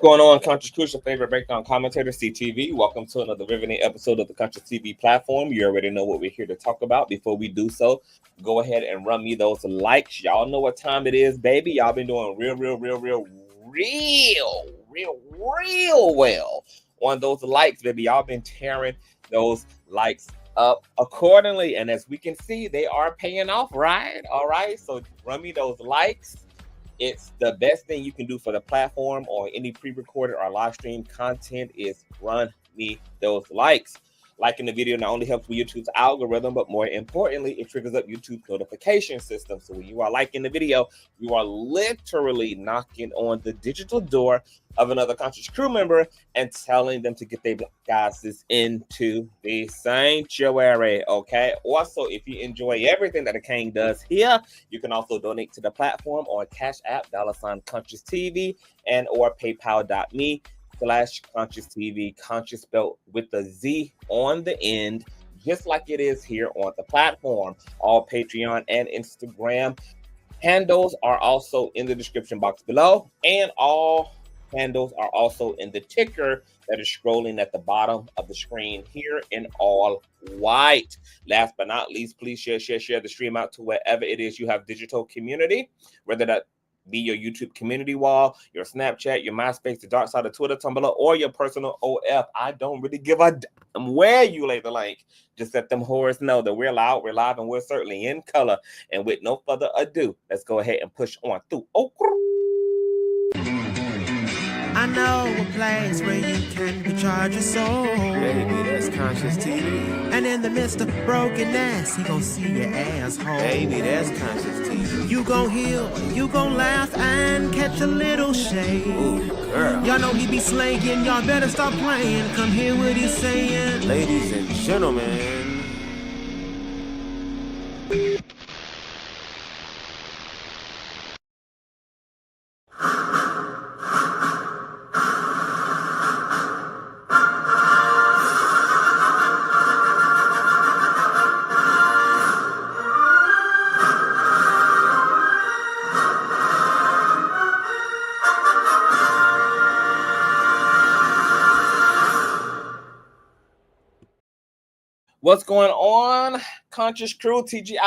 Going on, Consciouztv, your favorite breakdown commentator, CTV. Welcome to another riveting episode of the Consciouztv platform. You already know what we're here to talk about. Before we do so, go ahead and run me those likes. Y'all know what time it is, baby. Y'all been doing real well on those likes, baby. Y'all been tearing those likes up accordingly. And as we can see, they are paying off, right? All right, so run me those likes. It's the best thing you can do for the platform or any pre-recorded or live stream content is run me those likes. Liking the video not only helps with YouTube's algorithm, but more importantly, it triggers up YouTube's notification system. So when you are liking the video, you are literally knocking on the digital door of another Conscious crew member and telling them to get their guys into the sanctuary, okay? Also, if you enjoy everything that the King does here, you can also donate to the platform on Cash App, $Consciouztv, and or paypal.me/Consciouztv, Conscious spelled with the Z on the end, just like it is here on the platform. All Patreon and Instagram handles are also in the description box below, and all handles are also in the ticker that is scrolling at the bottom of the screen here in all white. Last but not least, please share the stream out to wherever it is you have digital community, whether that be your YouTube community wall, your Snapchat, your MySpace, the dark side of Twitter, Tumblr, or your personal OF. I don't really give a damn where you lay the link. Just let them whores know that we're loud, we're live, and we're certainly in color. And with no further ado, let's go ahead and push on through. I know a place where you can recharge your soul. Baby, that's Consciouztv. And in the midst of brokenness, he gon' see your asshole. Baby, that's Consciouztv. You gon' heal, you gon' laugh and catch a little shade. Ooh, girl. Y'all know he be slaying, y'all better stop playing. Come hear what he's saying. Ladies and gentlemen. What's going on, Conscious crew? TGIF.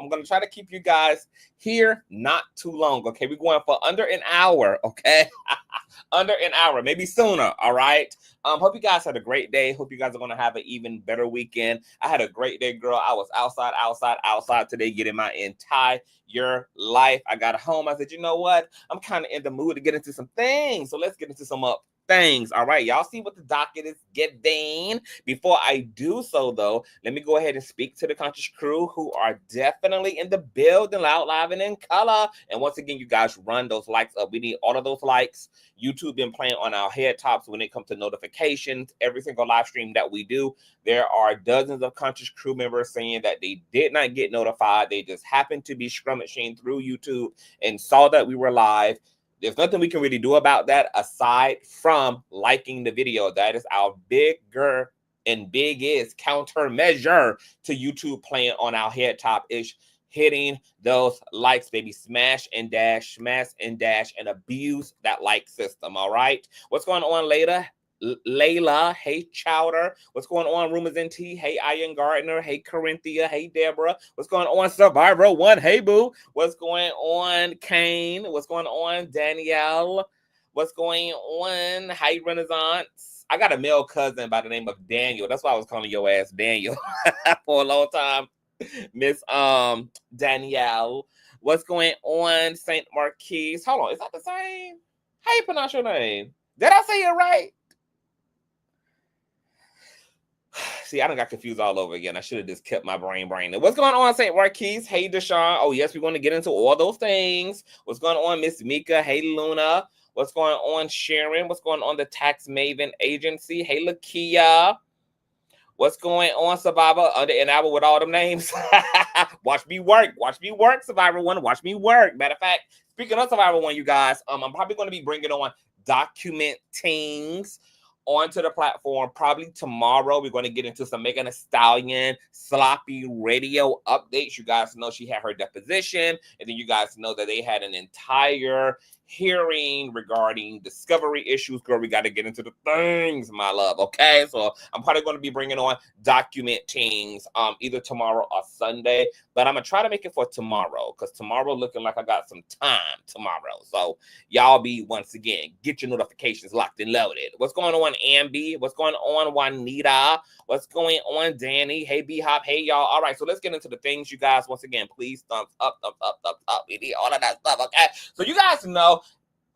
I'm going to try to keep you guys here not too long, okay? We're going for under an hour, okay? Under an hour, maybe sooner, all right? Hope you guys had a great day. Hope you guys are going to have an even better weekend. I had a great day, girl. I was outside today getting my entire life. I got home. I said, you know what? I'm kind of in the mood to get into some things, so let's get into some things. All right, y'all see what the docket is getting. Before I do so, though, let me go ahead and speak to the Conscious crew who are definitely in the building, loud, live, and in color. And once again, you guys run those likes up. We need all of those likes. YouTube been playing on our head tops when it comes to notifications. Every single live stream that we do, there are dozens of Conscious crew members saying that they did not get notified. They just happened to be scrummaging through YouTube and saw that we were live. There's nothing we can really do about that aside from liking the video. That is our bigger and biggest countermeasure to YouTube playing on our head top is hitting those likes, baby. Smash and dash, and abuse that like system, all right? What's going on later? Layla, hey Chowder, what's going on? Rumors and Tea, hey Iron Gardner, hey Corinthia, hey Deborah, what's going on? Survivor One, hey Boo, what's going on? Kane, what's going on? Danielle, what's going on? Hi Renaissance. I got a male cousin by the name of Daniel. That's why I was calling your ass Daniel for a long time. Miss Danielle, what's going on? Saint Marquise, hold on, is that the same? How you pronounce your name? Did I say it right? See, I done got confused all over again. I should have just kept my brain. What's going on, St. Marquise? Hey, Deshaun. Oh, yes, we want to get into all those things. What's going on, Miss Mika? Hey, Luna. What's going on, Sharon? What's going on, the Tax Maven Agency? Hey, Lakia. What's going on, Survivor? Under an hour with all them names. Watch me work. Watch me work, Survivor One. Watch me work. Matter of fact, speaking of Survivor One, you guys, I'm probably going to be bringing on documentings onto the platform probably tomorrow. We're going to get into some Megan Thee Stallion sloppy radio updates. You guys know she had her deposition, and then you guys know that they had an entire hearing regarding discovery issues. Girl, we got to get into the things, my love, okay? So I'm probably going to be bringing on documentings either tomorrow or Sunday, but I'm going to try to make it for tomorrow because tomorrow looking like I got some time tomorrow. So y'all be, once again, get your notifications locked and loaded. What's going on, Ambi? What's going on, Juanita? What's going on, Danny? Hey, B-Hop. Hey, y'all. All right, so let's get into the things, you guys. Once again, please, thumbs up, thumbs up, thumbs up. We need all of that stuff, okay? So you guys know,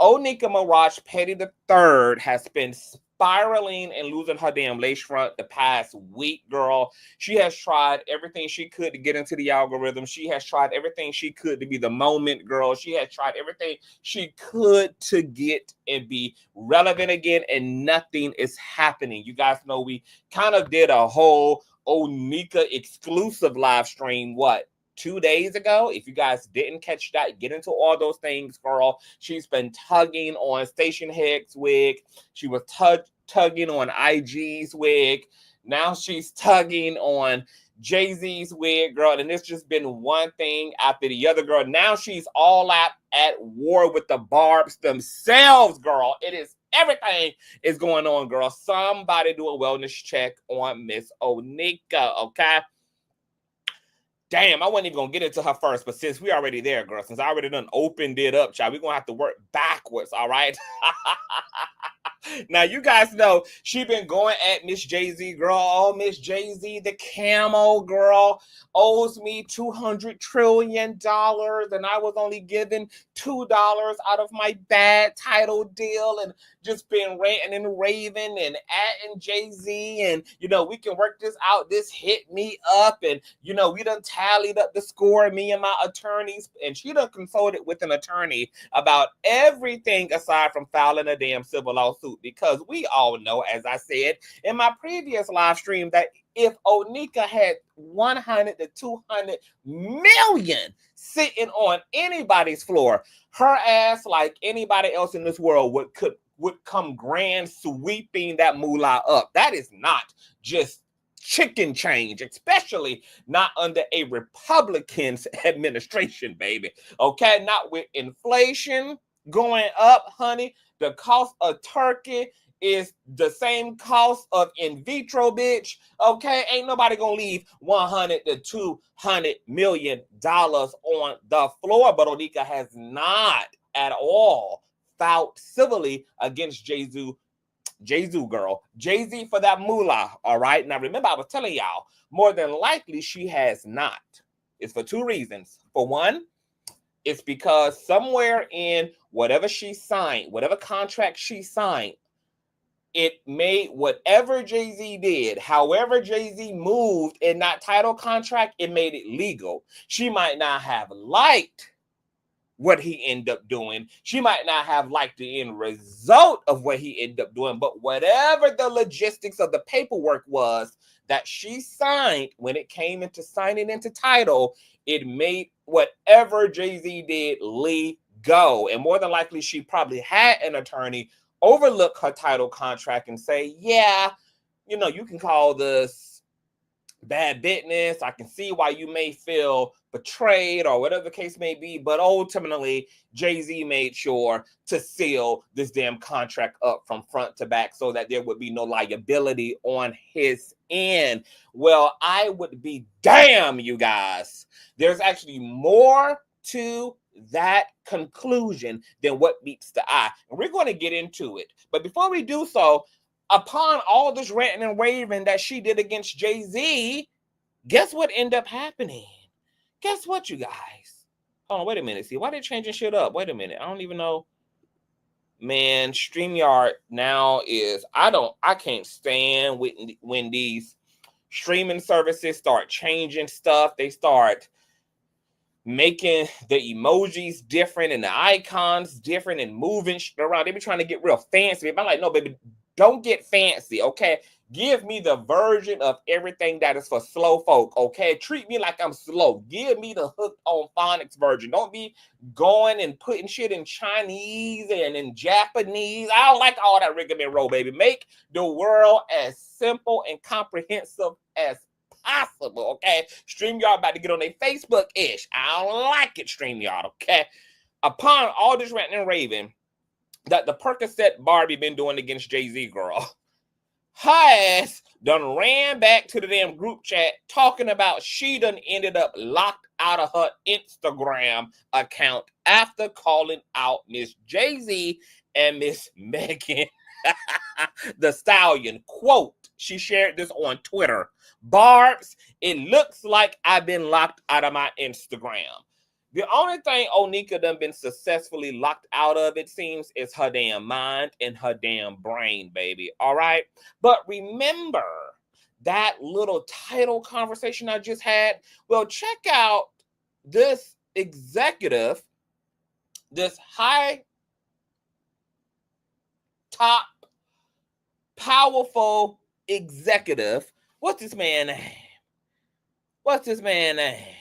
Nicki Minaj Petty III has been spiraling and losing her damn lace front the past week, girl. She has tried everything she could to get into the algorithm. She has tried everything she could to be the moment girl. She has tried everything she could to get and be relevant again, and nothing is happening. You guys know we kind of did a whole Nicki exclusive live stream, 2 days ago. If you guys didn't catch that, get into all those things, girl. She's been tugging on Station Head's wig. She was tugging on IG's wig. Now she's tugging on Jay-Z's wig, girl. And it's just been one thing after the other, girl. Now she's all out at war with the Barbs themselves, girl. It is everything is going on, girl. Somebody do a wellness check on Miss Nicki, okay? Damn, I wasn't even going to get into her first, but since we already there, girl, since I already done opened it up, child, we're going to have to work backwards, all right? Now, you guys know she been going at Miss Jay-Z, girl. Oh, Miss Jay-Z, the camel, girl, owes me $200 trillion, and I was only given $2 out of my bad title deal, and just been ranting and raving and atting Jay-Z, and, you know, we can work this out. This hit me up, and, you know, we done tallied up the score, me and my attorneys, and she done consulted with an attorney about everything aside from filing a damn civil lawsuit, because we all know, as I said in my previous live stream, that if Nicki had 100 to 200 million sitting on anybody's floor, her ass, like anybody else in this world, would come grand sweeping that moolah up. That is not just chicken change, especially not under a Republican's administration, baby. Okay, not with inflation going up, honey. The cost of turkey is the same cost of in vitro, bitch. Okay, ain't nobody gonna leave 100 to 200 million dollars on the floor, but Nicki has not at all filed civilly against Jay-Z, girl. Jay-Z for that moolah, all right? Now, remember, I was telling y'all, more than likely she has not. It's for two reasons. For one, it's because somewhere in whatever she signed, whatever contract she signed, it made whatever Jay-Z did, however Jay-Z moved in that title contract, it made it legal. She might not have liked what he ended up doing. She might not have liked the end result of what he ended up doing, but whatever the logistics of the paperwork was that she signed when it came into signing into title, it made whatever Jay-Z did legal. And more than likely, she probably had an attorney overlook her title contract and say, yeah, you know, you can call this bad business. I can see why you may feel betrayed or whatever the case may be, but ultimately Jay-Z made sure to seal this damn contract up from front to back so that there would be no liability on his end. Well, I would be damn, you guys. There's actually more to that conclusion than what meets the eye, and we're going to get into it. But before we do so, upon all this ranting and raving that she did against Jay-Z, guess what ended up happening? Guess what, you guys? Hold on, wait a minute. See, why they changing shit up? Wait a minute. I don't even know. Man, StreamYard now is, I can't stand when these streaming services start changing stuff. They start making the emojis different and the icons different and moving shit around. They be trying to get real fancy. I'm like, no, baby, don't get fancy, okay? Give me the version of everything that is for slow folk, okay? Treat me like I'm slow. Give me the hooked on phonics version. Don't be going and putting shit in Chinese and in Japanese. I don't like all that rigmarole, baby. Make the world as simple and comprehensive as possible, okay? StreamYard about to get on their Facebook-ish. I don't like it, StreamYard, okay? upon all this ranting and raving that the Percocet Barbie been doing against Jay-Z, girl, her ass done ran back to the damn group chat talking about she done ended up locked out of her Instagram account after calling out Miss Jay-Z and Miss Megan Thee Stallion. Quote, she shared this on Twitter. Barbs, it looks like I've been locked out of my Instagram. The only thing Onika done been successfully locked out of, it seems, is her damn mind and her damn brain, baby. All right? But remember that little title conversation I just had? Well, check out this executive, this high, top, powerful executive. What's this man's name? What's this man's name?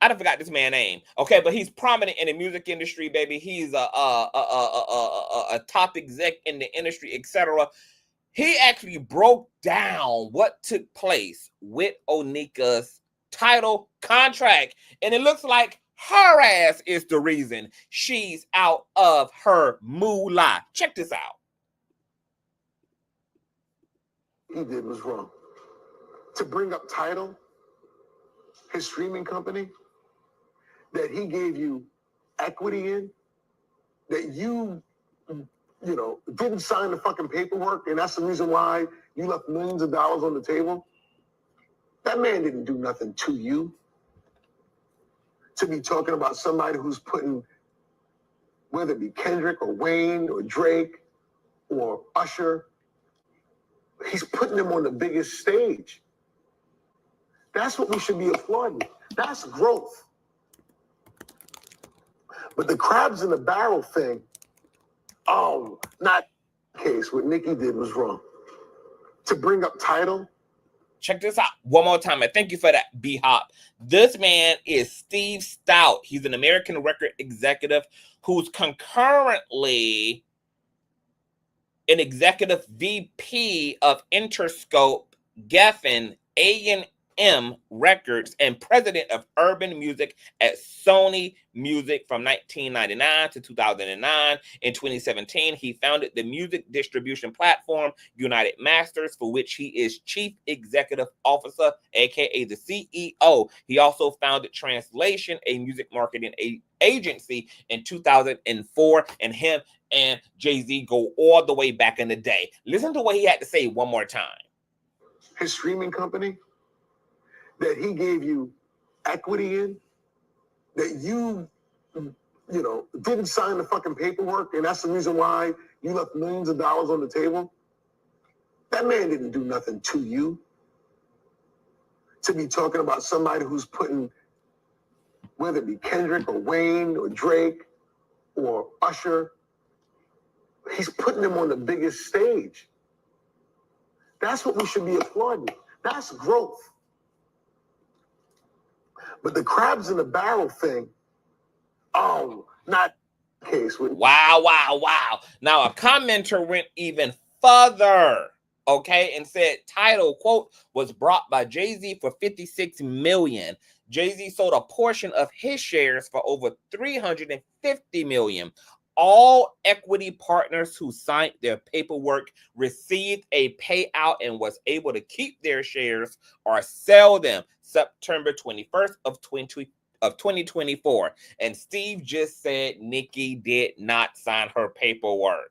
I done forgot this man's name. Okay, but he's prominent in the music industry, baby. He's a top exec in the industry, etc. He actually broke down what took place with Onika's title contract, and it looks like her ass is the reason she's out of her moolah. Check this out. He did was wrong. To bring up Tidal, his streaming company, that he gave you equity in, that you didn't sign the fucking paperwork, and that's the reason why you left millions of dollars on the table. That man didn't do nothing to you. To be talking about somebody who's putting, whether it be Kendrick or Wayne or Drake or Usher, he's putting them on the biggest stage. That's what we should be applauding. That's growth. But the crabs in the barrel thing, oh, not the case. What Nicki did was wrong. To bring up Tidal. Check this out one more time. And thank you for that, B-Hop. This man is Steve Stoute. He's an American record executive who's concurrently an executive VP of Interscope, Geffen, A&M Records, and president of urban music at Sony Music from 1999 to 2009. In 2017, he founded the music distribution platform United Masters, for which he is chief executive officer, aka the CEO. He also founded Translation, a music marketing agency, in 2004, and him and Jay-Z go all the way back in the day. Listen to what he had to say one more time. His streaming company, that he gave you equity in, that you didn't sign the fucking paperwork, and that's the reason why you left millions of dollars on the table. That man didn't do nothing to you. To be talking about somebody who's putting, whether it be Kendrick or Wayne or Drake or Usher, he's putting them on the biggest stage. That's what we should be applauding. That's growth. But the crabs in the barrel thing, oh, not the case. Wow. Now, a commenter went even further, okay, and said Tidal, quote, was brought by Jay-Z for $56 million. Jay-Z sold a portion of his shares for over $350 million. All equity partners who signed their paperwork received a payout and was able to keep their shares or sell them September 21st of 2024. And Steve just said Nicki did not sign her paperwork.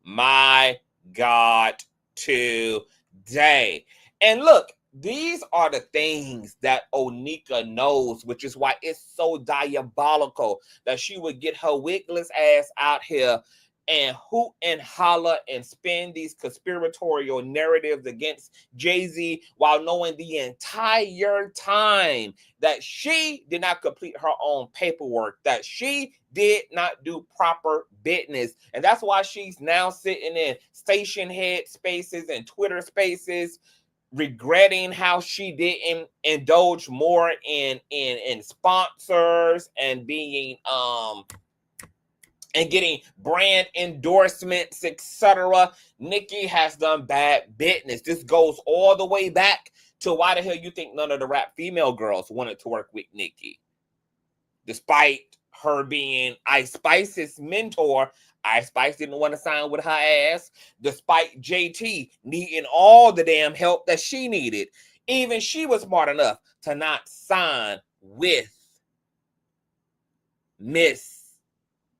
My God, today. And look, these are the things that Onika knows, which is why it's so diabolical that she would get her wigless ass out here and hoot and holler and spin these conspiratorial narratives against Jay-Z while knowing the entire time that she did not complete her own paperwork, that she did not do proper business. And that's why she's now sitting in station head spaces and Twitter spaces, regretting how she didn't indulge more in sponsors and being and getting brand endorsements, etc. Nicki has done bad business. This goes all the way back to why the hell you think none of the rap female girls wanted to work with Nicki, despite her being Ice Spice's mentor. Ice Spice didn't want to sign with her ass, despite JT needing all the damn help that she needed. Even she was smart enough to not sign with Miss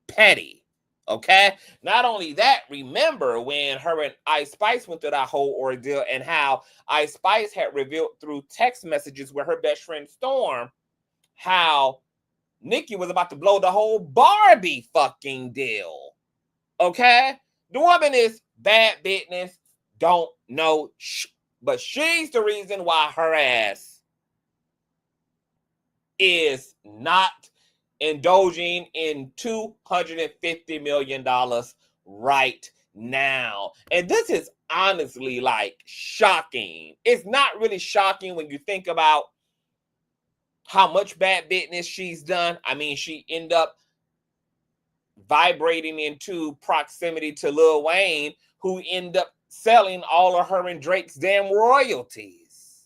Petty. Okay? Not only that, remember when her and Ice Spice went through that whole ordeal and how Ice Spice had revealed through text messages with her best friend Storm how Nicki was about to blow the whole Barbie fucking deal. Okay? The woman is bad business, don't know but she's the reason why her ass is not indulging in $250 million right now. And this is honestly like shocking. It's not really shocking when you think about how much bad business she's done. I mean, she ended up vibrating into proximity to Lil Wayne, who ended up selling all of her and Drake's damn royalties.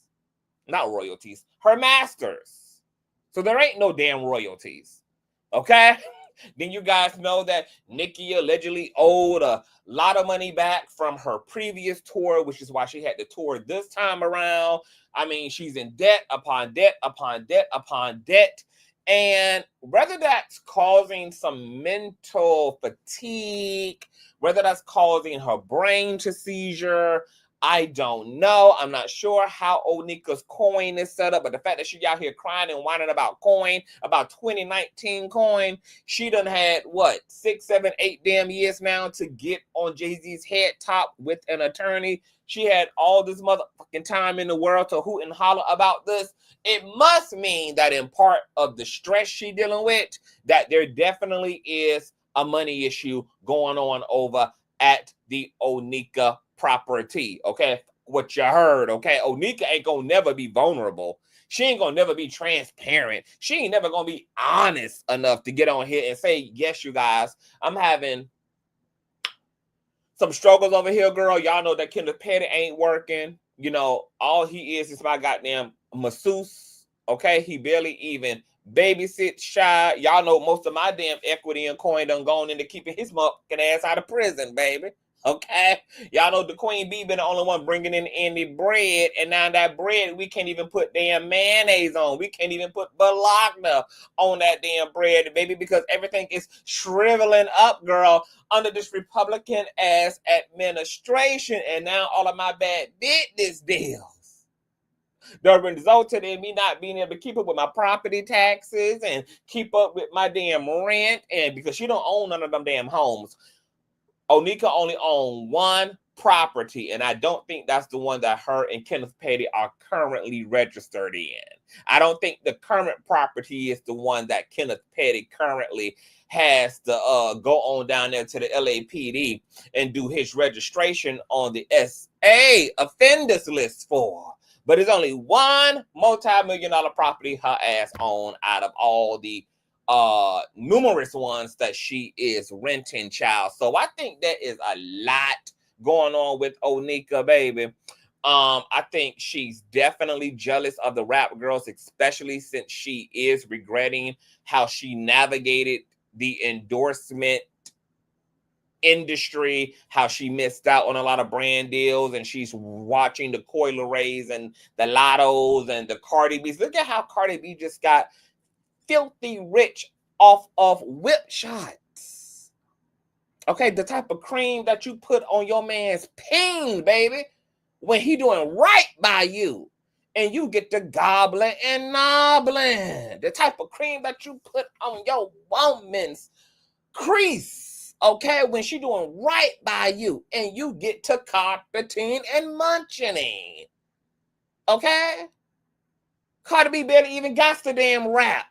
Not royalties, her masters. So there ain't no damn royalties. Okay? Then you guys know that Nicki allegedly owed a lot of money back from her previous tour, which is why she had to tour this time around. I mean, she's in debt upon debt upon debt upon debt. And whether that's causing some mental fatigue, whether that's causing her brain to seizure, I don't know. I'm not sure how Onika's coin is set up, but the fact that she out here crying and whining about coin, about 2019 coin, she done had, what, 6, 7, 8 damn years now to get on Jay-Z's head top with an attorney. She had all this motherfucking time in the world to hoot and holler about this. It must mean that in part of the stress she dealing with, that there definitely is a money issue going on over at the Onika property. Okay, what you heard. Okay, Onika ain't gonna never be vulnerable. She ain't gonna never be transparent. She ain't never gonna be honest enough to get on here and say, yes, you guys, I'm having some struggles over here, girl. Y'all know that Kenneth Petty ain't working. You know, all he is my goddamn masseuse. Okay, he barely even babysit Shy. Y'all know most of my damn equity and coin done gone into keeping his motherfucking ass out of prison, baby. Okay, y'all know the Queen Bee been the only one bringing in any bread, and now that bread we can't even put damn mayonnaise on. We can't even put bologna on that damn bread, baby, because everything is shriveling up, girl, under this Republican ass administration. And now all of my bad business deals that resulted in me not being able to keep up with my property taxes and keep up with my damn rent, and because she don't own none of them damn homes. Onika only owns one property, and I don't think that's the one that her and Kenneth Petty are currently registered in. I don't think the current property is the one that Kenneth Petty currently has to go on down there to the LAPD and do his registration on the SA offenders list for. But it's only one multi-million-dollar property her ass own out of all the numerous ones that she is renting, child. So I think that is a lot going on with Onika, baby. I think she's definitely jealous of the rap girls, especially since she is regretting how she navigated the endorsement industry, how she missed out on a lot of brand deals, and she's watching the Coi Lerais and the Lottos and the Cardi B's. Look at how Cardi B just got filthy rich off of whip shots. Okay, the type of cream that you put on your man's peen, baby, when he doing right by you, and you get the gobbling and nobbling. The type of cream that you put on your woman's crease, okay, when she doing right by you, and you get to carpeting and munching. Okay? Cardi B barely even got the damn rap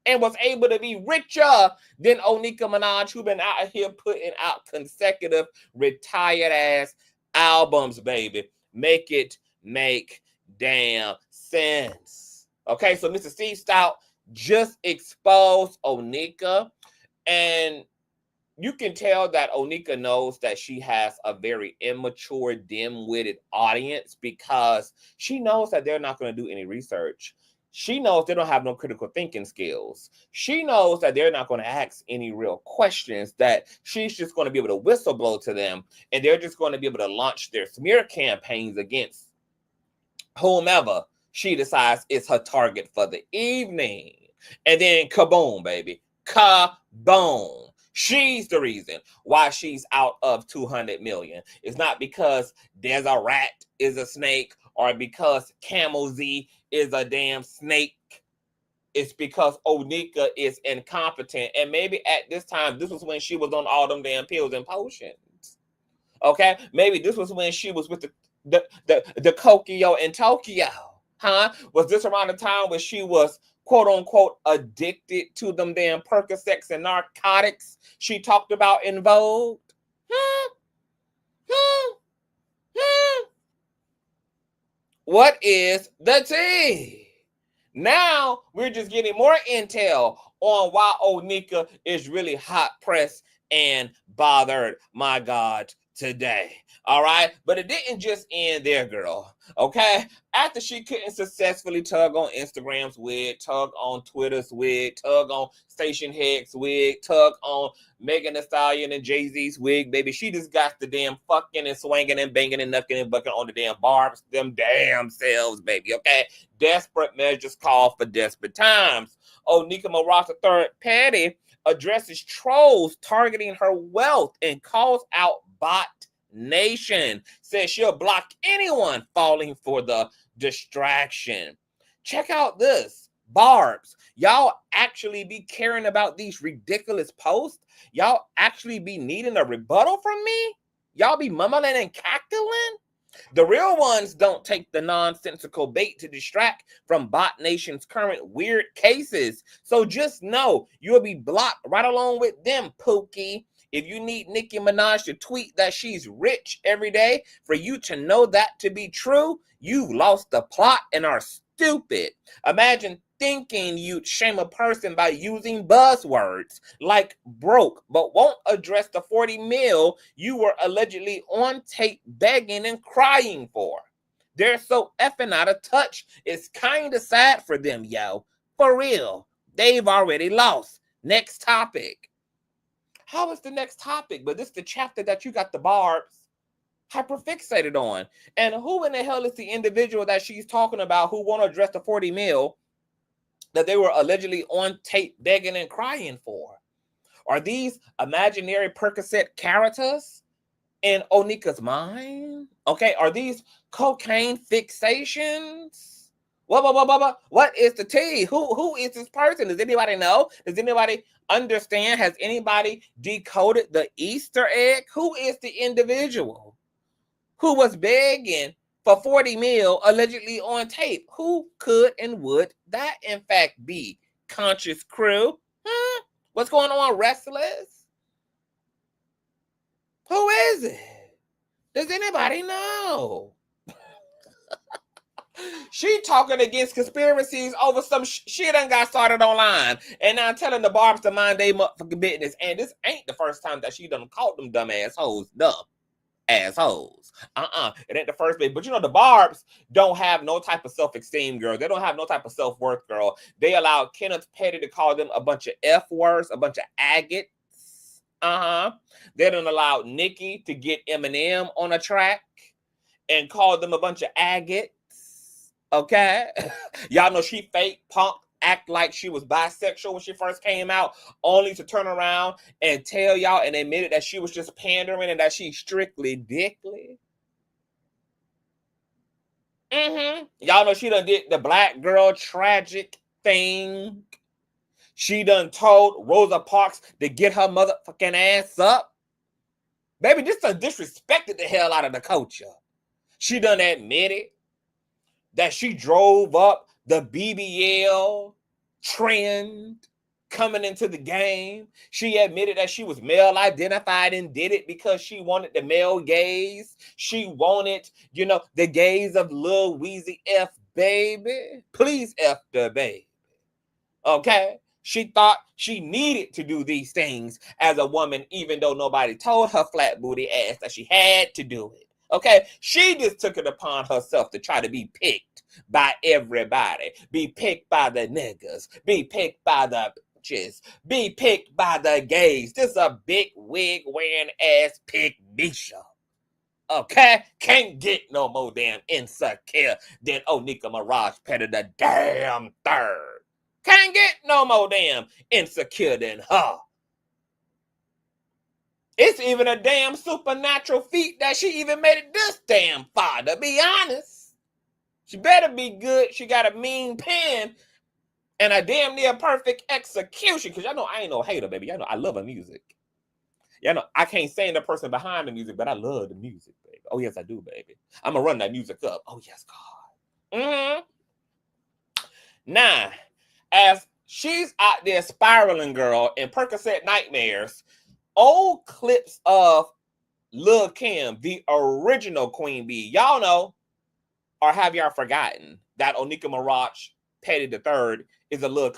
and was able to be richer than Nicki Minaj, who been out here putting out consecutive retired ass albums, baby. Make it make damn sense. Okay, so Mr. Steve Stoute just exposed Onika, and you can tell that Onika knows that she has a very immature, dim-witted audience because she knows that they're not going to do any research. She knows they don't have no critical thinking skills. She knows that they're not going to ask any real questions, that she's just going to be able to whistleblow to them, and they're just going to be able to launch their smear campaigns against whomever she decides is her target for the evening. And then kaboom, baby. Kaboom. She's the reason why she's out of 200 million. It's not because there's a rat is a snake or because Camel Z is a damn snake. It's because Onika is incompetent. And maybe at this time, this was when she was on all them damn pills and potions. Okay? Maybe this was when she was with the Kokio in Tokyo. Huh? Was this around the time when she was quote unquote addicted to them damn Percocets and narcotics she talked about in Vogue? What is the tea? Now we're just getting more intel on why Onika is really hot pressed and bothered, my God, today. All right, but it didn't just end there, girl. Okay, after she couldn't successfully tug on Instagram's wig, tug on Twitter's wig, tug on Station Head's wig, tug on Megan Thee Stallion and Jay-Z's wig, baby, she just got the damn fucking and swinging and banging and knucking and bucking on the damn barbs, them damn selves, baby. Okay, desperate measures call for desperate times. Onika Marasa III Petty addresses trolls targeting her wealth and calls out bot nation, says she'll block anyone falling for the distraction. Check out this. Barbs, y'all actually be caring about these ridiculous posts? Y'all actually be needing a rebuttal from me? Y'all be mumbling and cackling? The real ones don't take the nonsensical bait to distract from Bot Nation's current weird cases. So just know you'll be blocked right along with them, Pookie. If you need Nicki Minaj to tweet that she's rich every day for you to know that to be true, you've lost the plot and are stupid. Imagine thinking you'd shame a person by using buzzwords like broke, but won't address the 40 mil you were allegedly on tape begging and crying for. They're so effing out of touch. It's kind of sad for them, yo. For real. They've already lost. Next topic. How is the next topic? But this is the chapter that you got the barbs hyperfixated on. And who in the hell is the individual that she's talking about who won't address the 40 mil that they were allegedly on tape begging and crying for? Are these imaginary Percocet characters in Onika's mind? Okay, are these cocaine fixations? What is the tea? Who is this person? Does anybody know? Does anybody understand? Has anybody decoded the Easter egg? Who is the individual who was begging for 40 mil allegedly on tape? Who could and would that in fact be? Conscious crew? What's going on, Restless? Who is it? Does anybody know? She talking against conspiracies over some shit done got started online. And now telling the barbs to mind their motherfucking business. And this ain't the first time that she done called them dumb assholes dumb assholes. It ain't the first bit. But you know, the barbs don't have no type of self-esteem, girl. They don't have no type of self-worth, girl. They allowed Kenneth Petty to call them a bunch of F-words, a bunch of agates. They done allowed Nicki to get Eminem on a track and call them a bunch of agates. Okay, y'all know she fake punk, act like she was bisexual when she first came out, only to turn around and tell y'all and admit that she was just pandering and that she's strictly dickly. Y'all know she done did the black girl tragic thing. She done told Rosa Parks to get her motherfucking ass up. Baby, this done disrespected the hell out of the culture. She done admitted that she drove up the BBL trend coming into the game. She admitted that she was male identified and did it because she wanted the male gaze. She wanted, you know, the gaze of Lil Weezy F baby. Please F the baby. Okay? She thought she needed to do these things as a woman, even though nobody told her flat booty ass that she had to do it. Okay, she just took it upon herself to try to be picked by everybody, be picked by the niggas, be picked by the bitches, be picked by the gays. This a big wig wearing ass pick Misha. Okay, can't get no more damn insecure than Nicki Minaj petted the damn third. Can't get no more damn insecure than her. It's even a damn supernatural feat that she even made it this damn far, to be honest. She better be good. She got a mean pen and a damn near perfect execution. Because y'all know I ain't no hater, baby. Y'all know I love her music. Y'all know I can't stand the person behind the music, but I love the music, baby. Oh, yes, I do, baby. I'm going to run that music up. Oh, yes, God. Now, as she's out there spiraling, girl, in Percocet Nightmares, old clips of Lil Kim, the original Queen Bee, y'all know, or have y'all forgotten that Nicki Minaj Petty III is a Lil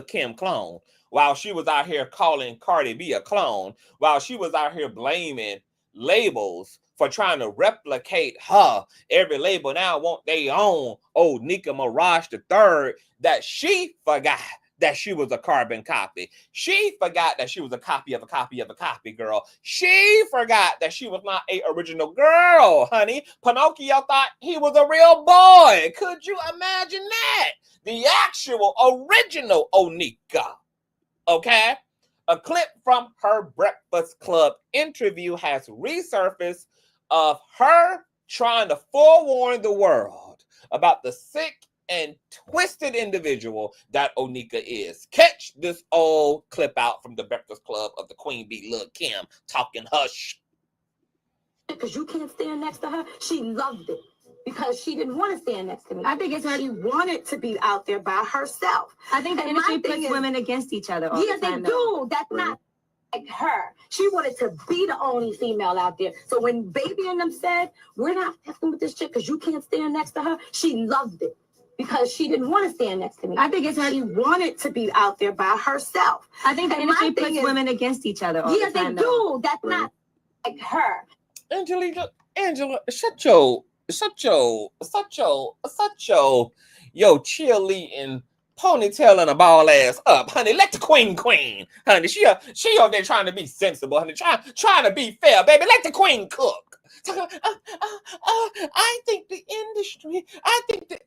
Kim clone? While she was out here calling Cardi B a clone, while she was out here blaming labels for trying to replicate her. Every label now want their own Nicki Minaj III, that she forgot that she was a carbon copy. She forgot that she was a copy of a copy of a copy, girl. She forgot that she was not an original girl, honey. Pinocchio thought he was a real boy. Could you imagine that? The actual original Onika, okay? A clip from her Breakfast Club interview has resurfaced of her trying to forewarn the world about the sick and twisted individual that Onika is. Catch this old clip out from the Breakfast Club of the Queen Bee, Lil Kim, talking hush. Because you can't stand next to her. She loved it because she didn't want to stand next to me. I think it's her. She wanted to be out there by herself. I think the industry puts women against each other all the time. They do. That's not like her. She wanted to be the only female out there. So when Baby and them said, we're not fucking with this chick because you can't stand next to her, she loved it because she didn't want to stand next to me. I think it's her. She wanted to be out there by herself. I think the industry puts women against each other all the time. Yes, they do. That's not like her. Angela, shut your cheerleading ponytail and a ball ass up, honey. Let the queen, honey. She out there trying to be sensible, honey. Trying to be fair, baby. Let the queen cook. I think the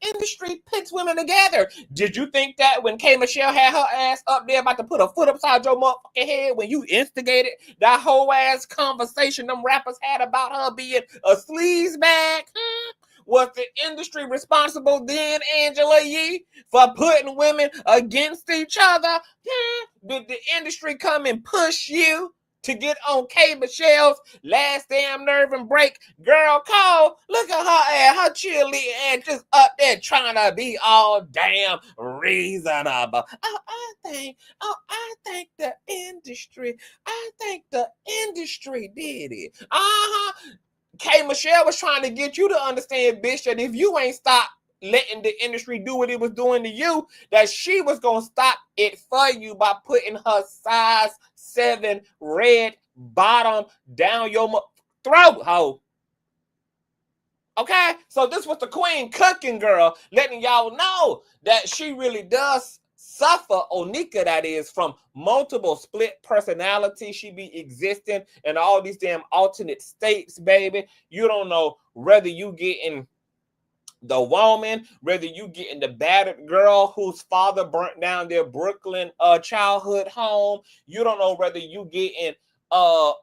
industry pits women together. Did you think that when K. Michelle had her ass up there about to put a foot upside your motherfucking head when you instigated that whole ass conversation them rappers had about her being a sleaze bag? Was the industry responsible then, Angela Yee, for putting women against each other? Did the industry come and push you to get on K. Michelle's last damn nerve and break? Girl, Cole, look at her and her cheerleading and just up there trying to be all damn reasonable. I think the industry did it. K. Michelle was trying to get you to understand, bitch, that if you ain't stopped letting the industry do what it was doing to you, that she was going to stop it for you by putting her size 7 red bottom down your throat, ho. Okay? So this was the queen cooking, girl, letting y'all know that she really does suffer, Onika that is, from multiple split personalities. She be existing in all these damn alternate states, baby. You don't know whether you getting the woman, whether you getting the battered girl whose father burnt down their Brooklyn childhood home. You don't know whether you getting the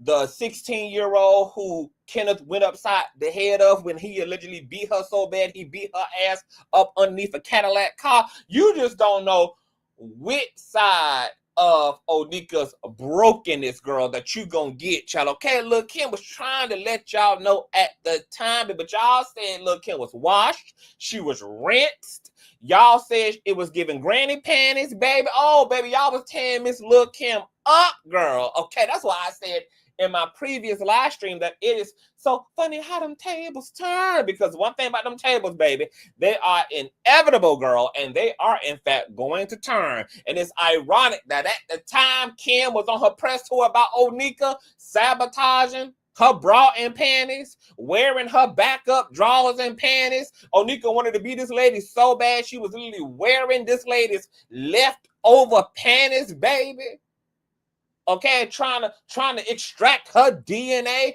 16-year-old who Kenneth went upside the head of when he allegedly beat her so bad he beat her ass up underneath a Cadillac car. You just don't know which side of Onika's brokenness, girl, that you gonna get, child. Okay, Lil Kim was trying to let y'all know at the time, but y'all said Lil Kim was washed, she was rinsed. Y'all said it was giving granny panties, baby. Oh, baby, y'all was tearing Miss Lil Kim up, girl. Okay, that's why I said in my previous live stream that it is so funny how them tables turn, because one thing about them tables, baby, they are inevitable, girl, and they are in fact going to turn. And it's ironic that at the time Kim was on her press tour about Onika sabotaging her bra and panties, wearing her backup drawers and panties. Onika wanted to be this lady so bad she was literally wearing this lady's leftover panties, baby. Okay, trying to extract her DNA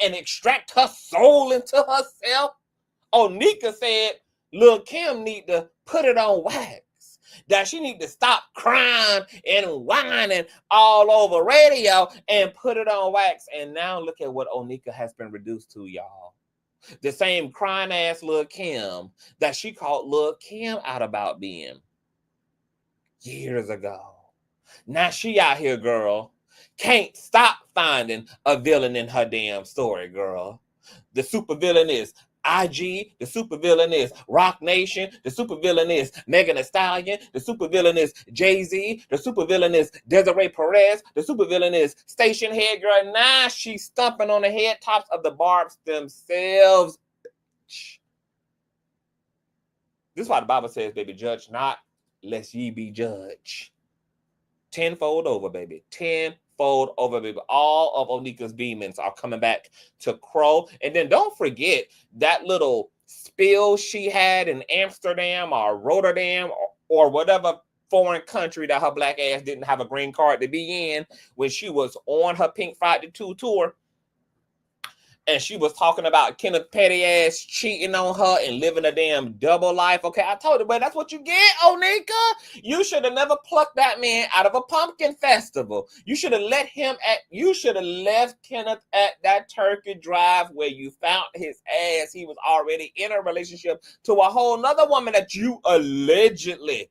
and extract her soul into herself. Onika said Lil Kim need to put it on wax. That she need to stop crying and whining all over radio and put it on wax. And now look at what Onika has been reduced to, y'all. The same crying ass Lil Kim that she called Lil Kim out about being years ago. Now she out here, girl. Can't stop finding a villain in her damn story, girl. The super villain is IG, the super villain is Rock Nation, the super villain is Megan Thee Stallion, the super villain is Jay-Z, the super villain is Desiree Perez, the super villain is Station Head Girl. Now she's stumping on the head tops of the barbs themselves. This is why the Bible says, baby, judge not, lest ye be judged. Tenfold over, baby. Tenfold over, baby. All of Onika's demons are coming back to Crow. And then don't forget that little spill she had in Amsterdam or Rotterdam or whatever foreign country that her black ass didn't have a green card to be in when she was on her Pink Friday 2 tour. And she was talking about Kenneth Petty ass cheating on her and living a damn double life. Okay, I told her, but that's what you get, Onika. You should have never plucked that man out of a pumpkin festival. You should have left Kenneth at that turkey drive where you found his ass. He was already in a relationship to a whole nother woman that you allegedly,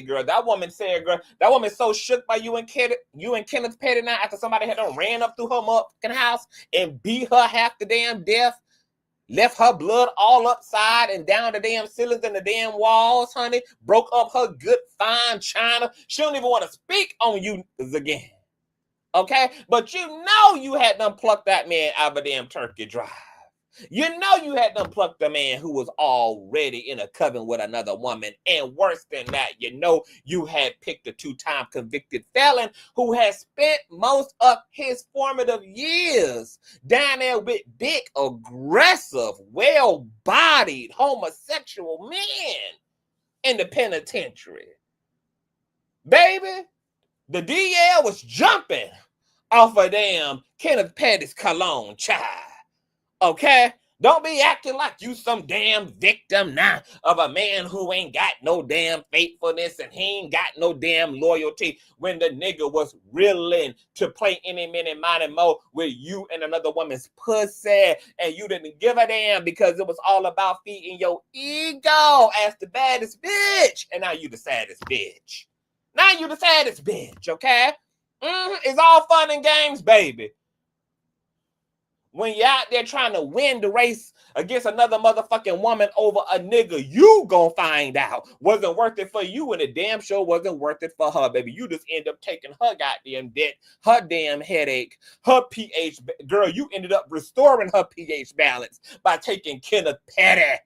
girl. That woman said, girl, that woman's so shook by you and Kenneth Petty now after somebody had done ran up through her motherfucking house and beat her half to damn death, left her blood all upside and down the damn ceilings and the damn walls, honey, broke up her good, fine china. She don't even want to speak on you again. Okay? But you know you had done plucked that man out of a damn turkey drive. You know you had done plucked a man who was already in a coven with another woman. And worse than that, you know you had picked a 2-time convicted felon who had spent most of his formative years down there with big, aggressive, well-bodied homosexual men in the penitentiary. Baby, the DL was jumping off of damn Kenneth Petty's cologne, child. Okay? Don't be acting like you some damn victim now of a man who ain't got no damn faithfulness and he ain't got no damn loyalty when the nigga was willing to play any, mini, money, mo with you and another woman's pussy and you didn't give a damn because it was all about feeding your ego as the baddest bitch. And now you the saddest bitch. Now you the saddest bitch, okay? It's all fun and games, baby. When you're out there trying to win the race against another motherfucking woman over a nigga, you gonna find out wasn't worth it for you and the damn show wasn't worth it for her, baby. You just end up taking her goddamn debt, her damn headache, her pH. Girl, you ended up restoring her pH balance by taking Kenneth Petty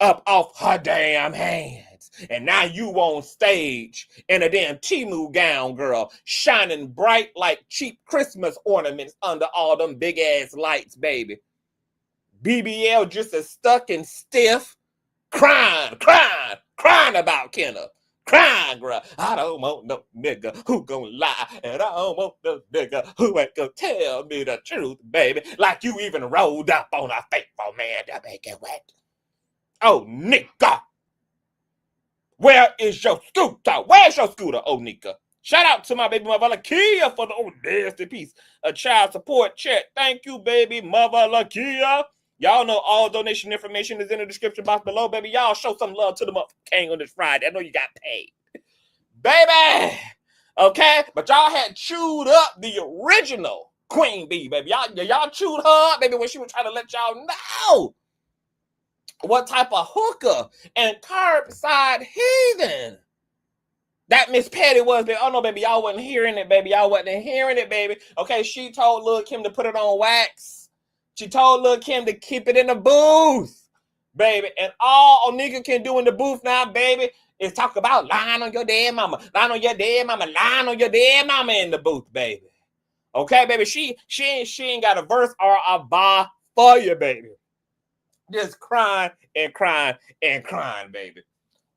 up off her damn hands. And now you on stage in a damn Temu gown, girl, shining bright like cheap Christmas ornaments under all them big ass lights, baby. BBL just as stuck and stiff, crying about Kenneth. Crying, girl. I don't want no nigga who gonna lie, and I don't want no nigga who ain't gonna tell me the truth, baby. Like you even rolled up on a faithful man to make it wet. Oh, nigga. Where is your scooter? Where's your scooter, Onika? Shout out to my baby mother, Lakia, for the nasty piece of child support check. Thank you, baby mother, Lakia. Y'all know all donation information is in the description box below, baby. Y'all show some love to the motherfucking king on this Friday. I know you got paid. Baby! Okay? But y'all had chewed up the original Queen Bee, baby. Y'all chewed her up, baby, when she was trying to let y'all know what type of hooker and curbside heathen That Miss Petty was, baby. Oh no, baby, y'all wasn't hearing it, baby. Y'all wasn't hearing it, baby. Okay, she told Lil Kim to put it on wax. She told Lil Kim to keep it in the booth, baby. And all a nigga can do in the booth now, baby, is talk about lying on your dead mama, lying on your dead mama, lying on your dead mama in the booth, baby. Okay, baby, she ain't got a verse or a bar for you, baby. Just crying and crying and crying, baby.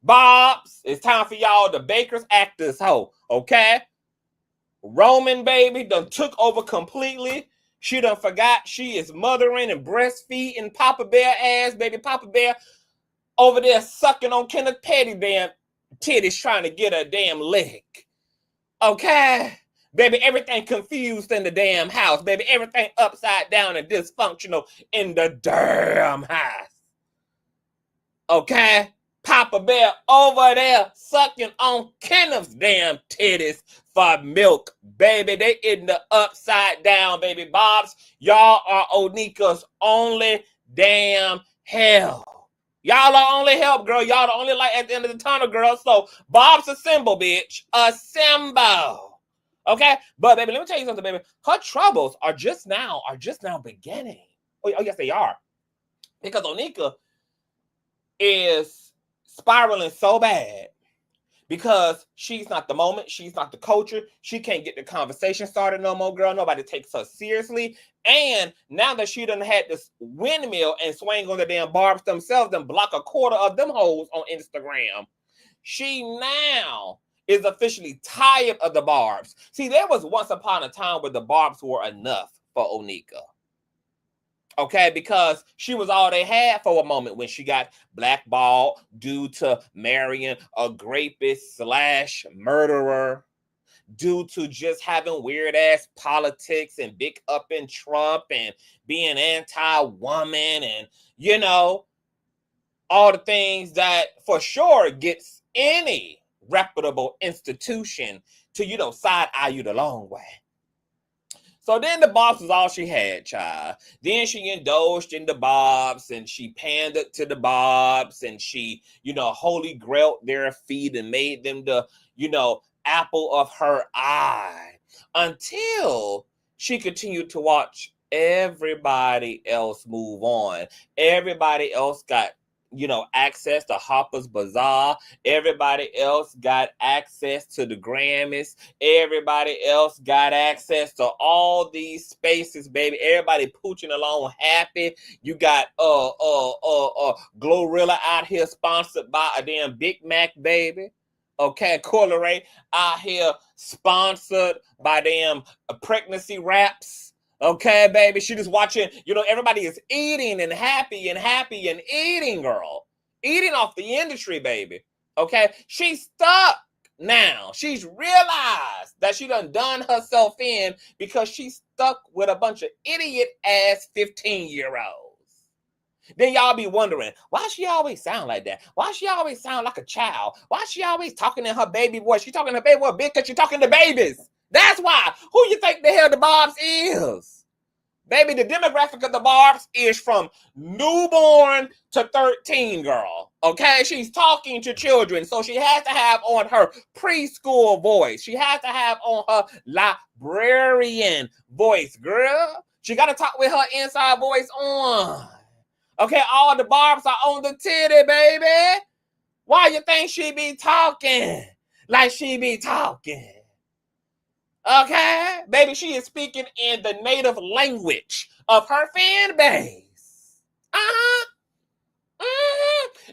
Bobs, it's time for y'all, the Bakers, act this hoe, okay? Roman, baby, done took over completely. She done forgot she is mothering and breastfeeding Papa Bear ass, baby. Papa Bear over there sucking on Kenneth Petty damn titties trying to get a damn leg, okay? Baby, everything confused in the damn house, baby. Everything upside down and dysfunctional in the damn house, okay? Papa Bear over there sucking on Kenneth's damn titties for milk, baby. They in the upside down, baby. Bobs, y'all are Onika's only damn hell. Y'all are only help, girl. Y'all the only light at the end of the tunnel, girl. So Bob's a symbol, bitch. A symbol. Okay? But baby, let me tell you something, baby. Her troubles are just now beginning. Oh yes, they are. Because Onika is spiraling so bad because she's not the moment, she's not the culture, she can't get the conversation started no more, girl. Nobody takes her seriously. And now that she done had this windmill and swing on the damn barbs themselves and block a quarter of them hoes on Instagram, she now is officially tired of the barbs. See, there was once upon a time where the barbs were enough for Onika. Okay, because she was all they had for a moment when she got blackballed due to marrying a rapist / murderer, due to just having weird ass politics and big up in Trump and being anti-woman and, you know, all the things that for sure gets any reputable institution to, you know, side eye you the long way. So then the bobs was all she had, child. Then she indulged in the bobs and she pandered to the bobs and she, you know, holy grailed their feet and made them the, you know, apple of her eye until she continued to watch everybody else move on. Everybody else got, you know, access to Harper's Bazaar. Everybody else got access to the Grammys. Everybody else got access to all these spaces, baby. Everybody pooching along happy. You got Glorilla out here sponsored by a damn Big Mac, baby. Okay, Coileray out here sponsored by damn pregnancy wraps. Okay, baby, she just watching, you know, everybody is eating and happy and eating, girl. Eating off the industry, baby. Okay, she's stuck now. She's realized that she done herself in because she's stuck with a bunch of idiot-ass 15-year-olds. Then y'all be wondering, why she always sound like that? Why she always sound like a child? Why she always talking in her baby voice? She talking in her baby voice, bitch, because she talking to babies. That's why. Who you think the hell the bobs is? Baby, the demographic of the barbs is from newborn to 13, girl. Okay? She's talking to children, so she has to have on her preschool voice. She has to have on her librarian voice, girl. She got to talk with her inside voice on. Okay? All the barbs are on the titty, baby. Why you think she be talking like she be talking? Okay, baby, she is speaking in the native language of her fan base.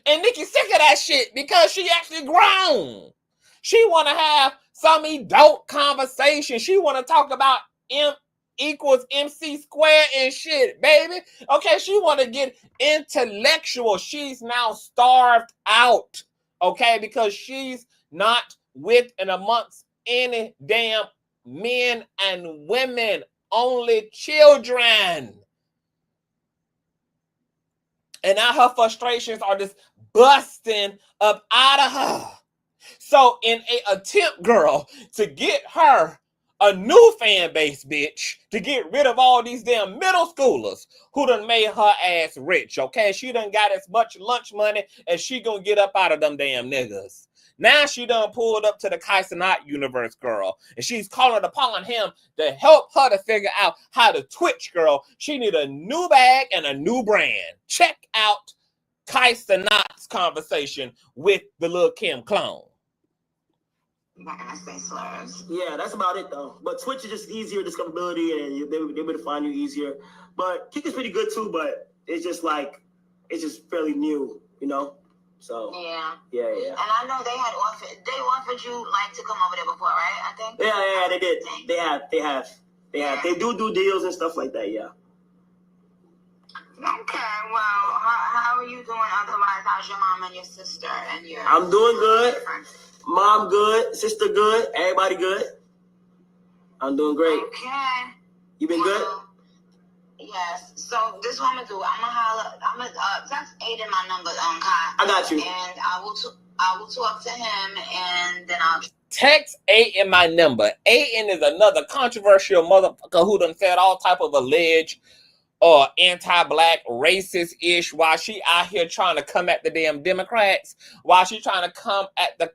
And Nicki sick of that shit because she actually grown. She want to have some adult conversation. She want to talk about M equals MC squared and shit, baby. Okay, she want to get intellectual. She's now starved out, okay, because she's not with and amongst any damn men and women, only children. And now her frustrations are just busting up out of her. So in an attempt, girl, to get her a new fan base, bitch, to get rid of all these damn middle schoolers who done made her ass rich, okay? She done got as much lunch money as she gonna get up out of them damn niggas. Now she done pulled up to the Consciouztv universe, girl. And she's calling upon him to help her to figure out how to Twitch, girl. She need a new bag and a new brand. Check out Consciouztv's conversation with the Lil Kim clone. Not gonna say slurs. Yeah, that's about it though. But Twitch is just easier discoverability, and they're able to find you easier. But Kick is pretty good too, but it's just like, it's just fairly new, you know? So yeah. And I know they offered you like to come over there before, right? I think. Yeah, they did. They have. They do deals and stuff like that. Yeah. Okay. Well, how are you doing otherwise? How's your mom and your sister and your? I'm doing good. Mom good. Sister good. Everybody good. I'm doing great. Okay. You been good? Yes. So this is what I'm gonna do. I'm gonna text Aiden my number on Kai. I got you. And I will talk to him, and then I'll text Aiden my number. Aiden is another controversial motherfucker who done said all type of alleged anti-black racist-ish while she out here trying to come at the damn Democrats, while she trying to come at the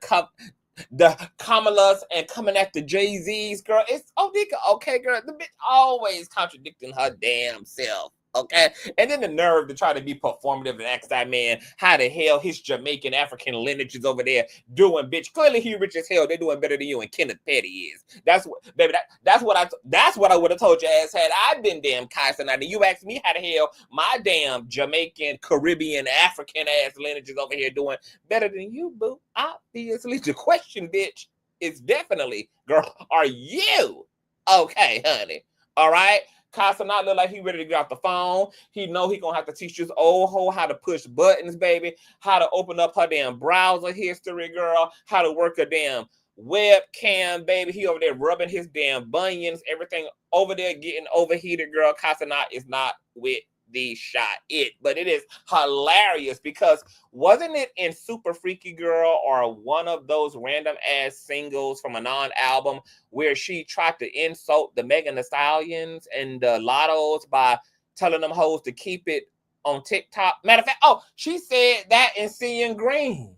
Kamalas and coming at the Jay-Z's, girl. It's okay, girl. The bitch always contradicting her damn self. Okay, and then the nerve to try to be performative and ask that man how the hell his Jamaican African lineage is over there doing, bitch. Clearly he rich as hell. They're doing better than you, and Kenneth Petty is. That's what, baby. That's what I would have told your ass had I been damn Consciouztv. And you asked me how the hell my damn Jamaican, Caribbean, African ass lineage is over here doing better than you, boo. Obviously, the question, bitch, is definitely, girl, are you okay, honey? All right. Consciouztv look like he ready to get off the phone. He know he gonna have to teach this old hoe how to push buttons, baby. How to open up her damn browser history, girl. How to work a damn webcam, baby. He over there rubbing his damn bunions. Everything over there getting overheated, girl. Consciouztv is not with the shot but it is hilarious because wasn't it in Super Freaky Girl or one of those random ass singles from a non-album where she tried to insult the Megan Thee Stallions and the Lottos by telling them hoes to keep it on TikTok? Matter of fact, she said that in Seeing Green.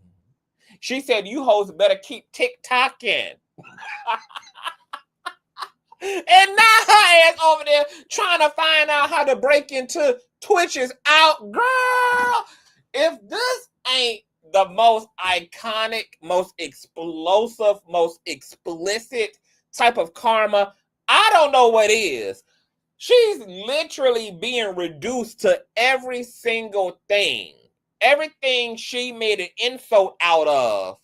She said, you hoes better keep TikToking. And now her ass over there trying to find out how to break into Twitch's out. Girl, if this ain't the most iconic, most explosive, most explicit type of karma, I don't know what is. She's literally being reduced to every single thing. Everything she made an insult out of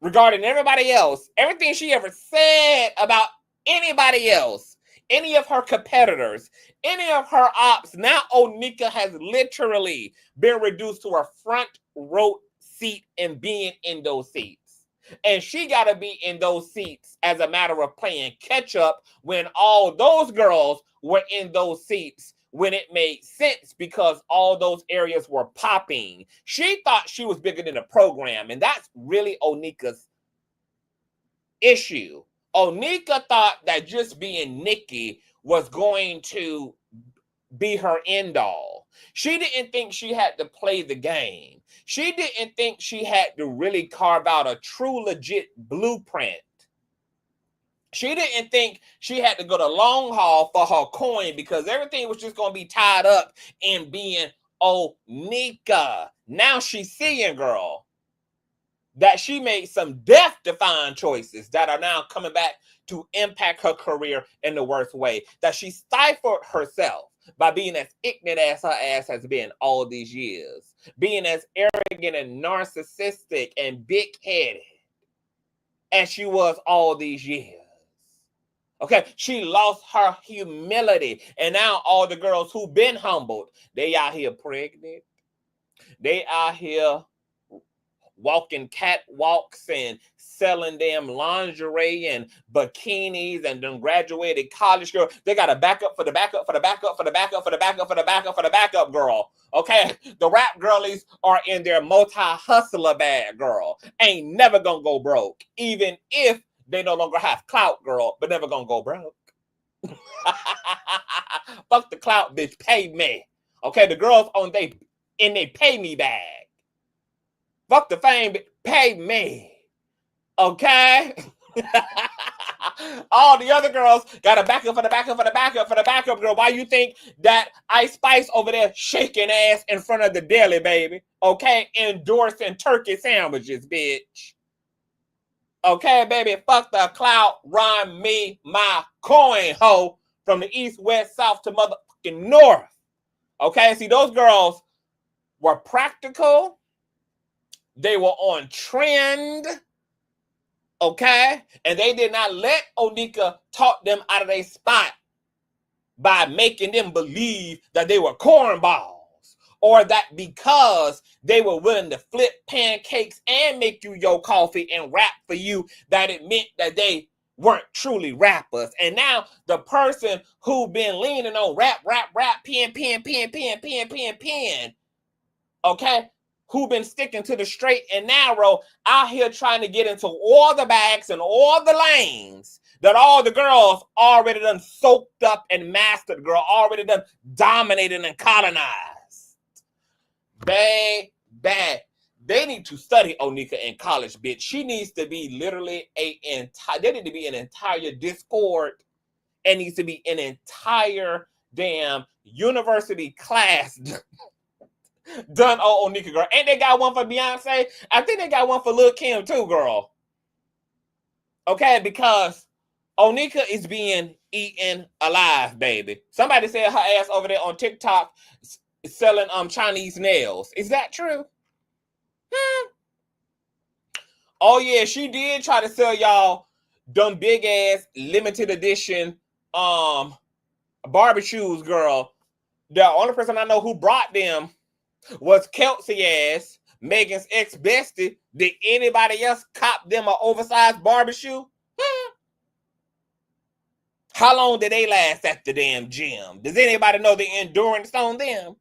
regarding everybody else, everything she ever said about anybody else, any of her competitors, any of her ops. Now Onika has literally been reduced to a front row seat and being in those seats. And she got to be in those seats as a matter of playing catch up when all those girls were in those seats when it made sense because all those areas were popping. She thought she was bigger than the program, and that's really Onika's issue. Onika thought that just being Nicki was going to be her end all. She didn't think she had to play the game. She didn't think she had to really carve out a true legit blueprint. She didn't think she had to go the long haul for her coin because everything was just going to be tied up in being Onika. Now she's seeing, girl, that she made some death-defying choices that are now coming back to impact her career in the worst way. That she stifled herself by being as ignorant as her ass has been all these years. Being as arrogant and narcissistic and big-headed as she was all these years. Okay, she lost her humility. And now all the girls who've been humbled, they out here pregnant. They out here walking catwalks and selling damn lingerie and bikinis and then graduated college girl. They got a backup for the backup for the backup for the backup for the backup for the backup for the backup girl. Okay, the rap girlies are in their multi-hustler bag, girl. Ain't never gonna go broke, even if they no longer have clout, girl, but never gonna go broke. Fuck the clout, bitch. Pay me. Okay, the girls in they pay me bag. Fuck the fame, pay me. Okay? All the other girls got a backup for the backup for the backup for the backup, girl. Why you think that Ice Spice over there shaking ass in front of the deli, baby? Okay? Endorsing turkey sandwiches, bitch. Okay, baby? Fuck the clout. Run me my coin, ho. From the east, west, south to motherfucking north. Okay? See, those girls were practical. They were on trend. Okay? And they did not let Onika talk them out of their spot by making them believe that they were cornballs, or that because they were willing to flip pancakes and make you your coffee and rap for you, that it meant that they weren't truly rappers. And now the person who been leaning on rap, pen, okay, who been sticking to the straight and narrow, out here trying to get into all the bags and all the lanes that all the girls already done soaked up and mastered, girl, already done dominated and colonized. They bad. They need to study Onika in college, bitch. She needs to be literally there need to be an entire Discord. It needs to be an entire damn university class done on Onika, girl. And they got one for Beyonce. I think they got one for Lil Kim too, girl. Okay, because Onika is being eaten alive, baby. Somebody said her ass over there on TikTok selling Chinese nails. Is that true? Oh yeah, she did try to sell y'all them big ass limited edition Barbie shoes, girl. The only person I know who brought them was Kelsey ass, Megan's ex-bestie. Did anybody else cop them an oversized Barbie shoe? How long did they last at the damn gym? Does anybody know the endurance on them?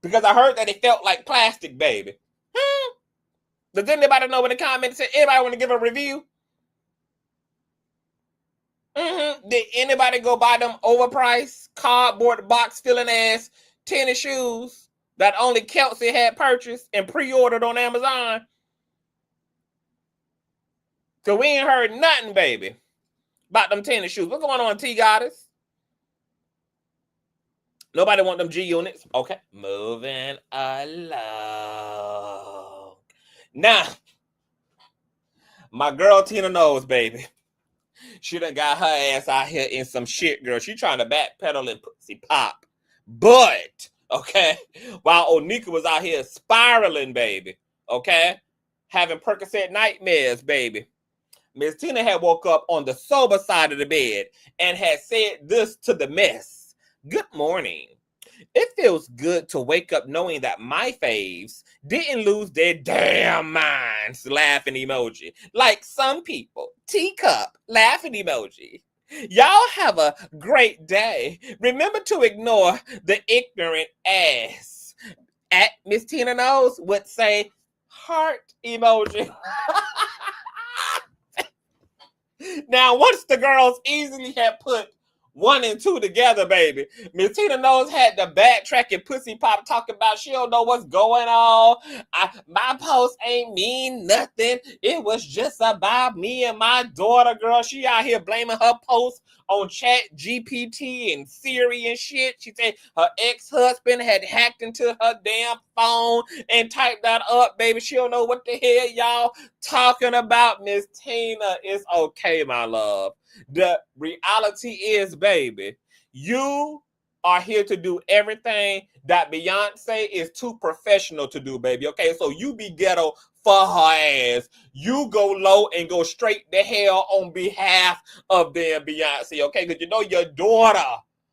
Because I heard that it felt like plastic, baby. Does anybody know in the comments? Anybody want to give a review? Did anybody go buy them overpriced, cardboard box filling ass tennis shoes that only Kelsey had purchased and pre-ordered on Amazon? So we ain't heard nothing, baby, about them tennis shoes. What's going on, T-Goddess? Nobody want them G units. Okay, moving along. Now, my girl Tina Knowles, baby. She done got her ass out here in some shit, girl. She trying to backpedal and pussy pop. But, okay, while Onika was out here spiraling, baby, okay, having Percocet nightmares, baby, Miss Tina had woke up on the sober side of the bed and had said this to the mess. Good morning. It feels good to wake up knowing that my faves didn't lose their damn minds. Laughing emoji. Like some people. Teacup. Laughing emoji. Y'all have a great day. Remember to ignore the ignorant ass. At Miss Tina Knowles would say heart emoji. Now, once the girls easily had put 1 and 2 together, baby, Miss Tina Knowles had the backtrack and pussy pop talking about she don't know what's going on. My post ain't mean nothing. It was just about me and my daughter, girl. She out here blaming her post on Chat GPT and Siri and shit. She said her ex-husband had hacked into her damn phone and typed that up, baby. She don't know what the hell y'all talking about. Miss Tina, it's okay, my love. The reality is, baby, you are here to do everything that Beyonce is too professional to do, baby. Okay, so you be ghetto for her ass. You go low and go straight to hell on behalf of them, Beyonce, okay? Because you know your daughter,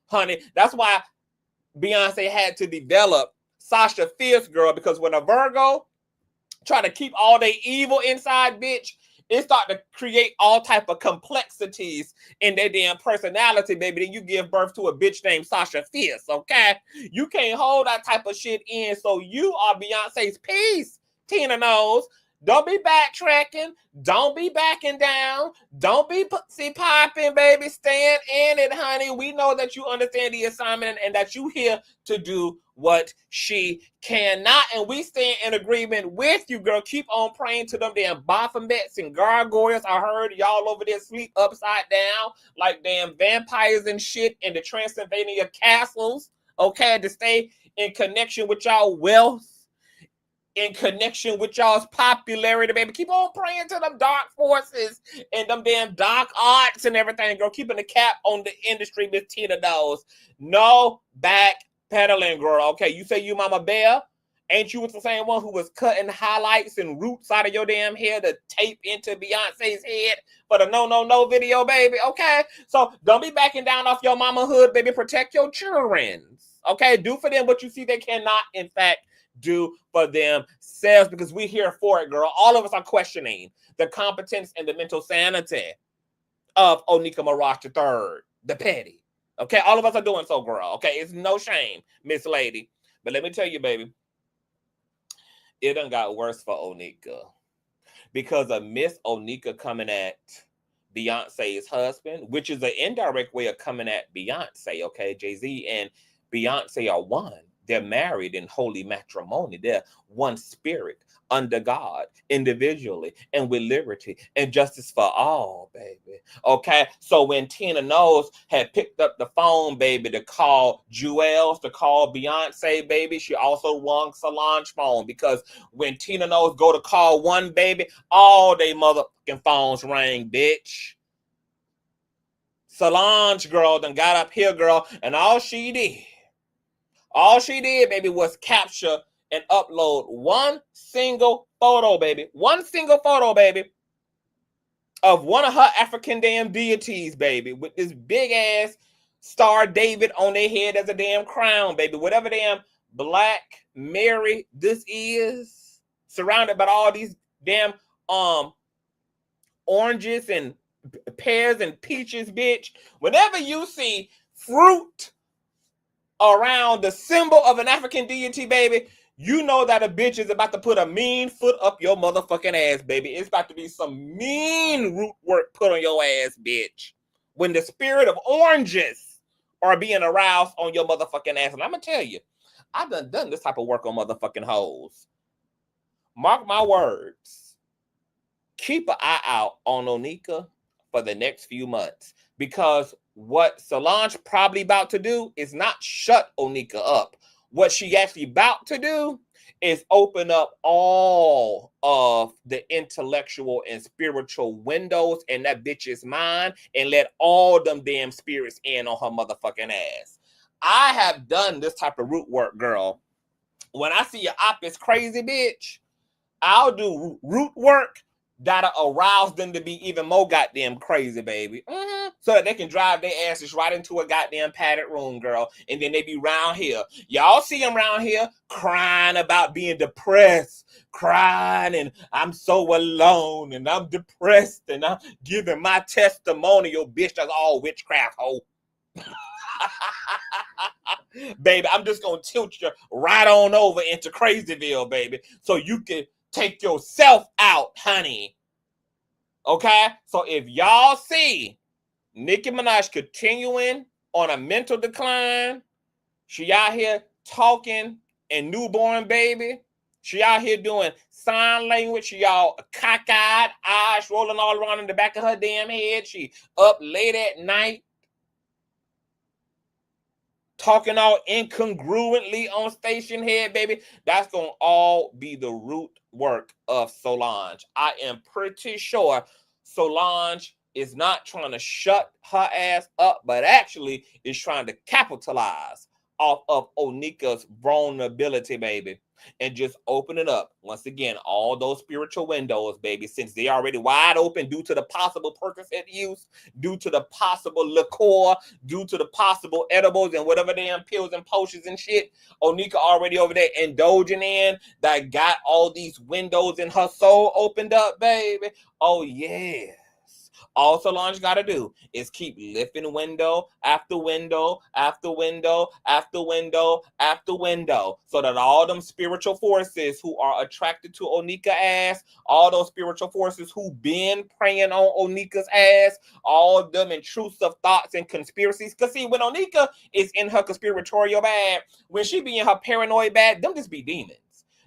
honey. That's why Beyonce had to develop Sasha Fierce, girl, because when a Virgo try to keep all their evil inside, bitch, it start to create all type of complexities in their damn personality, baby. Then you give birth to a bitch named Sasha Fierce, okay? You can't hold that type of shit in, so you are Beyonce's piece, Tina Knowles. Don't be backtracking. Don't be backing down. Don't be pussy popping, baby. Stand in it, honey. We know that you understand the assignment and that you here to do what she cannot. And we stand in agreement with you, girl. Keep on praying to them damn Baphomets and gargoyles. I heard y'all over there sleep upside down like damn vampires and shit in the Transylvania castles. Okay, to stay in connection with y'all wealth, in connection with y'all's popularity, baby. Keep on praying to them dark forces and them damn dark arts and everything, girl. Keeping the cap on the industry, Miss Tina Knowles. No backpedaling, girl. Okay, you say you Mama Bear? Ain't you was the same one who was cutting highlights and roots out of your damn hair to tape into Beyonce's head for the no video, baby? Okay, so don't be backing down off your mama hood, baby. Protect your children. Okay, do for them what you see they cannot, in fact, do for themselves, because we're here for it, girl. All of us are questioning the competence and the mental sanity of Nicki Minaj III, the petty. Okay, all of us are doing so, girl. Okay, it's no shame, Miss Lady. But let me tell you, baby, it done got worse for Nicki, because of Miss Nicki coming at Beyonce's husband, which is an indirect way of coming at Beyonce. Okay, Jay-Z and Beyonce are one. They're married in holy matrimony. They're one spirit under God, individually, and with liberty and justice for all, baby. Okay, so when Tina Knowles had picked up the phone, baby, to call Jewels, to call Beyonce, baby, she also rung Solange phone, because when Tina Knowles go to call one, baby, all they motherfucking phones rang, bitch. Solange, girl, done got up here, girl, and all she did, baby, was capture and upload one single photo, baby. One single photo, baby, of one of her African damn deities, baby, with this big ass Star David on their head as a damn crown, baby. Whatever damn Black Mary this is, surrounded by all these damn oranges and pears and peaches, bitch. Whenever you see fruit around the symbol of an African deity, baby, you know that a bitch is about to put a mean foot up your motherfucking ass, baby. It's about to be some mean root work put on your ass, bitch, when the spirit of oranges are being aroused on your motherfucking ass. And I'm gonna tell you, I've done this type of work on motherfucking hoes. Mark my words. Keep an eye out on Nicki for the next few months, because what Solange probably about to do is not shut Nicki up. What she actually about to do is open up all of the intellectual and spiritual windows in that bitch's mind and let all them damn spirits in on her motherfucking ass. I have done this type of root work, girl. When I see your op is crazy, bitch, I'll do root work that'll arouse them to be even more goddamn crazy, baby. So that they can drive their asses right into a goddamn padded room, girl. And then they be round here. Y'all see them around here crying about being depressed, crying, and I'm so alone, and I'm depressed, and I'm giving my testimonial, bitch. That's all witchcraft, hoe. Baby, I'm just gonna tilt you right on over into Crazyville, baby, so you can take yourself out, honey. Okay? So if y'all see Nicki Minaj continuing on a mental decline, she out here talking and newborn baby, she out here doing sign language, she all cockeyed, eyes rolling all around in the back of her damn head, she up late at night, talking all incongruently on station head, baby. That's going to all be the root work of Solange. I am pretty sure Solange is not trying to shut her ass up, but actually is trying to capitalize off of Nicki's vulnerability, baby, and just open it up. Once again, all those spiritual windows, baby, since they already wide open due to the possible Percocet use, due to the possible liqueur, due to the possible edibles and whatever damn pills and potions and shit Nicki already over there indulging in, that got all these windows in her soul opened up, baby. Oh, yes. All Solange got to do is keep lifting window after window after window after window after window, so that all them spiritual forces who are attracted to Onika ass, all those spiritual forces who been preying on Onika's ass, all them intrusive thoughts and conspiracies. Because see, when Onika is in her conspiratorial bag, when she be in her paranoid bag, them just be demons.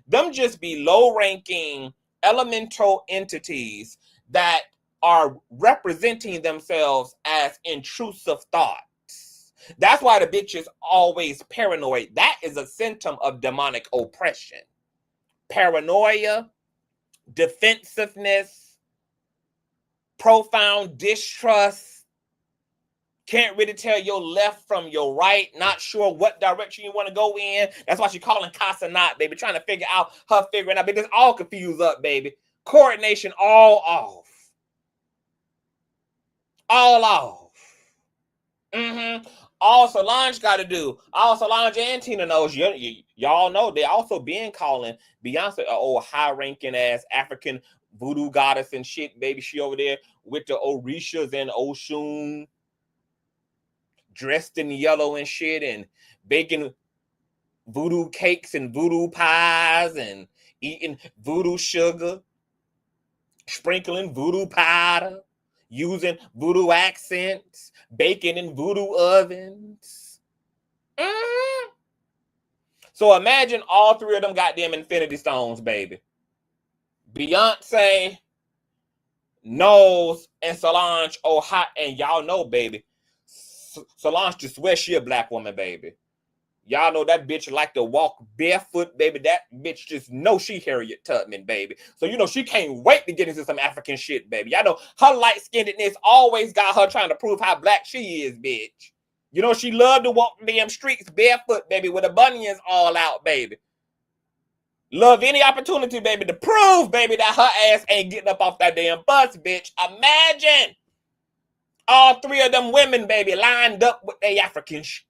Them just be low-ranking elemental entities that are representing themselves as intrusive thoughts. That's why the bitch is always paranoid. That is a symptom of demonic oppression. Paranoia, defensiveness, profound distrust, can't really tell your left from your right, not sure what direction you want to go in. That's why she calling Consciouztv, baby, trying to figure out her figuring out. Baby, it's all confused up, baby. Coordination all off. All off. All Solange got to do, all Solange and Tina knows, y'all know they also been calling Beyonce a old high-ranking ass African voodoo goddess and shit, baby. She over there with the Orishas and Oshun, dressed in yellow and shit, and baking voodoo cakes and voodoo pies and eating voodoo sugar, sprinkling voodoo powder, using voodoo accents, baking in voodoo ovens. So imagine all three of them goddamn infinity stones, baby. Beyonce, Knowles, and Solange, oh hot, and y'all know, baby, Solange just swear she a black woman, baby. Y'all know that bitch like to walk barefoot, baby. That bitch just know she Harriet Tubman, baby. So you know she can't wait to get into some African shit, baby. Y'all know her light-skinnedness always got her trying to prove how black she is, bitch. You know she loved to walk the damn streets barefoot, baby, with the bunions all out, baby. Love any opportunity, baby, to prove, baby, that her ass ain't getting up off that damn bus, bitch. Imagine all three of them women, baby, lined up with their African shit.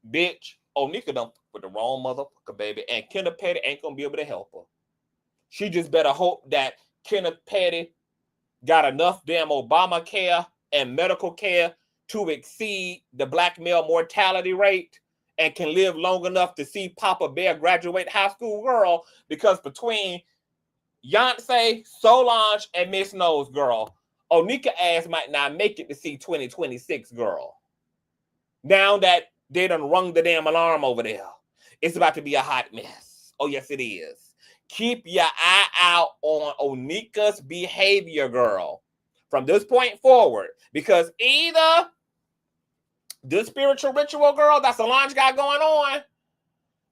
Bitch, Onika done with the wrong motherfucker, baby. And Kenneth Petty ain't gonna be able to help her. She just better hope that Kenneth Petty got enough damn Obamacare and medical care to exceed the black male mortality rate and can live long enough to see Papa Bear graduate high school, girl. Because between Beyonce, Solange, and Miss Knowles, girl, Onika ass might not make it to see 2026, girl. Now that they done rung the damn alarm over there, it's about to be a hot mess. Oh, yes, it is. Keep your eye out on Onika's behavior, girl, from this point forward. Because either this spiritual ritual, girl, that Solange got going on,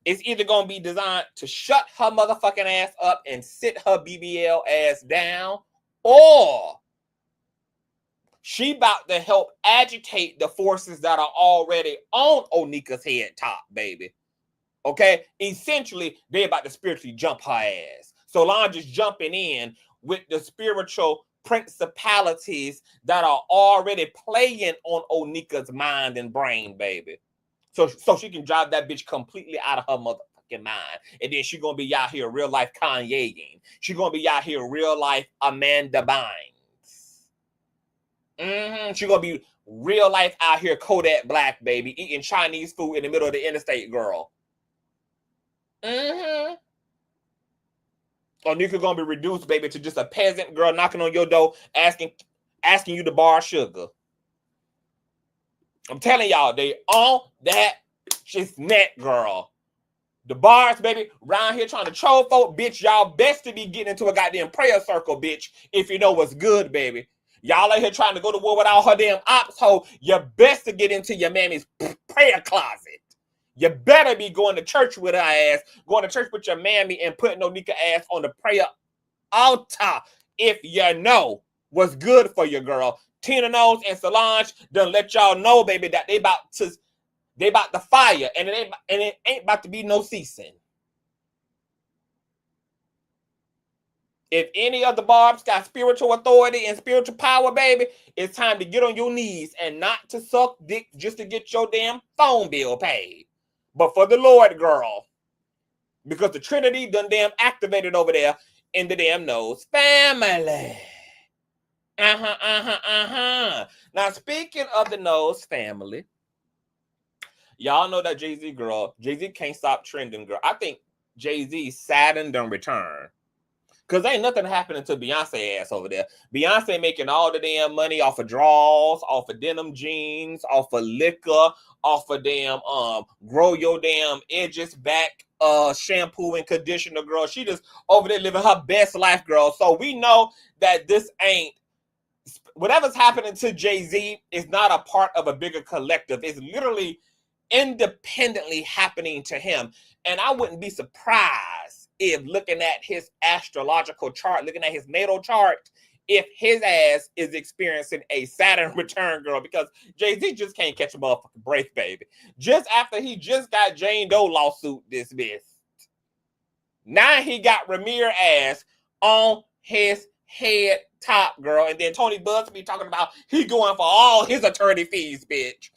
is either going to be designed to shut her motherfucking ass up and sit her BBL ass down, or she about to help agitate the forces that are already on Onika's head top, baby. Okay? Essentially, they about to spiritually jump her ass. Solange is jumping in with the spiritual principalities that are already playing on Onika's mind and brain, baby. So she can drive that bitch completely out of her motherfucking mind. And then she gonna be out here real life Kanyeing. She gonna be out here real life Amanda Bynes. She gonna be real life out here Kodak Black, baby, eating Chinese food in the middle of the interstate, girl. Onika gonna be reduced, baby, to just a peasant girl knocking on your door, asking you to borrow sugar. I'm telling y'all, they on that shit's neck, girl. The bars, baby, around here trying to troll folk, bitch. Y'all best to be getting into a goddamn prayer circle, bitch, if you know what's good, baby. Y'all out here trying to go to war with all her damn ops, ho. You best to get into your mammy's prayer closet. You better be going to church with her ass, going to church with your mammy and putting Onika ass on the prayer altar if you know what's good for your girl. Tina Knowles and Solange done let y'all know, baby, that they about to fire, and it ain't about to be no ceasing. If any of the barbs got spiritual authority and spiritual power, baby, it's time to get on your knees and not to suck dick just to get your damn phone bill paid, but for the Lord, girl, because the Trinity done damn activated over there in the damn Knowles family. Now, speaking of the Knowles family, y'all know that Jay-Z girl, Jay-Z can't stop trending girl. I think Jay-Z saddened and returned. Because ain't nothing happening to Beyonce ass over there. Beyonce making all the damn money off of draws, off of denim jeans, off of liquor, off of damn grow your damn edges back shampoo and conditioner, girl. She just over there living her best life, girl. So we know that this ain't, whatever's happening to Jay-Z is not a part of a bigger collective. It's literally independently happening to him. And I wouldn't be surprised if looking at his astrological chart, looking at his natal chart, if his ass is experiencing a Saturn return, girl, because Jay-Z just can't catch a motherfucking break, baby. Just after he just got Jane Doe lawsuit dismissed, now he got Ramir ass on his head top, girl. And then Tony Busby talking about he going for all his attorney fees, bitch.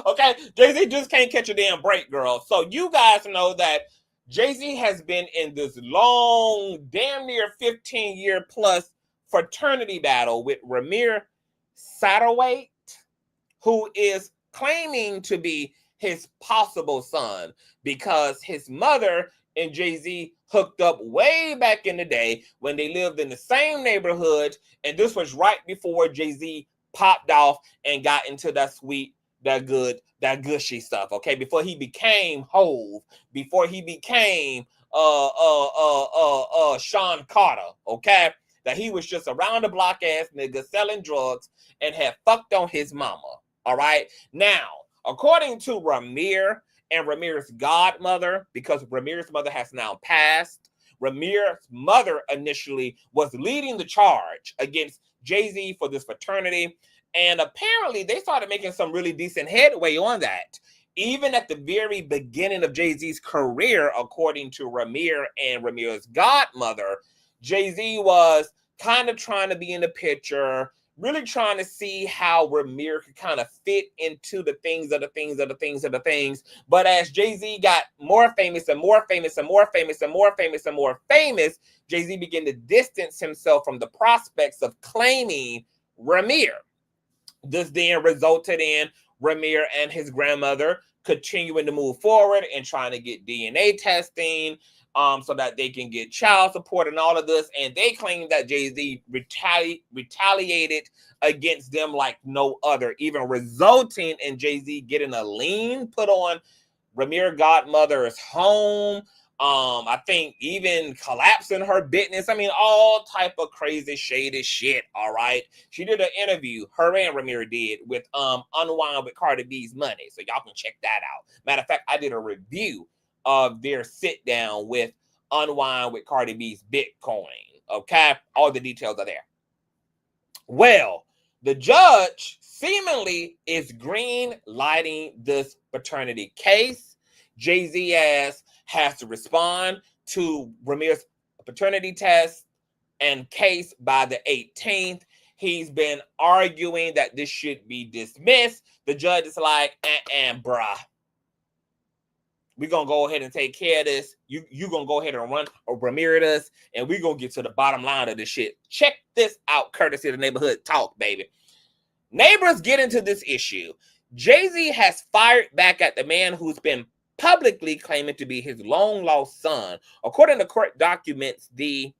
Okay, Jay-Z just can't catch a damn break, girl. So you guys know that Jay-Z has been in this long, damn near 15-year plus fraternity battle with Ramir Satterthwaite, who is claiming to be his possible son because his mother and Jay-Z hooked up way back in the day when they lived in the same neighborhood, and this was right before Jay-Z popped off and got into that sweet, that good, that gushy stuff, okay? Before he became Hove, before he became Sean Carter, okay? That he was just around the block ass nigga selling drugs and had fucked on his mama, all right? Now, according to Ramir and Ramir's godmother, because Ramir's mother has now passed, Ramir's mother initially was leading the charge against Jay-Z for this fraternity. And apparently they started making some really decent headway on that. Even at the very beginning of Jay-Z's career, according to Ramir and Ramir's godmother, Jay-Z was kind of trying to be in the picture, really trying to see how Ramir could kind of fit into the things of the things of the things of the things. But as Jay-Z got more famous and more famous and more famous and more famous and more famous, Jay-Z began to distance himself from the prospects of claiming Ramir. This then resulted in Ramir and his grandmother continuing to move forward and trying to get DNA testing so that they can get child support and all of this. And they claim that Jay-Z retaliated against them like no other, even resulting in Jay-Z getting a lien put on Ramir godmother's home. I think even collapsing her business. I mean, all type of crazy, shady shit, all right? She did an interview, her and Ramir did, with Unwind with Cardi B's Money. So y'all can check that out. Matter of fact, I did a review of their sit-down with Unwind with Cardi B's Bitcoin, okay? All the details are there. Well, the judge seemingly is green lighting this paternity case. Jay-Z has to respond to Ramir's paternity test and case by the 18th. He's been arguing that this should be dismissed. The judge is like, bruh, we're going to go ahead and take care of this. You going to go ahead and run or Ramir this, and we're going to get to the bottom line of this shit. Check this out, courtesy of the Neighborhood Talk, baby. Neighbors get into this issue. Jay-Z has fired back at the man who's been publicly claiming to be his long-lost son. According to court documents, the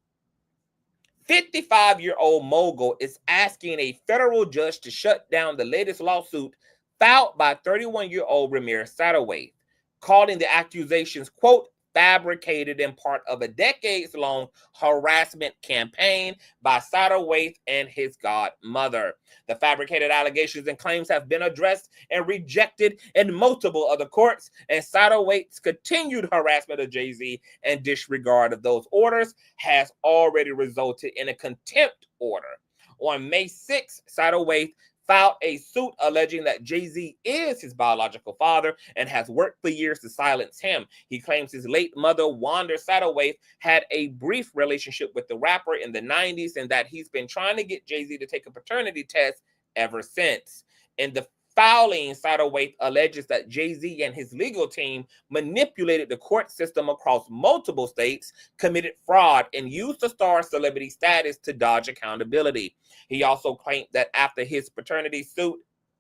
55-year-old mogul is asking a federal judge to shut down the latest lawsuit filed by 31-year-old Ramir Satterthwaite, calling the accusations, quote, fabricated and part of a decades-long harassment campaign by Satterthwaite and his godmother. The fabricated allegations and claims have been addressed and rejected in multiple other courts, and Satterthwaite's continued harassment of Jay-Z and disregard of those orders has already resulted in a contempt order. On May 6th, Satterthwaite filed a suit alleging that Jay-Z is his biological father and has worked for years to silence him. He claims his late mother, Wanda Satterthwaite, had a brief relationship with the rapper in the 90s and that he's been trying to get Jay-Z to take a paternity test ever since. In the Filing Stoute alleges that Jay-Z and his legal team manipulated the court system across multiple states, committed fraud, and used the star's celebrity status to dodge accountability. He also claimed that after his paternity suit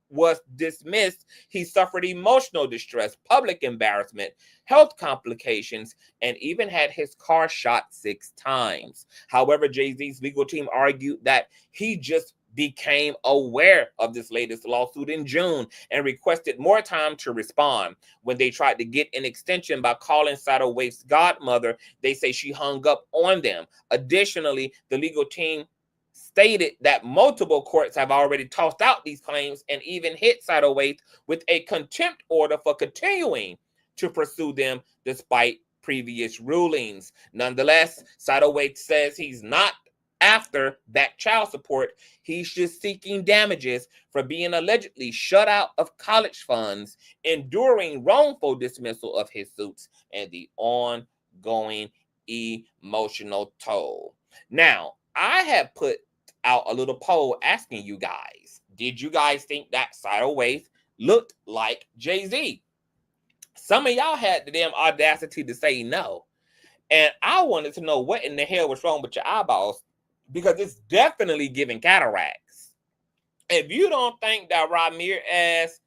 was dismissed, he suffered emotional distress, public embarrassment, health complications, and even had his car shot 6 times. However, Jay-Z's legal team argued that he just became aware of this latest lawsuit in June and requested more time to respond. When they tried to get an extension by calling Stoute's godmother, they say she hung up on them. Additionally, the legal team stated that multiple courts have already tossed out these claims and even hit Stoute with a contempt order for continuing to pursue them despite previous rulings. Nonetheless, Stoute says he's not after that child support. He's just seeking damages for being allegedly shut out of college funds, enduring wrongful dismissal of his suits, and the ongoing emotional toll. Now, I have put out a little poll asking you guys, did you guys think that Stoute looked like Jay-Z? Some of y'all had the damn audacity to say no. And I wanted to know what in the hell was wrong with your eyeballs, because it's definitely giving cataracts. If you don't think that Ramirez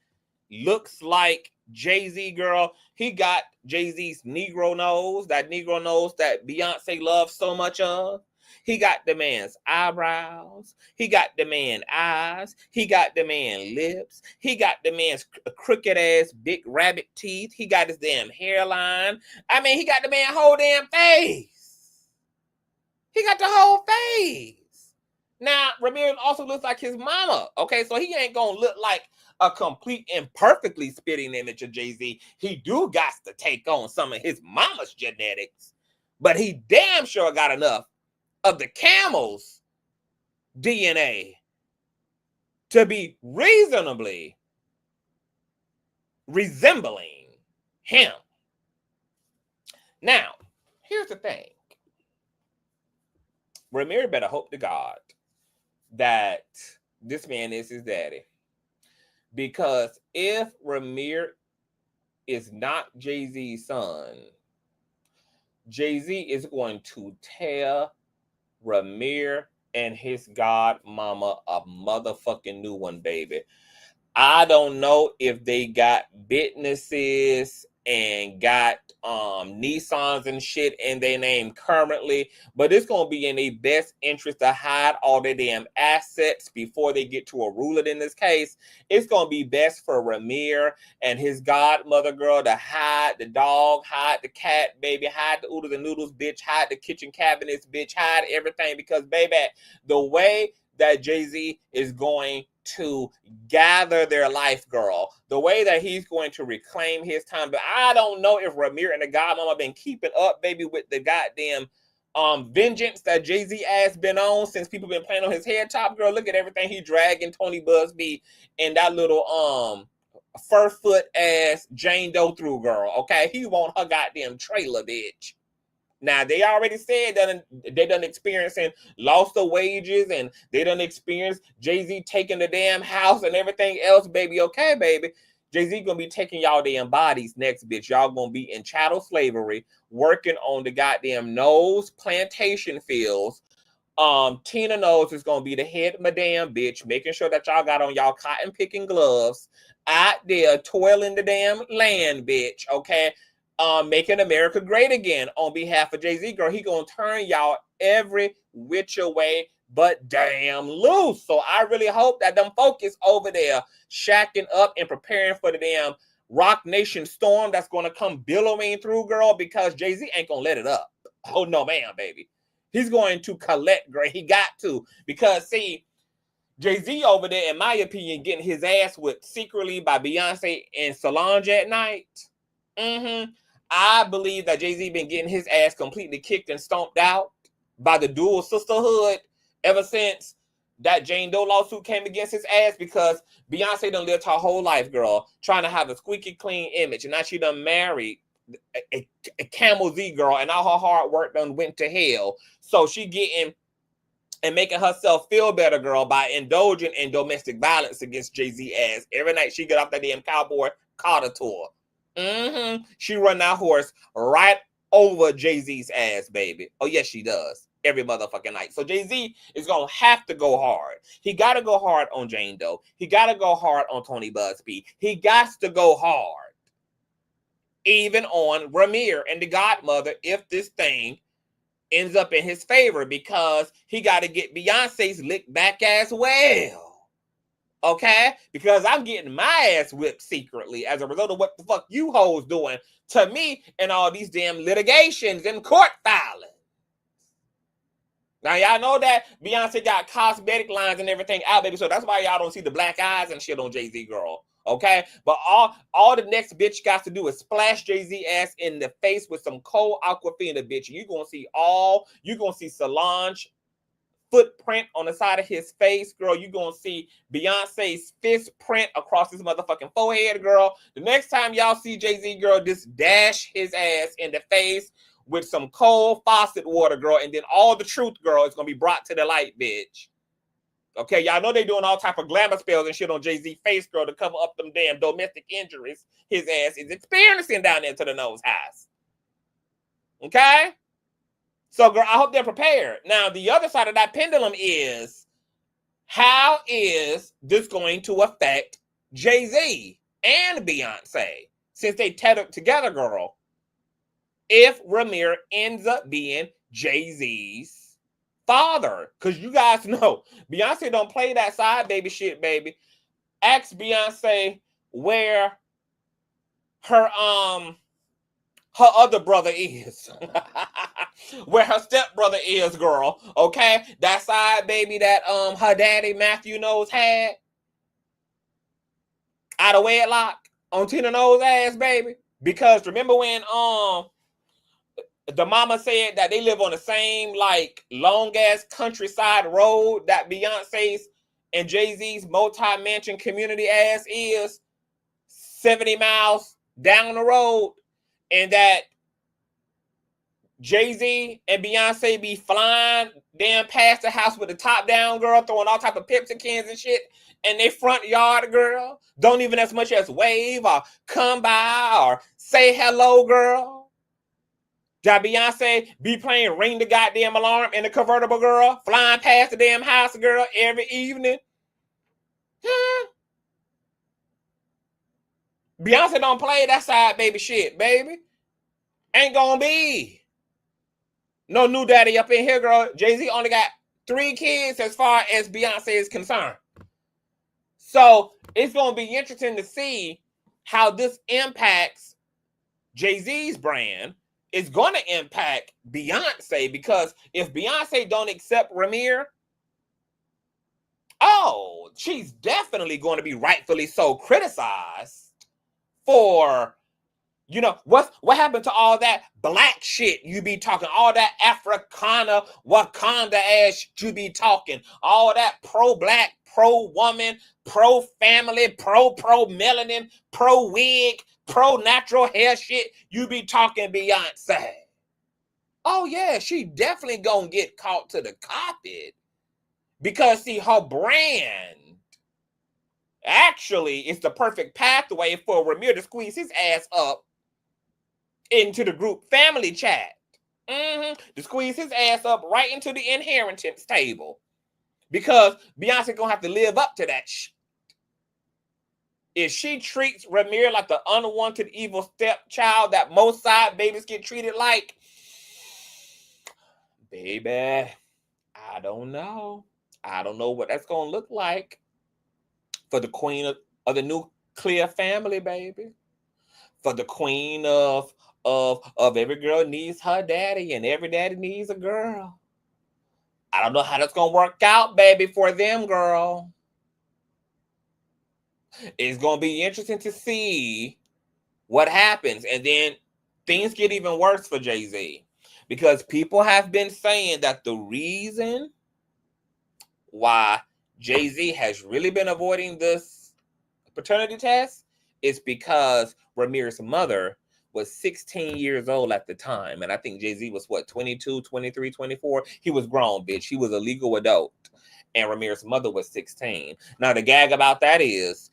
looks like Jay-Z, girl, he got Jay-Z's Negro nose, that Negro nose that Beyonce loves so much of. He got the man's eyebrows. He got the man's eyes. He got the man's lips. He got the man's crooked ass big rabbit teeth. He got his damn hairline. I mean, he got the man's whole damn face. He got the whole face. Now, Ramirez also looks like his mama. Okay, so he ain't gonna look like a complete and perfectly spitting image of Jay-Z. He do got to take on some of his mama's genetics, but he damn sure got enough of the camel's DNA to be reasonably resembling him. Now, here's the thing. Ramirez better hope to God that this man is his daddy. Because if Ramirez is not Jay-Z's son, Jay-Z is going to tear Ramirez and his godmama a motherfucking new one, baby. I don't know if they got businesses and got Nissans and shit in their name currently, but it's going to be in their best interest to hide all their damn assets before they get to a ruling in this case. It's going to be best for Ramirez and his godmother girl to hide the dog, hide the cat, baby, hide the oodles and noodles, bitch, hide the kitchen cabinets, bitch, hide everything, because, baby, the way that Jay-Z is going to gather their life, girl, the way that he's going to reclaim his time. But I don't know if Ramirez and the godmama been keeping up, baby, with the goddamn vengeance that Jay-Z ass been on since people been playing on his head top, girl. Look at everything he dragging Tony Busby and that little fur-foot ass Jane Doe through, girl. Okay, he want her goddamn trailer, bitch. Now, they already said that they done experiencing loss of wages and they done experience Jay-Z taking the damn house and everything else, baby. Okay, baby. Jay-Z gonna be taking y'all damn bodies next, bitch. Y'all gonna be in chattel slavery, working on the goddamn Knowles plantation fields. Tina Knowles is gonna be the head madam, bitch, making sure that y'all got on y'all cotton picking gloves out there toiling the damn land, bitch. Okay. Making America great again on behalf of Jay-Z, girl. He gonna turn y'all every which way but damn loose. So I really hope that them focus over there shacking up and preparing for the damn Rock Nation storm that's gonna come billowing through, girl, because Jay-Z ain't gonna let it up. Oh no, man, baby. He's going to collect, girl. He got to, because see, Jay-Z over there, in my opinion, getting his ass whipped secretly by Beyonce and Solange at night. I believe that Jay-Z been getting his ass completely kicked and stomped out by the dual sisterhood ever since that Jane Doe lawsuit came against his ass, because Beyonce done lived her whole life, girl, trying to have a squeaky clean image. And now she done married a Camel Z girl, and all her hard work done went to hell. So she getting and making herself feel better, girl, by indulging in domestic violence against Jay-Z ass. Every night she get off that damn Cowboy Carter tour. She run that horse right over Jay-Z's ass, baby. Oh, yes, she does. Every motherfucking night. So Jay-Z is going to have to go hard. He got to go hard on Jane Doe. He got to go hard on Tony Busby. He got to go hard. Even on Ramir and the Godmother if this thing ends up in his favor, because he got to get Beyonce's lick back as well. Okay? Because I'm getting my ass whipped secretly as a result of what the fuck you hoes doing to me and all these damn litigations and court filings. Now, y'all know that Beyonce got cosmetic lines and everything out, baby. So that's why y'all don't see the black eyes and shit on Jay-Z, girl. Okay? But all the next bitch got to do is splash Jay-Z ass in the face with some cold Aquafina, bitch. You're going to see Solange footprint on the side of his face, girl. You're going to see Beyonce's fist print across his motherfucking forehead, girl. The next time y'all see Jay-Z, girl, just dash his ass in the face with some cold faucet water, girl, and then all the truth, girl, is going to be brought to the light, bitch. Okay, y'all know they doing all type of glamour spells and shit on Jay-Z face, girl, to cover up them damn domestic injuries his ass is experiencing down there to the nose house. Okay? So, girl, I hope they're prepared. Now, the other side of that pendulum is, how is this going to affect Jay-Z and Beyonce since they tethered together, girl? If Ramir ends up being Jay-Z's father. Because you guys know, Beyonce don't play that side baby shit, baby. Ask Beyonce where her other brother is. Where her stepbrother is, girl. Okay? That side baby that her daddy Matthew Knowles had out of wedlock on Tina Knowles' ass, baby. Because remember when the mama said that they live on the same, like, long-ass countryside road that Beyonce's and Jay-Z's multi-mansion community ass is 70 miles down the road, and that Jay-Z and Beyonce be flying damn past the house with the top down, girl, throwing all type of Pepsi cans and shit in their front yard, girl. Don't even as much as wave or come by or say hello, girl. That Beyonce be playing Ring the Goddamn Alarm in the convertible, girl, flying past the damn house, girl, every evening. Beyonce don't play that side baby shit, baby. Ain't gonna be no new daddy up in here, girl. Jay-Z only got 3 kids as far as Beyonce is concerned. So it's gonna be interesting to see how this impacts Jay-Z's brand. Is going to impact Beyonce, because if Beyonce don't accept Ramir, she's definitely going to be rightfully so criticized for, you know, what happened to all that black shit you be talking, all that Africana, Wakanda ass you be talking, all that pro-black, pro-woman, pro-family, pro-melanin, pro-wig, pro-natural hair shit you be talking, Beyonce. Oh, yeah, she definitely gonna get caught to the carpet. Because, see, her brand actually is the perfect pathway for Ramir to squeeze his ass up into the group family chat. To squeeze his ass up right into the inheritance table. Because Beyonce gonna have to live up to that shit. If she treats Ramir like the unwanted evil stepchild that most side babies get treated like, baby, I don't know. I don't know what that's going to look like for the queen of the nuclear family, baby. For the queen of every girl needs her daddy and every daddy needs a girl. I don't know how that's going to work out, baby, for them, girl. It's going to be interesting to see what happens. And then things get even worse for Jay-Z. Because people have been saying that the reason why Jay-Z has really been avoiding this paternity test is because Ramir's mother was 16 years old at the time. And I think Jay-Z was, what, 22, 23, 24? He was grown, bitch. He was a legal adult. And Ramirez's mother was 16. Now, the gag about that is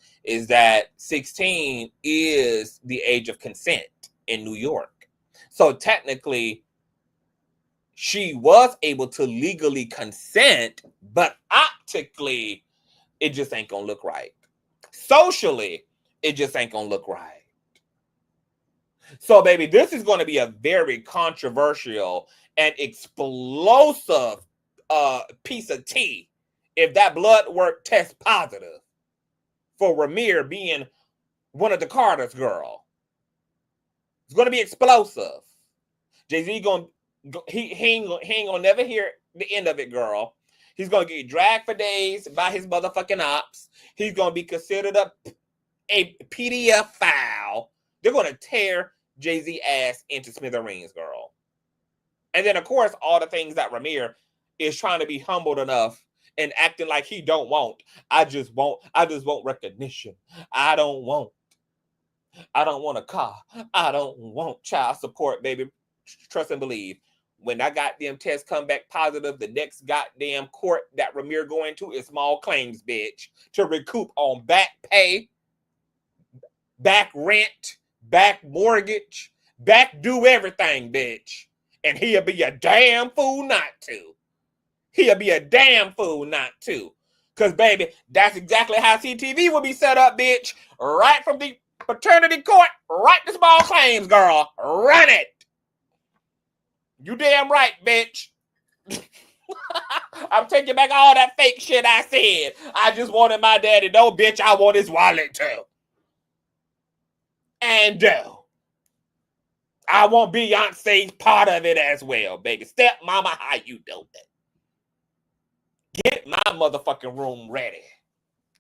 that 16 is the age of consent in New York. So technically, she was able to legally consent, but optically, it just ain't gonna look right. Socially, it just ain't gonna look right. So, baby, this is going to be a very controversial and explosive piece of tea if that blood work tests positive for Ramir being one of the Carter's girl. It's going to be explosive. Jay-Z he ain't gonna never hear the end of it, girl. He's going to get dragged for days by his motherfucking ops. He's going to be considered a PDF file. They're going to tear Jay-Z ass into smithereens, girl. And then, of course, all the things that Ramir is trying to be humbled enough and acting like he don't want. I just want recognition. I don't want a car. I don't want child support, baby. Trust and believe. When that goddamn test come back positive, the next goddamn court that Ramir going to is small claims, bitch, to recoup on back pay, back rent, back mortgage, back do everything, bitch. And he'll be a damn fool not to. He'll be a damn fool not to. Because, baby, that's exactly how CTV will be set up, bitch. Right from the paternity court, right to small claims, girl. Run it. You damn right, bitch. I'm taking back all that fake shit I said. I just wanted my daddy. No, bitch, I want his wallet too. And I want Beyonce's part of it as well, baby. Step mama, how you doing? Get my motherfucking room ready.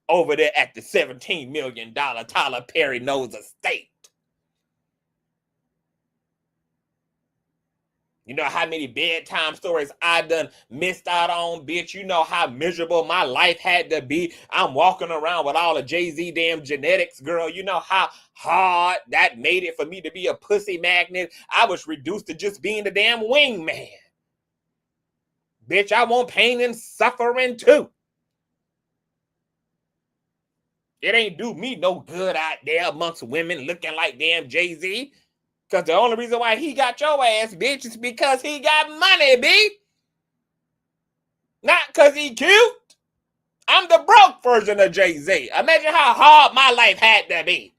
Over there at the $17 million Tyler Perry Knowles estate. You know how many bedtime stories I done missed out on, bitch? You know how miserable my life had to be. I'm walking around with all the Jay-Z damn genetics, girl. You know how hard that made it for me to be a pussy magnet. I was reduced to just being the damn wingman. Bitch, I want pain and suffering too. It ain't do me no good out there amongst women looking like damn Jay-Z. Because the only reason why he got your ass, bitch, is because he got money, B. Not because he cute. I'm the broke version of Jay-Z. Imagine how hard my life had to be.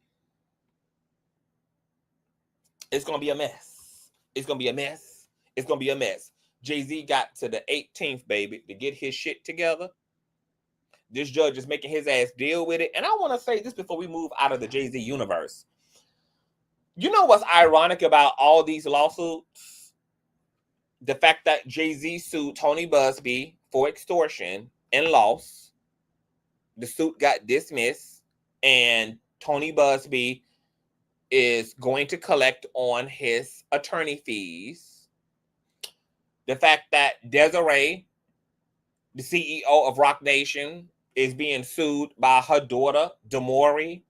It's going to be a mess. It's going to be a mess. It's going to be a mess. Jay-Z got to the 18th, baby, to get his shit together. This judge is making his ass deal with it. And I want to say this before we move out of the Jay-Z universe. You know what's ironic about all these lawsuits? The fact that Jay-Z sued Tony Busby for extortion and lost. The suit got dismissed, and Tony Busby is going to collect on his attorney fees. The fact that Desiree, the CEO of Roc Nation, is being sued by her daughter, Damori.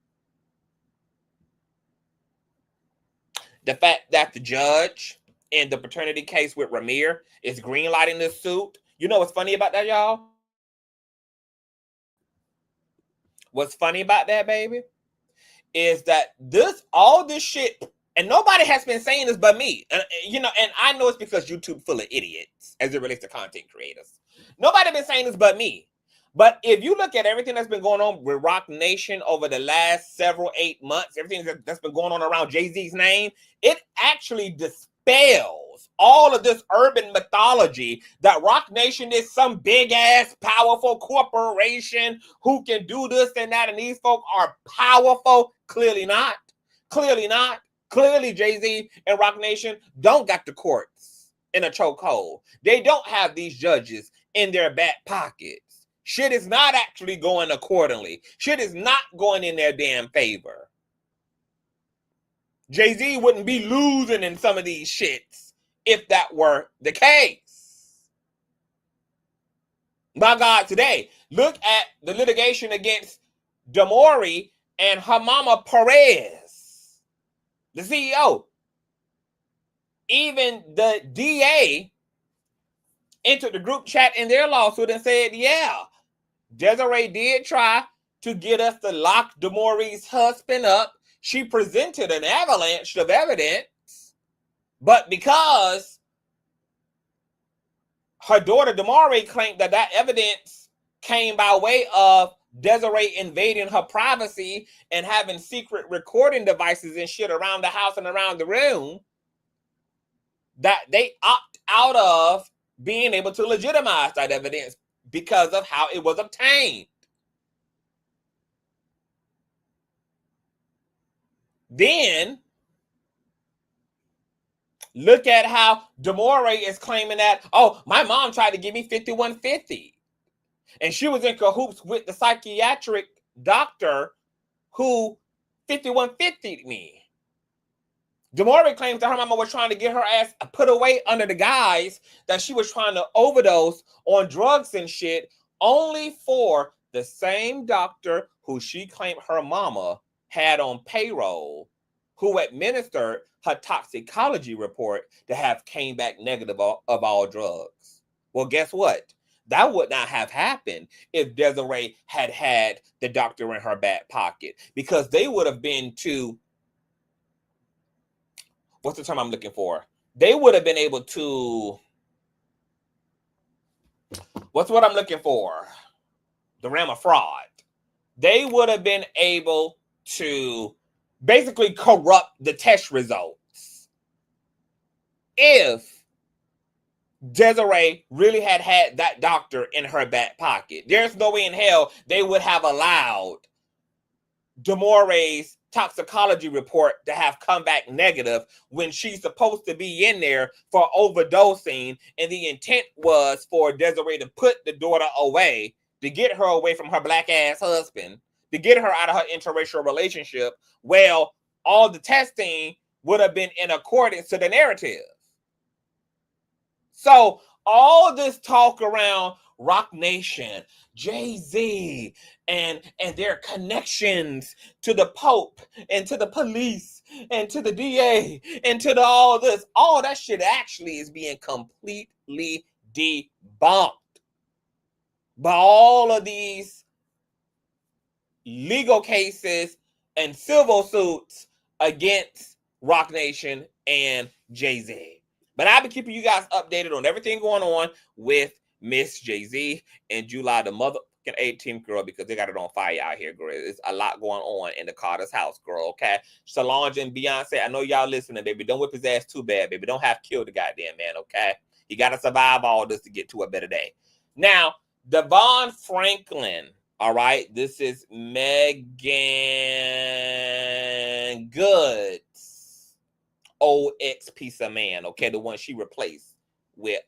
The fact that the judge in the paternity case with Ramir is greenlighting this suit. You know what's funny about that, y'all? What's funny about that, baby, is that all this shit, and nobody has been saying this but me. And I know it's because YouTube full of idiots as it relates to content creators. Nobody been saying this but me. But if you look at everything that's been going on with Roc Nation over the last 8 months, everything that's been going on around Jay-Z's name, it actually dispels all of this urban mythology that Roc Nation is some big-ass, powerful corporation who can do this and that, and these folk are powerful. Clearly not. Clearly not. Clearly Jay-Z and Roc Nation don't got the courts in a chokehold. They don't have these judges in their back pocket. Shit is not actually going accordingly. Shit is not going in their damn favor. Jay-Z wouldn't be losing in some of these shits if that were the case. My God, today, look at the litigation against Damori and her mama Perez, the CEO. even the DA entered the group chat in their lawsuit and said, yeah, Desiree did try to get us to lock DeMaurice's husband up. She presented an avalanche of evidence, but because her daughter DeMaurice claimed that that evidence came by way of Desiree invading her privacy and having secret recording devices and shit around the house and around the room, that they opt out of being able to legitimize that evidence because of how it was obtained. Then look at how DeMaurice is claiming that, oh, my mom tried to give me 5150. And she was in cahoots with the psychiatric doctor who 5150'd me. DeMaurice claims that her mama was trying to get her ass put away under the guise that she was trying to overdose on drugs and shit, only for the same doctor who she claimed her mama had on payroll, who administered her toxicology report to have came back negative of all drugs. Well, guess what? That would not have happened if Desiree had had the doctor in her back pocket, because they would have been to, what's the term I'm looking for? They would have been able to, what's what I'm looking for? The realm of fraud. They would have been able to basically corrupt the test results if Desiree really had had that doctor in her back pocket. There's no way in hell they would have allowed DeMaurice's toxicology report to have come back negative when she's supposed to be in there for overdosing, and the intent was for Desiree to put the daughter away, to get her away from her black ass husband, to get her out of her interracial relationship. Well, all the testing would have been in accordance to the narrative. So all this talk around Rock Nation, Jay-Z, and their connections to the Pope and to the police and to the DA and to all this, all that shit actually is being completely debunked by all of these legal cases and civil suits against Rock Nation and Jay-Z. But I've been keeping you guys updated on everything going on with Miss Jay-Z and July the motherfucking 18th, girl, because they got it on fire out here, girl. There's a lot going on in the Carter's house, girl, okay? Solange and Beyonce, I know y'all listening, baby. Don't whip his ass too bad, baby. Don't have to kill the goddamn man, okay? You got to survive all this to get to a better day. Now, Devon Franklin, all right? This is Megan Good's old ex piece of man, okay, the one she replaced with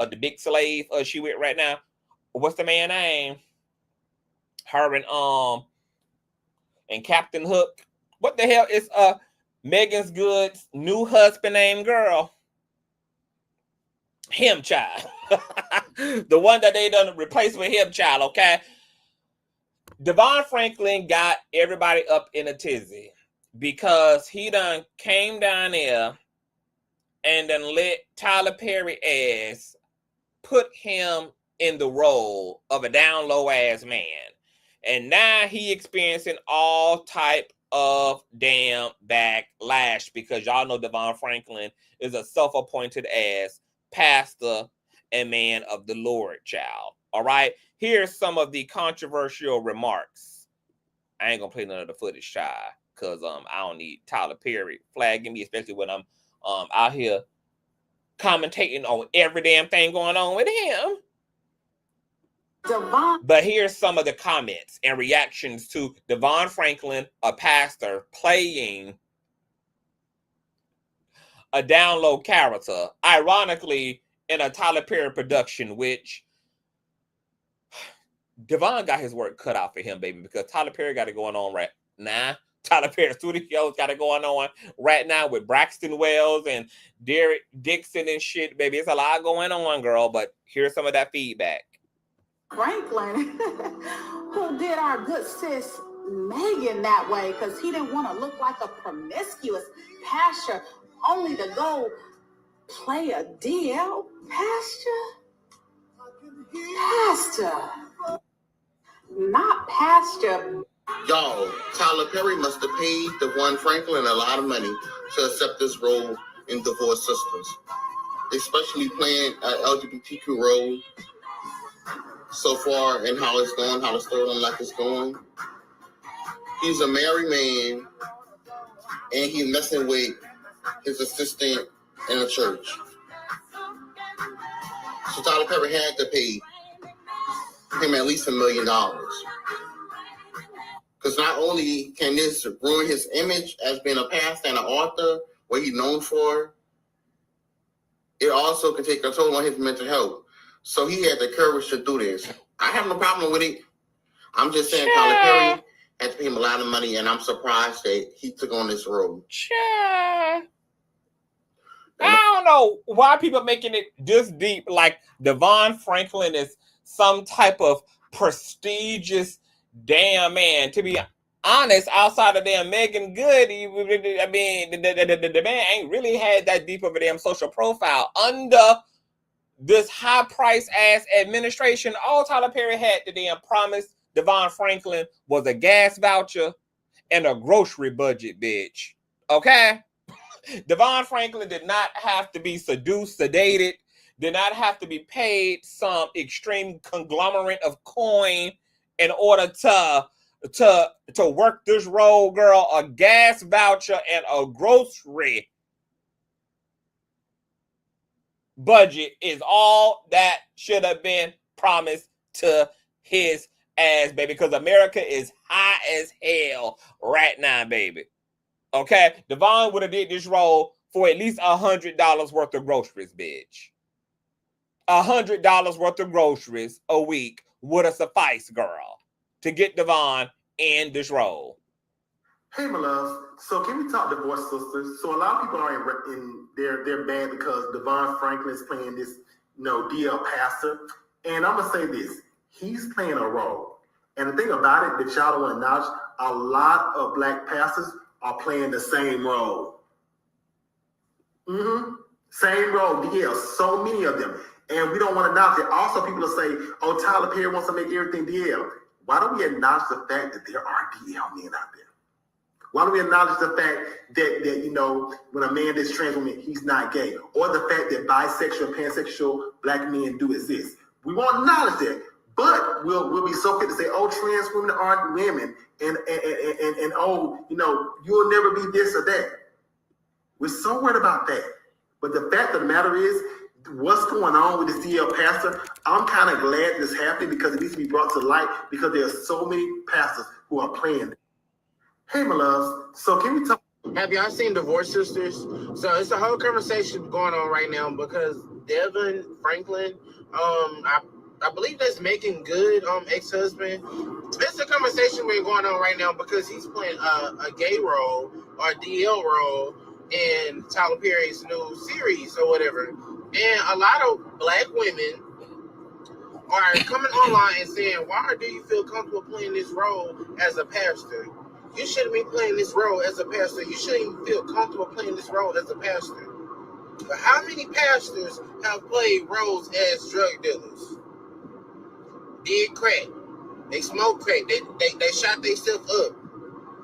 the big slave she with right now. What's the man name? Her and Captain Hook. What the hell is Megan's Good's new husband named, girl? Him child. The one that they done replaced with him child, okay? Devon Franklin got everybody up in a tizzy because he done came down there and then let Tyler Perry ass put him in the role of a down low ass man. And now he experiencing all type of damn backlash because y'all know Devon Franklin is a self-appointed ass pastor and man of the Lord, child. All right. Here's some of the controversial remarks. I ain't gonna play none of the footage, child, because I don't need Tyler Perry flagging me, especially when I'm out here commentating on every damn thing going on with him. Devon. But here's some of the comments and reactions to Devon Franklin, a pastor, playing a down low character, ironically in a Tyler Perry production, which Devon got his work cut out for him, baby, because Tyler Perry got it going on right now. Tyler Perry Studios got it going on right now with Braxton Wells and Derek Dixon and shit, baby. It's a lot going on, girl, but here's some of that feedback. Franklin, who did our good sis Megan that way because he didn't want to look like a promiscuous pastor only to go play a DL pastor? Pastor. Not pastor. Y'all, Tyler Perry must have paid Devon Franklin a lot of money to accept this role in Divorced Sisters, especially playing an LGBTQ role so far and how it's going, how the storyline like it's going. He's a married man and he's messing with his assistant in a church. So Tyler Perry had to pay him at least $1 million. Because not only can this ruin his image as being a pastor and an author, what he's known for, it also can take a toll on his mental health. So he had the courage to do this. I have no problem with it. I'm just saying Tyler Perry had to pay him a lot of money, and I'm surprised that he took on this role. I don't know why people making it this deep. Like Devon Franklin is some type of prestigious damn man. To be honest, outside of damn Megan Good, I mean, the man ain't really had that deep of a damn social profile under this high price ass administration. All Tyler Perry had to damn promise Devon Franklin was a gas voucher and a grocery budget, bitch. Okay? Devon Franklin did not have to be seduced, sedated, did not have to be paid some extreme conglomerate of coin in order to work this role, girl. A gas voucher and a grocery budget is all that should have been promised to his ass, baby, because America is high as hell right now, baby. Okay? Devon would have did this role for at least $100 worth of groceries, bitch. $100 worth of groceries a week would have sufficed, girl, to get Devon in this role. Hey, my love. So can we talk Divorced Sisters? So a lot of people are they're mad because Devon Franklin is playing this, DL pastor. And I'm gonna say this: he's playing a role. And the thing about it that y'all don't want to acknowledge, a lot of black pastors are playing the same role. Same role, DL. So many of them. And we don't want to acknowledge it. Also, people will say, oh, Tyler Perry wants to make everything DL. Why don't we acknowledge the fact that there are DL men out there? Why don't we acknowledge the fact that when a man is trans woman, he's not gay? Or the fact that bisexual, pansexual black men do exist? We won't acknowledge that. But we'll be so quick to say, oh, trans women aren't women. And oh, you'll never be this or that. We're so worried about that. But the fact of the matter is, what's going on with this DL pastor, I'm kind of glad this happened because it needs to be brought to light because there are so many pastors who are playing. Hey, my loves. So can we talk? Have y'all seen Divorced Sisters? So it's a whole conversation going on right now because Devon Franklin, I believe that's Megan Good, ex-husband. It's a conversation been going on right now because he's playing a gay role or a DL role in Tyler Perry's new series or whatever. And a lot of black women are coming online and saying, why do you feel comfortable playing this role as a pastor? You shouldn't be playing this role as a pastor. You shouldn't even feel comfortable playing this role as a pastor. But how many pastors have played roles as drug dealers? Did crack. They smoked crack. They shot themselves up.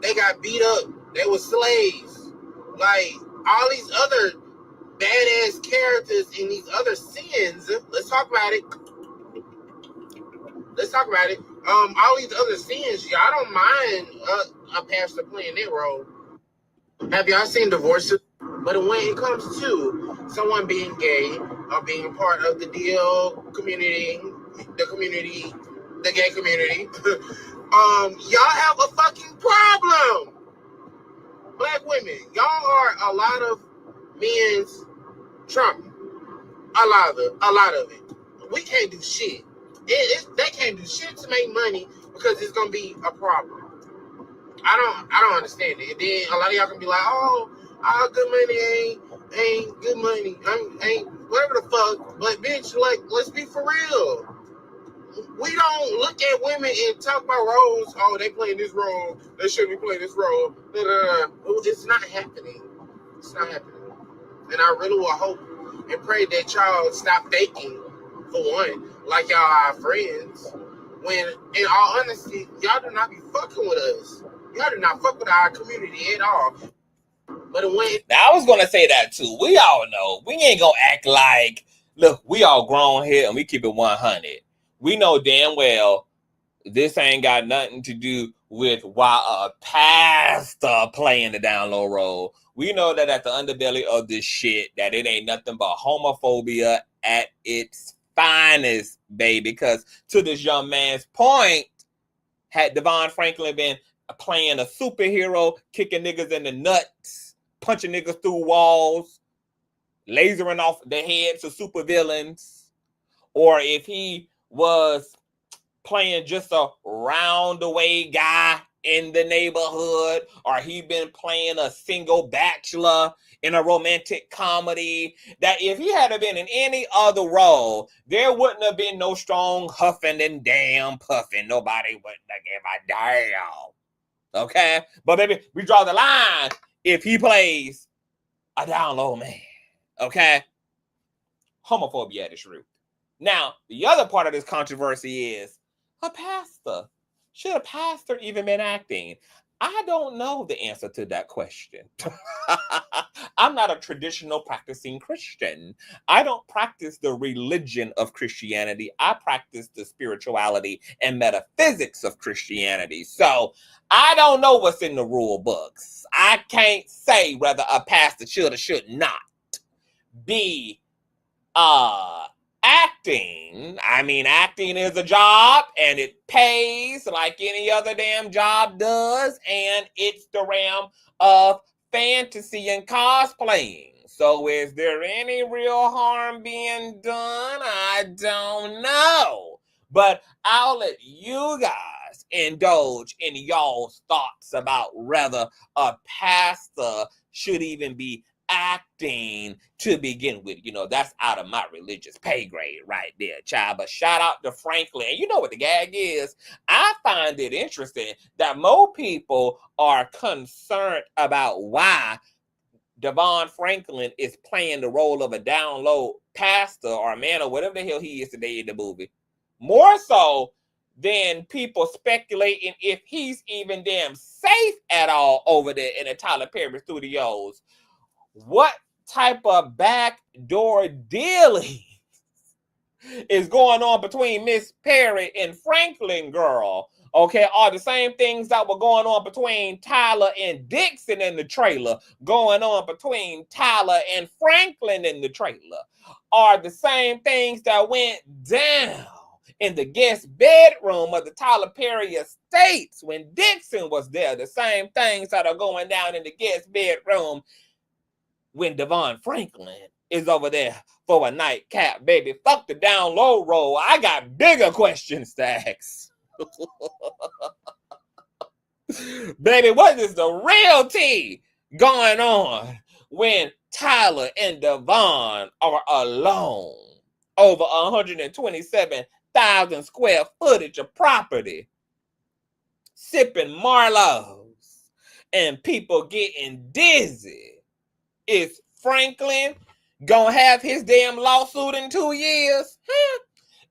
They got beat up. They were slaves. Like, all these other badass characters in these other sins. Let's talk about it. All these other sins, y'all don't mind a pastor playing their role. Have y'all seen Divorces? But when it comes to someone being gay or being a part of the DL community, the gay community, y'all have a fucking problem. Black women, y'all are a lot of men's Trump. A lot of it. We can't do shit. They can't do shit to make money because it's gonna be a problem. I don't understand it. And then a lot of y'all can be like, oh, all good money ain't good money. Ain't whatever the fuck. But bitch, like, let's be for real. we don't look at women and talk about roles. Oh, they playing this role. They shouldn't be playing this role. It's not happening. It's not happening. And I really will hope and pray that y'all stop faking, for one, like y'all are friends. When, in all honesty, y'all do not be fucking with us. Y'all do not fuck with our community at all. But when... Now, I was going to say that too. We all know. We ain't going to act like, look, we all grown here and we keep it 100. We know damn well this ain't got nothing to do with why a pastor playing the down low role. We know that at the underbelly of this shit, that it ain't nothing but homophobia at its finest, baby. Because to this young man's point, had Devon Franklin been playing a superhero, kicking niggas in the nuts, punching niggas through walls, lasering off the heads of supervillains, or if he was playing just a round-the-way guy in the neighborhood, or he been playing a single bachelor in a romantic comedy, that if he had been in any other role, there wouldn't have been no strong huffing and damn puffing. Nobody wouldn't have given a damn. Okay? But baby, we draw the line if he plays a down low man. Okay? Homophobia at its root. Now, the other part of this controversy is a pastor. Should a pastor even been acting? I don't know the answer to that question. I'm not a traditional practicing Christian. I don't practice the religion of Christianity. I practice the spirituality and metaphysics of Christianity. So I don't know what's in the rule books. I can't say whether a pastor should or should not be acting. I mean, acting is a job and it pays like any other damn job does, and it's the realm of fantasy and cosplaying. So is there any real harm being done? I don't know. But I'll let you guys indulge in y'all's thoughts about whether a pastor should even be acting to begin with. You know, that's out of my religious pay grade right there, child. But shout out to Franklin. And you know what the gag is? I find it interesting that more people are concerned about why Devon Franklin is playing the role of a down low pastor or a man or whatever the hell he is today in the movie. More so than people speculating if he's even damn safe at all over there in the Tyler Perry studios. What type of backdoor dealing is going on between Miss Perry and Franklin, girl? Okay, are the same things that were going on between Tyler and Dixon in the trailer going on between Tyler and Franklin in the trailer? Are the same things that went down in the guest bedroom of the Tyler Perry estates when Dixon was there the same things that are going down in the guest bedroom when Devon Franklin is over there for a nightcap, baby? Fuck the down low roll. I got bigger questions to ask. Baby, what is the real tea going on when Tyler and Devon are alone over 127,000 square footage of property, sipping Marlowe's and people getting dizzy? Is Franklin gonna have his damn lawsuit in 2 years?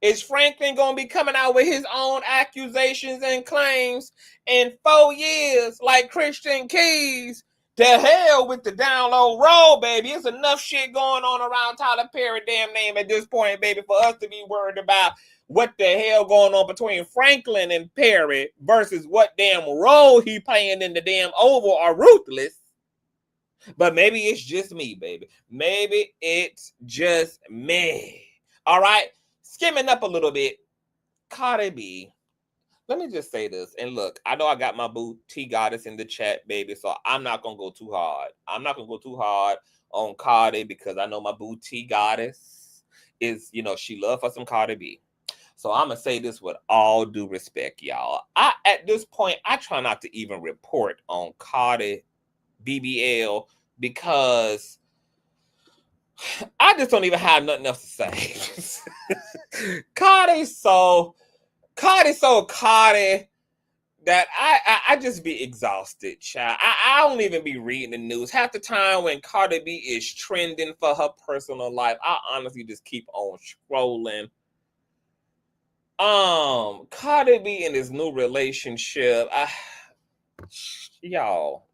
Is Franklin gonna be coming out with his own accusations and claims in 4 years like Christian Keys? To hell with the down low roll, baby. It's enough shit going on around Tyler Perry damn name at this point, baby, for us to be worried about what the hell going on between Franklin and Perry versus what damn role he playing in the damn Oval or Ruthless. But maybe it's just me, baby. Maybe it's just me. All right. Skimming up a little bit. Cardi B. Let me just say this. And look, I know I got my boo T Goddess in the chat, baby. So I'm not going to go too hard. I'm not going to go too hard on Cardi because I know my boo T Goddess is, you know, she love for some Cardi B. So I'm going to say this with all due respect, y'all. At this point, I try not to even report on Cardi BBL because I just don't even have nothing else to say. Cardi's so Cardi so Cardi that I just be exhausted, child. I don't even be reading the news. Half the time when Cardi B is trending for her personal life, I honestly just keep on scrolling. Cardi B in his new relationship, y'all.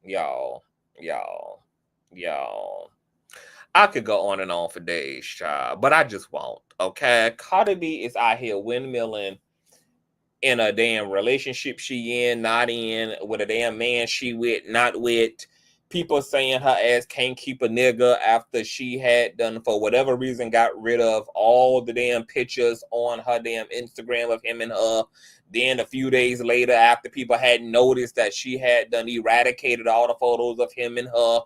I could go on and on for days, child, but I just won't, okay? Cardi B is out here windmilling in a damn relationship she in, not in, with a damn man she with, not with. People saying her ass can't keep a nigga after she had done, for whatever reason, got rid of all the damn pictures on her damn Instagram of him and her. Then a few days later, after people had noticed that she had done eradicated all the photos of him and her,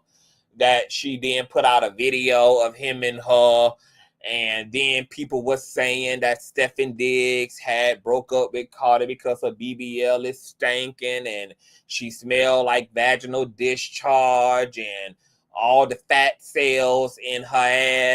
that she then put out a video of him and her. And then people were saying that Stephen Diggs had broke up with Cardi because her BBL is stinking and she smelled like vaginal discharge and all the fat cells in her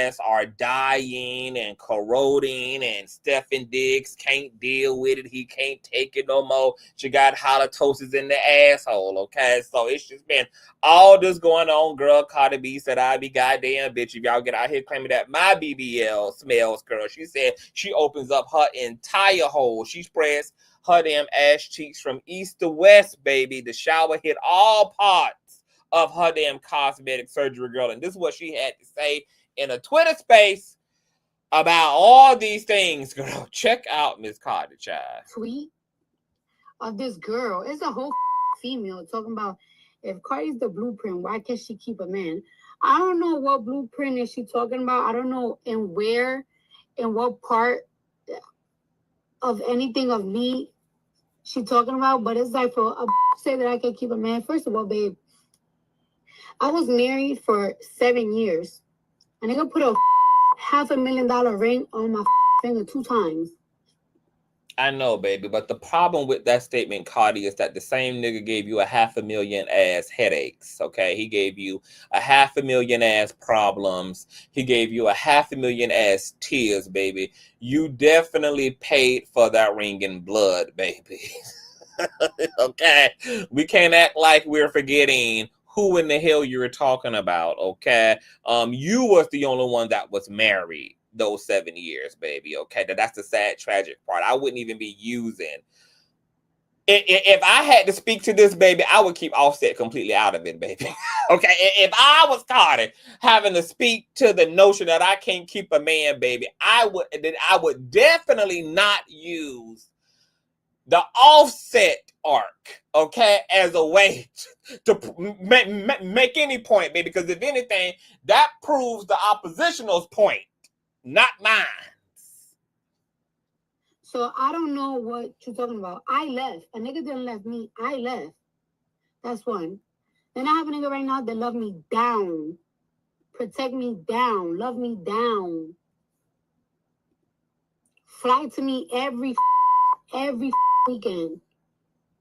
ass are dying and corroding and Stephen Diggs can't deal with it. He can't take it no more. She got halitosis in the asshole, okay? So it's just been all this going on, girl. Cardi B said, I be goddamn bitch if y'all get out here claiming that my BBL smells, girl. She said she opens up her entire hole. She spreads her damn ass cheeks from east to west, baby. The shower hit all parts of her damn cosmetic surgery, girl. And this is what she had to say in a Twitter space about all these things, girl. Check out Miss Cardi, child. Tweet of this girl. It's a whole female talking about if Cardi's the blueprint, why can't she keep a man? I don't know what blueprint is she talking about. I don't know in where, in what part of anything of me she talking about, but it's like for a say that I can keep a man. First of all, babe, I was married for 7 years. And they gonna put a $500,000 ring on my finger 2 times. I know, baby, but the problem with that statement, Cardi, is that the same nigga gave you a $500,000 ass headaches, okay? He gave you a $500,000 ass problems. He gave you a $500,000 ass tears, baby. You definitely paid for that ring in blood, baby. Okay? We can't act like we're forgetting who in the hell you were talking about, okay? You was the only one that was married those 7 years, baby, okay? That's the sad, tragic part. I wouldn't even be using. If I had to speak to this, baby, I would keep Offset completely out of it, baby. Okay? If I was Cardi having to speak to the notion that I can't keep a man, baby, I would definitely not use the Offset arc, okay, as a way to make any point, baby, because if anything, that proves the oppositional's point, not mine. So I don't know what you're talking about. I left. A nigga didn't left me. I left. That's one. Then I have a nigga right now that love me down. Protect me down. Love me down. Fly to me every weekend.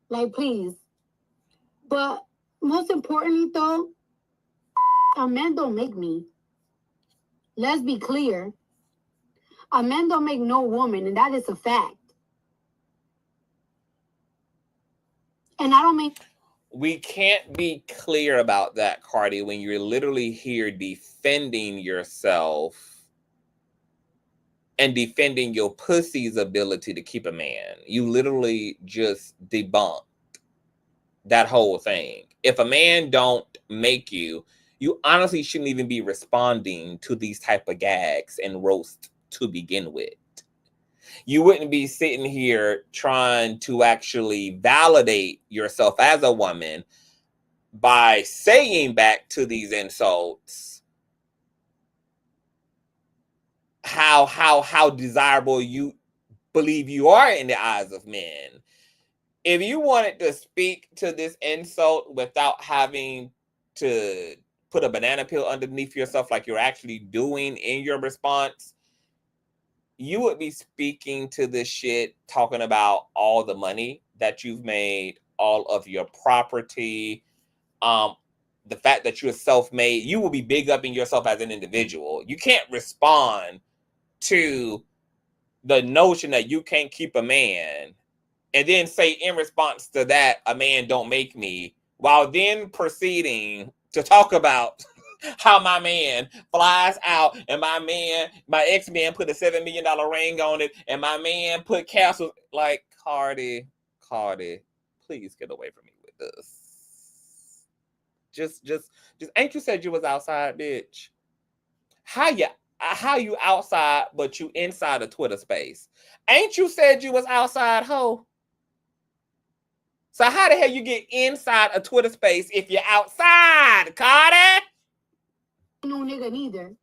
Like, please. But most importantly, though, a man don't make me. Let's be clear. A man don't make no woman, and that is a fact. And I don't make... We can't be clear about that, Cardi, when you're literally here defending yourself and defending your pussy's ability to keep a man. You literally just debunked that whole thing. If a man don't make you, you honestly shouldn't even be responding to these type of gags and roast to begin with. You wouldn't be sitting here trying to actually validate yourself as a woman by saying back to these insults how desirable you believe you are in the eyes of men. If you wanted to speak to this insult without having to put a banana peel underneath yourself like you're actually doing in your response, you would be speaking to this shit, talking about all the money that you've made, all of your property, the fact that you're self-made. You will be big up in yourself as an individual. You can't respond to the notion that you can't keep a man and then say in response to that, a man don't make me, while then proceeding to talk about how my man flies out and my ex-man put a $7 million ring on it and my man put castles. Like, Cardi, please get away from me with this. Just ain't you said you was outside, bitch? How you outside but you inside a Twitter space? Ain't you said you was outside, hoe? So how the hell you get inside a Twitter space if you're outside, Cardi? No nigga neither.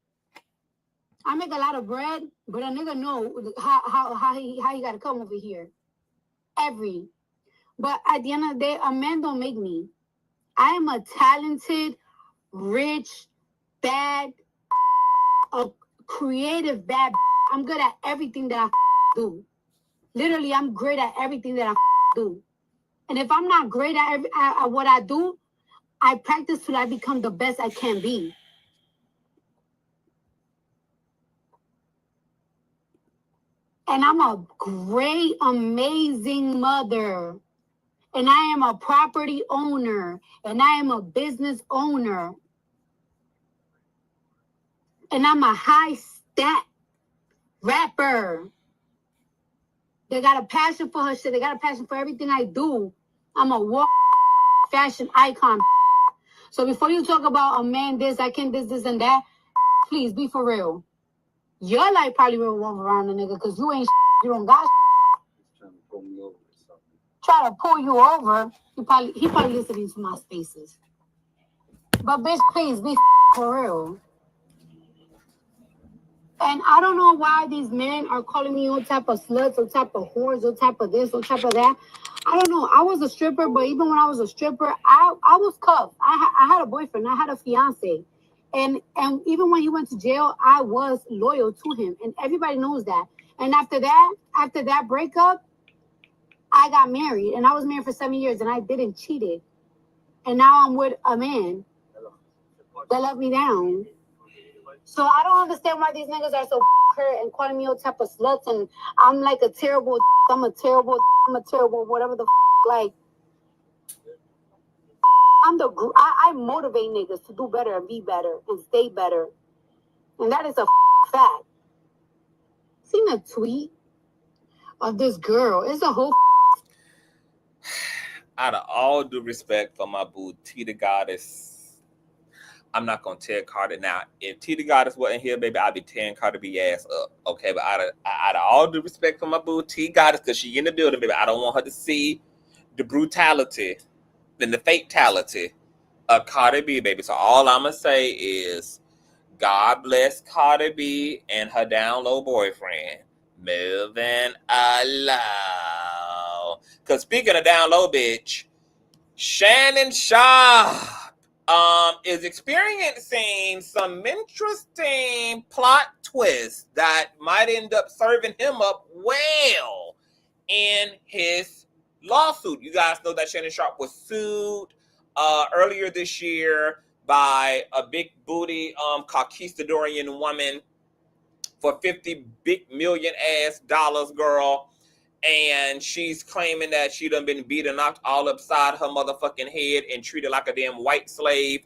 I make a lot of bread, but a nigga know how he gotta come over here. But at the end of the day, a man don't make me. I am a talented, rich, bad, a creative bad. I'm good at everything that I do. Literally, I'm great at everything that I do. And if I'm not great at what I do, I practice till I become the best I can be. And I'm a great, amazing mother. And I am a property owner. And I am a business owner. And I'm a high stat rapper. They got a passion for her shit. They got a passion for everything I do. I'm a walk fashion icon. So before you talk about a man this, I can this, and that, please be for real. Your life probably will revolve around a nigga because you ain't you don't got try to pull you over. He probably listening to my spaces. But bitch, please be for real. And I don't know why these men are calling me all type of sluts, all type of whores, all type of this, all type of that. I don't know. I was a stripper, but even when I was a stripper, I was cuffed. I had a boyfriend. I had a fiance. And even when he went to jail, I was loyal to him. And everybody knows that. And after that breakup, I got married. And I was married for 7 years, and I didn't cheat it. And now I'm with a man that let me down. So I don't understand why these niggas are so hurt and calling me all type of sluts. And I'm like a terrible, I'm a terrible, whatever the like. I motivate niggas to do better and be better and stay better. And that is a fact. Seen a tweet of this girl. It's a whole out of all due respect for my boo, T the Goddess, I'm not gonna tell Cardi now. If T the Goddess wasn't here, baby, I'd be tearing Cardi B ass up. Okay, but out of all due respect for my boo, T Goddess, because she in the building, baby, I don't want her to see the brutality and the fatality of Cardi B, baby. So all I'm gonna say is, God bless Cardi B and her down low boyfriend, moving along. Because speaking of down low, bitch, Shannon Sharpe is experiencing some interesting plot twists that might end up serving him up well in his lawsuit. You guys know that Shannon Sharpe was sued earlier this year by a big booty Conquistadorian woman for $50 million dollars, girl. And she's claiming that she done been beat and knocked all upside her motherfucking head and treated like a damn white slave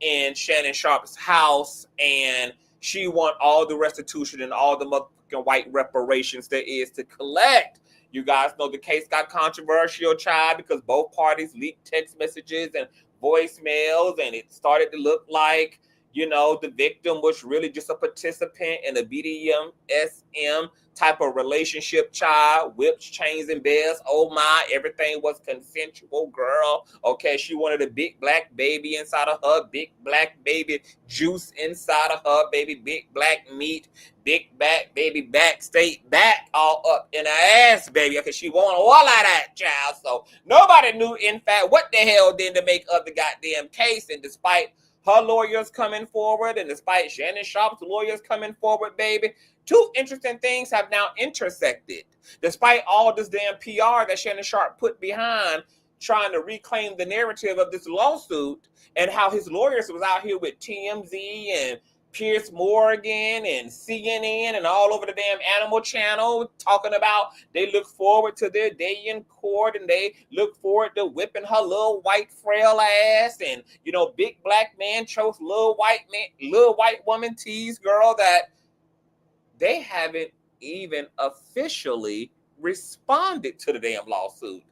in Shannon Sharpe's house. And she want all the restitution and all the motherfucking white reparations there is to collect. You guys know the case got controversial, child, because both parties leaked text messages and voicemails, and it started to look like, you know, the victim was really just a participant in a BDSM type of relationship, child. Whips, chains, and bells. Oh my, everything was consensual, girl. Okay, she wanted a big black baby inside of her, big black baby juice inside of her, baby, big black meat, big back baby back, state back all up in her ass, baby. Okay, she wanted all of that, child. So nobody knew, in fact, what the hell then to make of the goddamn case. And despite her lawyers coming forward, and despite Shannon Sharpe's lawyers coming forward, baby, two interesting things have now intersected. Despite all this damn PR that Shannon Sharpe put behind trying to reclaim the narrative of this lawsuit, and how his lawyers was out here with TMZ and Pierce Morgan and CNN and all over the damn Animal Channel talking about they look forward to their day in court and they look forward to whipping her little white frail ass, and you know, big black man chose little white woman tease girl, that they haven't even officially responded to the damn lawsuit.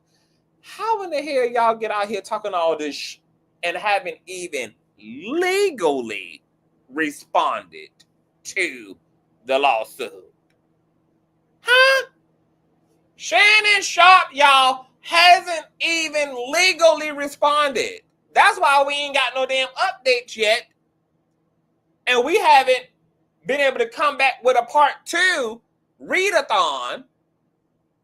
How in the hell y'all get out here talking all this and haven't even legally responded to the lawsuit? Huh? Shannon Sharpe, y'all, hasn't even legally responded. That's why we ain't got no damn updates yet. And we haven't been able to come back with a part 2 readathon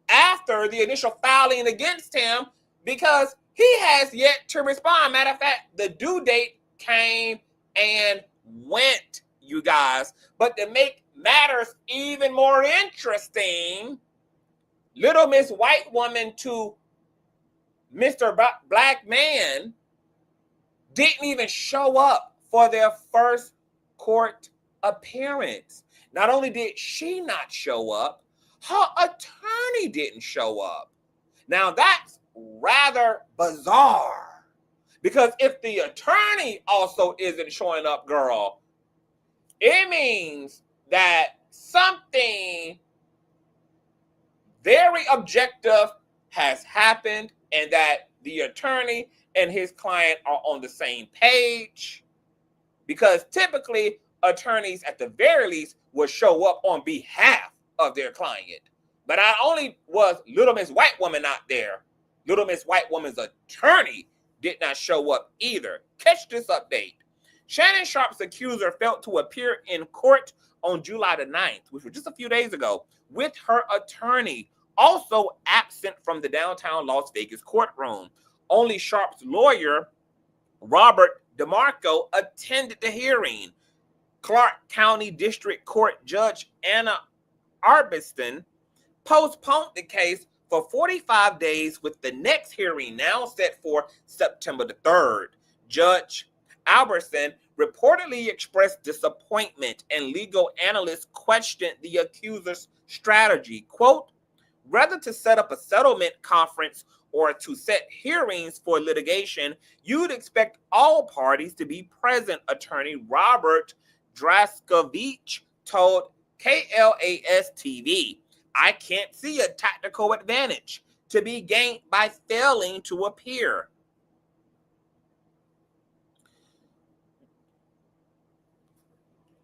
after the initial filing against him, because he has yet to respond. Matter of fact, the due date came and went, you guys. But to make matters even more interesting, Little Miss White Woman to Mr. Black Man didn't even show up for their first court appearance. Not only did she not show up, her attorney didn't show up. Now that's rather bizarre, because if the attorney also isn't showing up, girl, it means that something very objective has happened and that the attorney and his client are on the same page, because typically attorneys at the very least will show up on behalf of their client. But not only was Little Miss White Woman not there, Little Miss White Woman's attorney did not show up either. Catch this update. Shannon Sharpe's accuser failed to appear in court on July the 9th, which was just a few days ago, with her attorney also absent from the downtown Las Vegas courtroom. Only Sharpe's lawyer, Robert DeMarco, attended the hearing. Clark County District Court Judge Anna Arbiston postponed the case for 45 days, with the next hearing now set for September the 3rd. Judge Albertson reportedly expressed disappointment, and legal analysts questioned the accuser's strategy. Quote, rather to set up a settlement conference or to set hearings for litigation, you'd expect all parties to be present, attorney Robert Draskovic told KLAS-TV. I can't see a tactical advantage to be gained by failing to appear.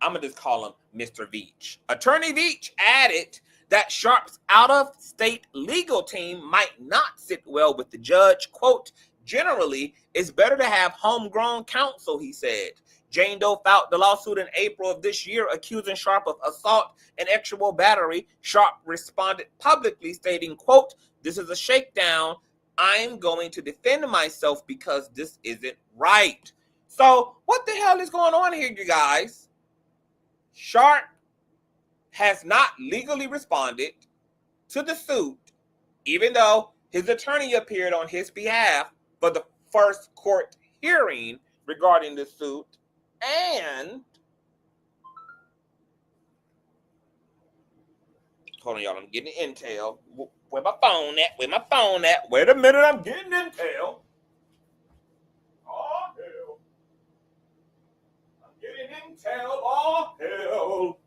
I'm going to just call him Mr. Veach. Attorney Veach added that Sharpe's out-of-state legal team might not sit well with the judge. Quote, generally, it's better to have homegrown counsel, he said. Jane Doe filed the lawsuit in April of this year, accusing Sharpe of assault and sexual battery. Sharpe responded publicly, stating, quote, this is a shakedown. I'm going to defend myself because this isn't right. So what the hell is going on here, you guys? Sharpe has not legally responded to the suit, even though his attorney appeared on his behalf for the first court hearing regarding the suit. And hold on, y'all, I'm getting intel. Where my phone at? Where my phone at? Wait a minute, I'm getting intel. Oh, hell. I'm getting intel. Oh, hell.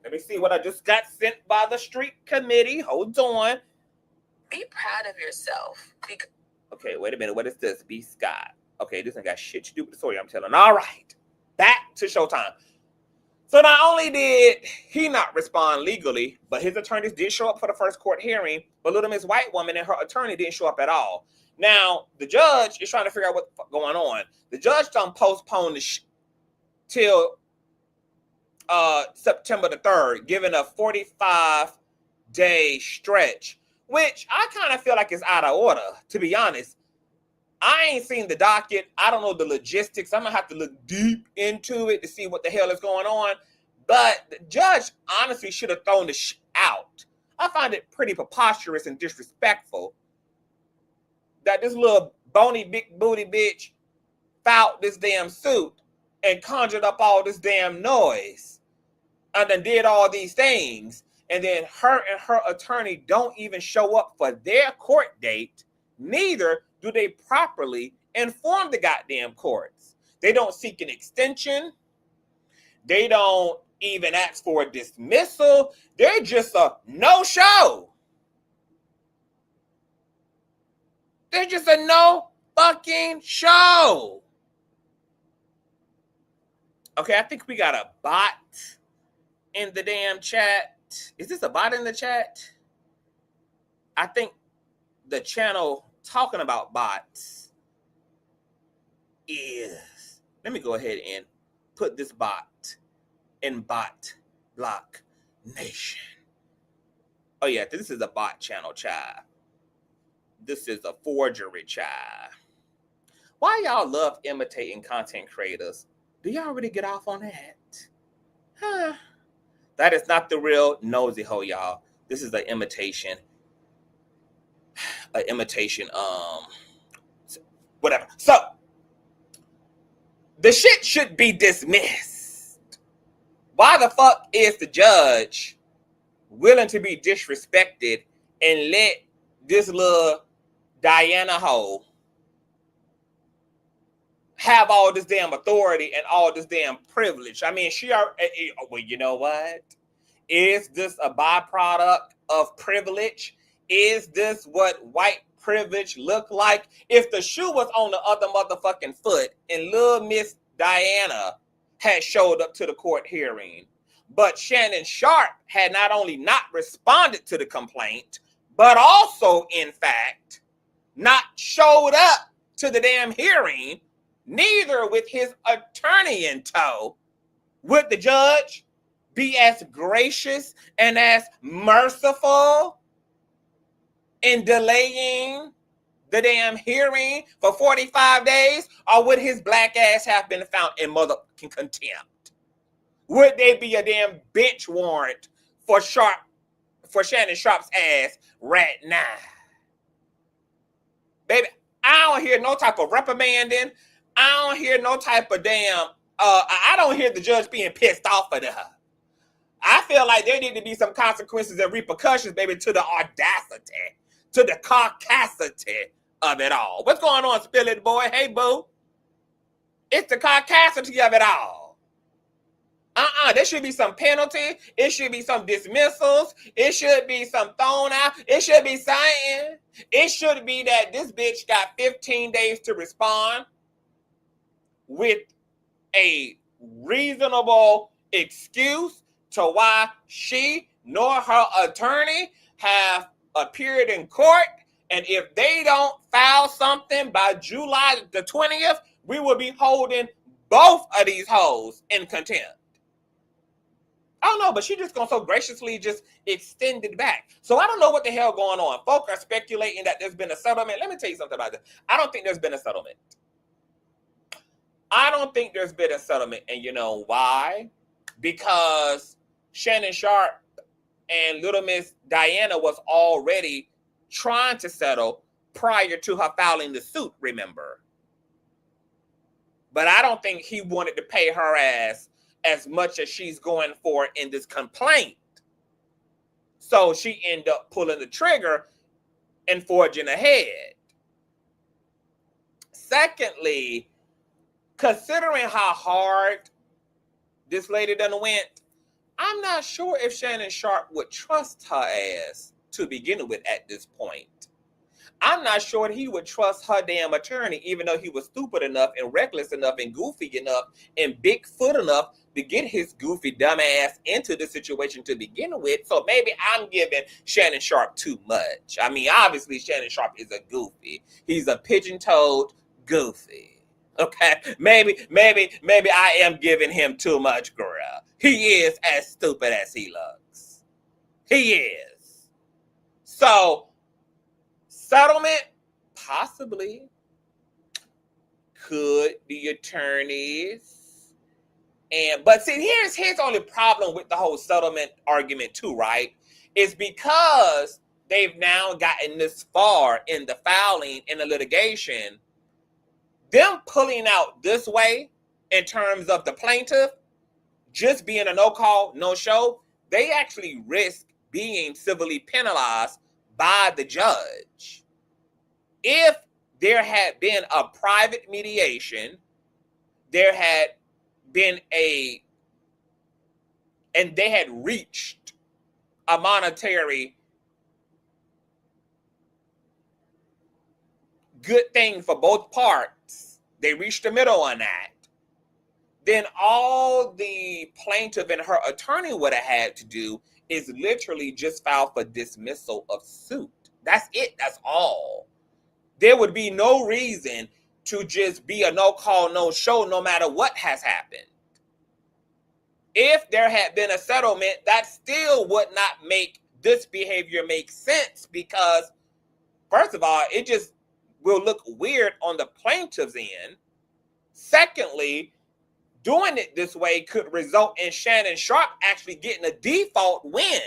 Let me see what I just got sent by the street committee. Hold on. Be proud of yourself. Okay, wait a minute. What is this? B. Scott. Okay, this ain't got shit to do with the story I'm telling. All right. Back to showtime. So not only did he not respond legally, but his attorneys did show up for the first court hearing, but Little Miss White Woman and her attorney didn't show up at all. Now, the judge is trying to figure out what's going on. The judge done postponed till September the 3rd, giving a 45-day stretch, which I kind of feel like is out of order, to be honest. I ain't seen the docket. I don't know the logistics. I'm going to have to look deep into it to see what the hell is going on. But the judge honestly should have thrown the out. I find it pretty preposterous and disrespectful that this little bony big booty bitch filed this damn suit and conjured up all this damn noise and then did all these things. And then her and her attorney don't even show up for their court date. Neither do they properly inform the goddamn courts. They don't seek an extension. They don't even ask for a dismissal. They're just a no-show. They're just a no fucking show. Okay, I think we got a bot in the damn chat. Is this a bot in the chat? I think the channel talking about bots is... Let me go ahead and put this bot in bot block nation. Oh yeah, this is a bot channel, child. This is a forgery, child. Why y'all love imitating content creators? Do y'all really get off on that? Huh? That is not the real nosy hoe, y'all. This is an imitation. An imitation, whatever. So, the shit should be dismissed. Why the fuck is the judge willing to be disrespected and let this little Diana hoe have all this damn authority and all this damn privilege? I mean, she are, well, you know what? Is this a byproduct of privilege? Is this what white privilege look like? If the shoe was on the other motherfucking foot and little Miss Diana had showed up to the court hearing, but Shannon Sharpe had not only not responded to the complaint, but also, in fact, not showed up to the damn hearing, neither with his attorney in tow, would the judge be as gracious and as merciful in delaying the damn hearing for 45 days? Or would his black ass have been found in motherfucking contempt? Would there be a damn bench warrant for Shannon Sharpe's ass right now? Baby, I don't hear no type of reprimanding. I don't hear no type of damn, I don't hear the judge being pissed off at her. I feel like there need to be some consequences and repercussions, baby, to the audacity, to the caucasity of it all. What's going on, Spill It Boy? Hey, boo. It's the caucasity of it all. There should be some penalty. It should be some dismissals. It should be some thrown out. It should be saying. It should be that this bitch got 15 days to respond with a reasonable excuse to why she nor her attorney have appeared in court. And if they don't file something by July the 20th, we will be holding both of these hoes in contempt. I don't know, but she just gonna so graciously just extend it back. So I don't know what the hell going on. Folk are speculating that there's been a settlement. Let me tell you something about this. I don't think there's been a settlement. I don't think there's been a settlement. And you know why? Because Shannon Sharpe and Little Miss Diana was already trying to settle prior to her filing the suit, remember? But I don't think he wanted to pay her ass as much as she's going for in this complaint. So she ended up pulling the trigger and forging ahead. Secondly, considering how hard this lady done went, I'm not sure if Shannon Sharpe would trust her ass to begin with at this point. I'm not sure he would trust her damn attorney, even though he was stupid enough and reckless enough and goofy enough and Bigfoot enough to get his goofy dumb ass into the situation to begin with. So maybe I'm giving Shannon Sharpe too much. I mean, obviously Shannon Sharpe is a goofy. He's a pigeon-toed goofy. Okay, maybe I am giving him too much, girl. He is as stupid as he looks. He is. So, settlement, possibly. Could the attorneys? But see, here's his only problem with the whole settlement argument too, right? Is because they've now gotten this far in the filing, in the litigation, them pulling out this way in terms of the plaintiff just being a no-call, no-show, they actually risk being civilly penalized by the judge. If there had been a private mediation, there had been and they had reached a monetary good thing for both parts, they reached the middle on that, then all the plaintiff and her attorney would have had to do is literally just file for dismissal of suit. That's it. That's all. There would be no reason to just be a no-call, no-show no matter what has happened. If there had been a settlement, that still would not make this behavior make sense because, first of all, it just will look weird on the plaintiff's end. Secondly, doing it this way could result in Shannon Sharpe actually getting a default win.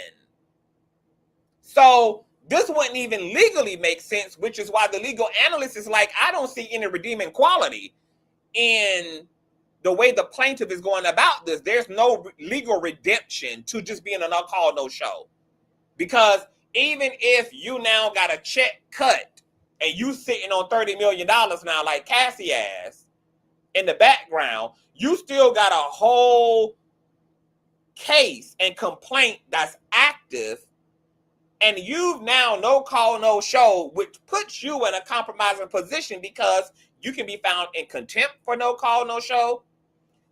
So this wouldn't even legally make sense, which is why the legal analyst is like, I don't see any redeeming quality in the way the plaintiff is going about this. There's no legal redemption to just being a no-call, no-show. Because even if you now got a check cut and you sitting on $30 million now like Cassie ass in the background, you still got a whole case and complaint that's active, and you've now no call, no show, which puts you in a compromising position because you can be found in contempt for no call, no show.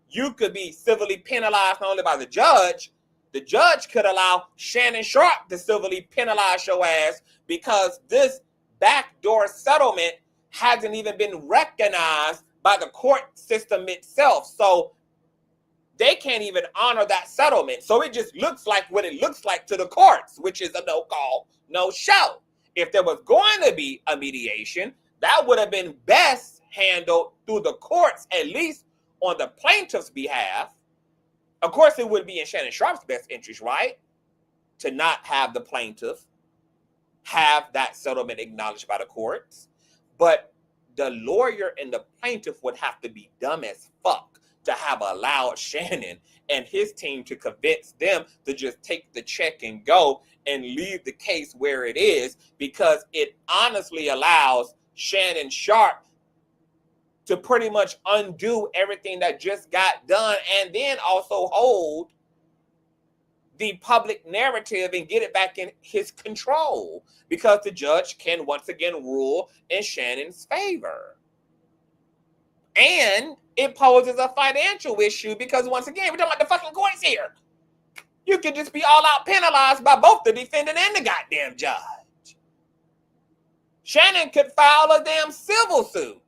You could be civilly penalized not only by the judge could allow Shannon Sharpe to civilly penalize your ass because this backdoor settlement hasn't even been recognized by the court system itself. So they can't even honor that settlement. So it just looks like what it looks like to the courts, which is a no call, no show. If there was going to be a mediation, that would have been best handled through the courts, at least on the plaintiff's behalf. Of course, it would be in Shannon Sharpe's best interest, right? To not have the plaintiff have that settlement acknowledged by the courts. But the lawyer and the plaintiff would have to be dumb as fuck to have allowed Shannon and his team to convince them to just take the check and go and leave the case where it is, because it honestly allows Shannon Sharpe to pretty much undo everything that just got done and then also hold the public narrative and get it back in his control, because the judge can once again rule in Shannon's favor. And it poses a financial issue because, once again, we're talking about the fucking courts here. You could just be all out penalized by both the defendant and the goddamn judge. Shannon could file a damn civil suit.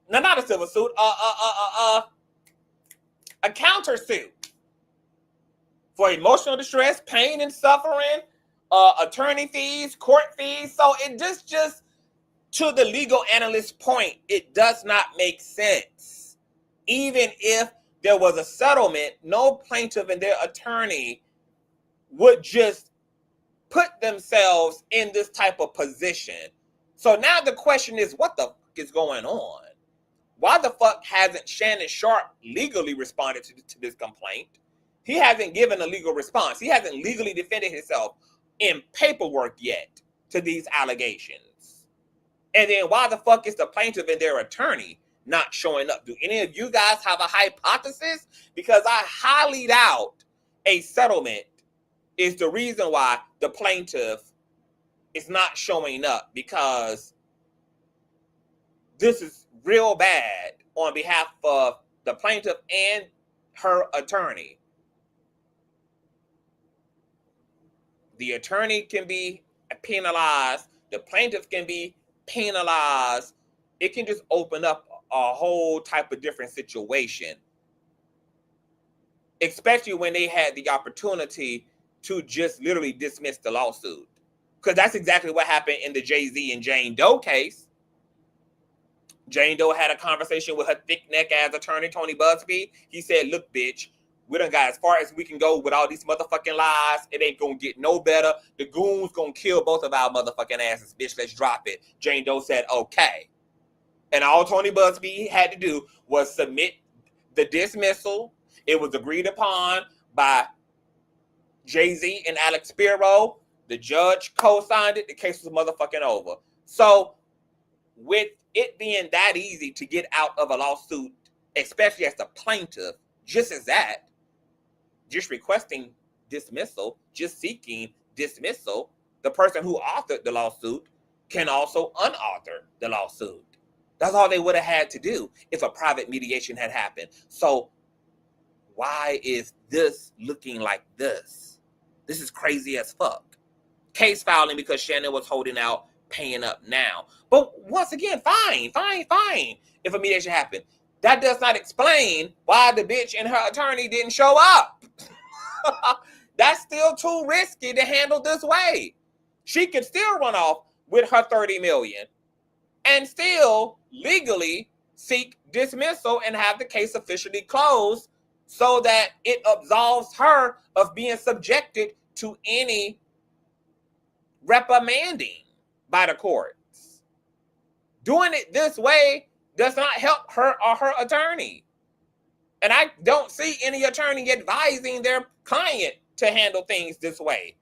No, not a civil suit, a countersuit for emotional distress, pain and suffering, attorney fees, court fees. So it just to the legal analyst's point, it does not make sense. Even if there was a settlement, no plaintiff and their attorney would just put themselves in this type of position. So now the question is, what the fuck is going on? Why the fuck hasn't Shannon Sharpe legally responded to this complaint? He hasn't given a legal response. He hasn't legally defended himself in paperwork yet to these allegations. And then why the fuck is the plaintiff and their attorney not showing up? Do any of you guys have a hypothesis? Because I highly doubt a settlement is the reason why the plaintiff is not showing up, because this is real bad on behalf of the plaintiff and her attorney. The attorney can be penalized. The plaintiff can be penalized. It can just open up a whole type of different situation, especially when they had the opportunity to just literally dismiss the lawsuit. Because that's exactly what happened in the Jay-Z and Jane Doe case. Jane Doe had a conversation with her thick-neck-ass attorney, Tony Busby. He said, look, bitch, we done got as far as we can go with all these motherfucking lies. It ain't gonna get no better. The goons gonna kill both of our motherfucking asses, bitch. Let's drop it. Jane Doe said, okay. And all Tony Busby had to do was submit the dismissal. It was agreed upon by Jay-Z and Alex Spiro. The judge co-signed it. The case was motherfucking over. So with it being that easy to get out of a lawsuit, especially as the plaintiff, just as that, just requesting dismissal, just seeking dismissal, the person who authored the lawsuit can also unauthor the lawsuit. That's all they would have had to do if a private mediation had happened. So why is this looking like this? This is crazy as fuck. Case filing because Shannon was holding out, paying up now. But once again, fine. If a mediation happened, that does not explain why the bitch and her attorney didn't show up. That's still too risky to handle this way. She could still run off with her $30 million and still legally seek dismissal and have the case officially closed so that it absolves her of being subjected to any reprimanding by the courts. Doing it this way does not help her or her attorney. And I don't see any attorney advising their client to handle things this way.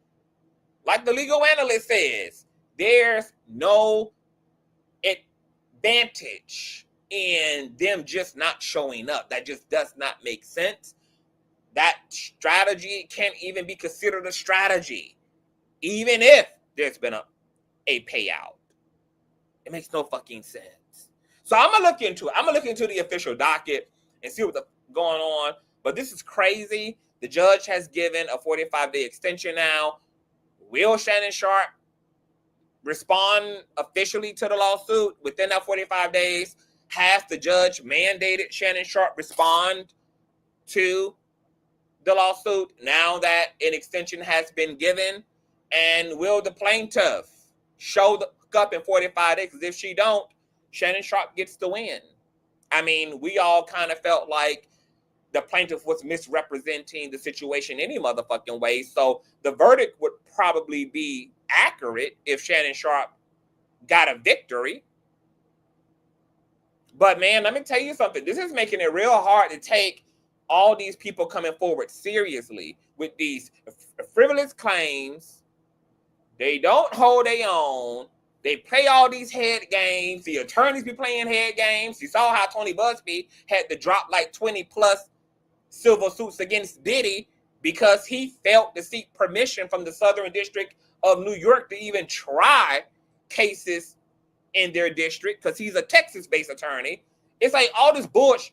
Like the legal analyst says, there's no advantage in them just not showing up. That just does not make sense. That strategy can't even be considered a strategy, even if there's been a payout. It makes no fucking sense. So I'm gonna look into it. I'm gonna look into the official docket and see what's going on. But this is crazy. The judge has given a 45-day extension now. Will Shannon Sharpe respond officially to the lawsuit within that 45 days? Has the judge mandated Shannon Sharpe respond to the lawsuit now that an extension has been given? And will the plaintiff show up in 45 days? Because if she don't, Shannon Sharpe gets the win. I mean, we all kind of felt like the plaintiff was misrepresenting the situation any motherfucking way. So the verdict would probably be accurate if Shannon Sharpe got a victory. But man, let me tell you something. This is making it real hard to take all these people coming forward seriously with these frivolous claims. They don't hold their own. They play all these head games. The attorneys be playing head games. You saw how Tony Busby had to drop like 20 plus civil suits against Diddy because he failed to seek permission from the Southern District of New York to even try cases in their district because he's a Texas-based attorney. It's like all this bullshit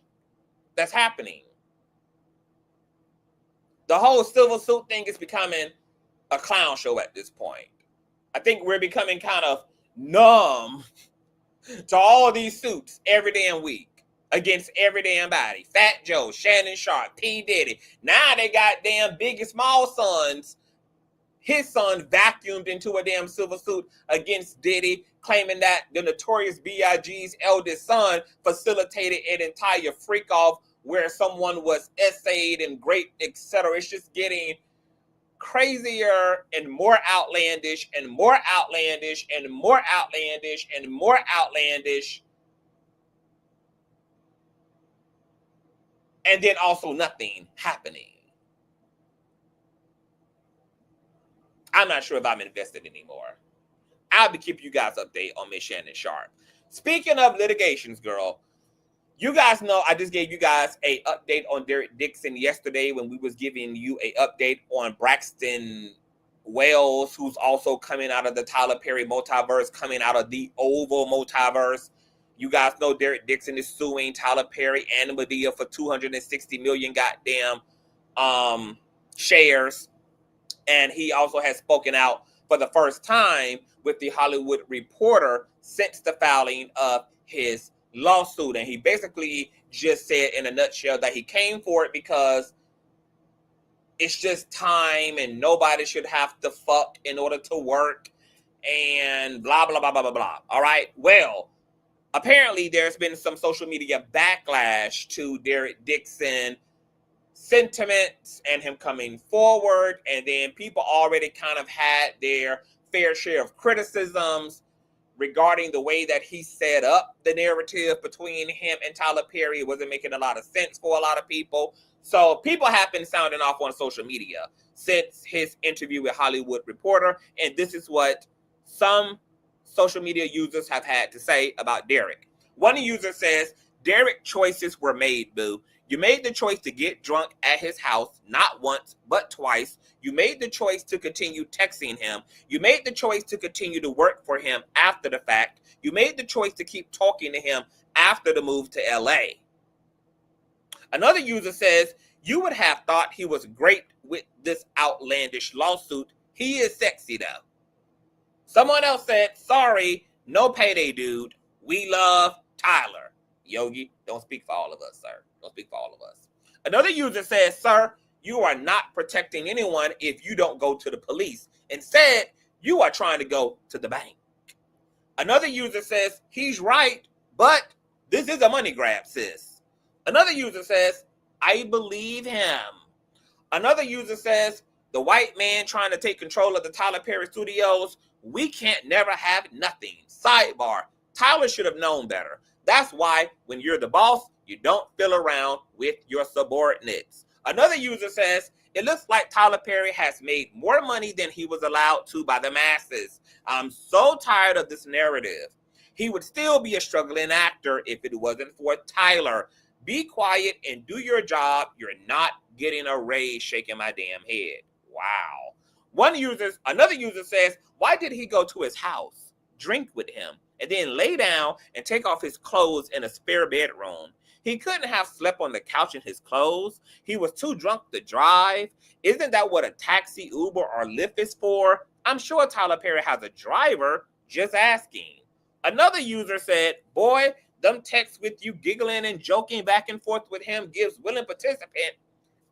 that's happening. The whole civil suit thing is becoming a clown show at this point. I think we're becoming kind of numb to all these suits every damn week against every damn body. Fat Joe, Shannon Sharpe, P. Diddy. Now they got damn Big and Small sons. His son vacuumed into a damn civil suit against Diddy, claiming that the Notorious B.I.G.'s eldest son facilitated an entire freak-off where someone was essayed and great, etc. It's just getting crazier and more outlandish and more outlandish and more outlandish and more outlandish. And then also nothing happening. I'm not sure if I'm invested anymore. I'll be keeping you guys updated on Miss Shannon Sharpe. Speaking of litigations, girl, you guys know I just gave you guys a update on Derek Dixon yesterday when we was giving you a update on Braxton Wells, who's also coming out of the Tyler Perry multiverse, coming out of the Oval multiverse. You guys know Derek Dixon is suing Tyler Perry and Madea for 260 million goddamn shares. And he also has spoken out for the first time with the Hollywood Reporter since the filing of his lawsuit. And he basically just said in a nutshell that he came for it because it's just time and nobody should have to fuck in order to work and blah, blah, blah, blah, blah, blah. All right. Well, apparently there's been some social media backlash to Derek Dixon sentiments and him coming forward. And then people already kind of had their fair share of criticisms regarding the way that he set up the narrative between him and Tyler Perry. It wasn't making a lot of sense for a lot of people. So people have been sounding off on social media since his interview with Hollywood Reporter. And this is what some social media users have had to say about Derek. One user says, Derek, choices were made, boo. You made the choice to get drunk at his house, not once, but twice. You made the choice to continue texting him. You made the choice to continue to work for him after the fact. You made the choice to keep talking to him after the move to LA. Another user says, you would have thought he was great with this outlandish lawsuit. He is sexy, though. Someone else said, sorry, no payday, dude. We love Tyler. Yogi, don't speak for all of us, sir. Don't speak for all of us. Another user says, sir, you are not protecting anyone if you don't go to the police. Instead, you are trying to go to the bank. Another user says, he's right, but this is a money grab, sis. Another user says, I believe him. Another user says, the white man trying to take control of the Tyler Perry studios, we can't never have nothing. Sidebar, Tyler should have known better. That's why when you're the boss, you don't fill around with your subordinates. Another user says, it looks like Tyler Perry has made more money than he was allowed to by the masses. I'm so tired of this narrative. He would still be a struggling actor if it wasn't for Tyler. Be quiet and do your job. You're not getting a raise, shaking my damn head. Wow. Another user says, why did he go to his house, drink with him, and then lay down and take off his clothes in a spare bedroom? He couldn't have slept on the couch in his clothes. He was too drunk to drive. Isn't that what a taxi, Uber, or Lyft is for? I'm sure Tyler Perry has a driver, just asking. Another user said, boy, them texts with you giggling and joking back and forth with him gives willing participant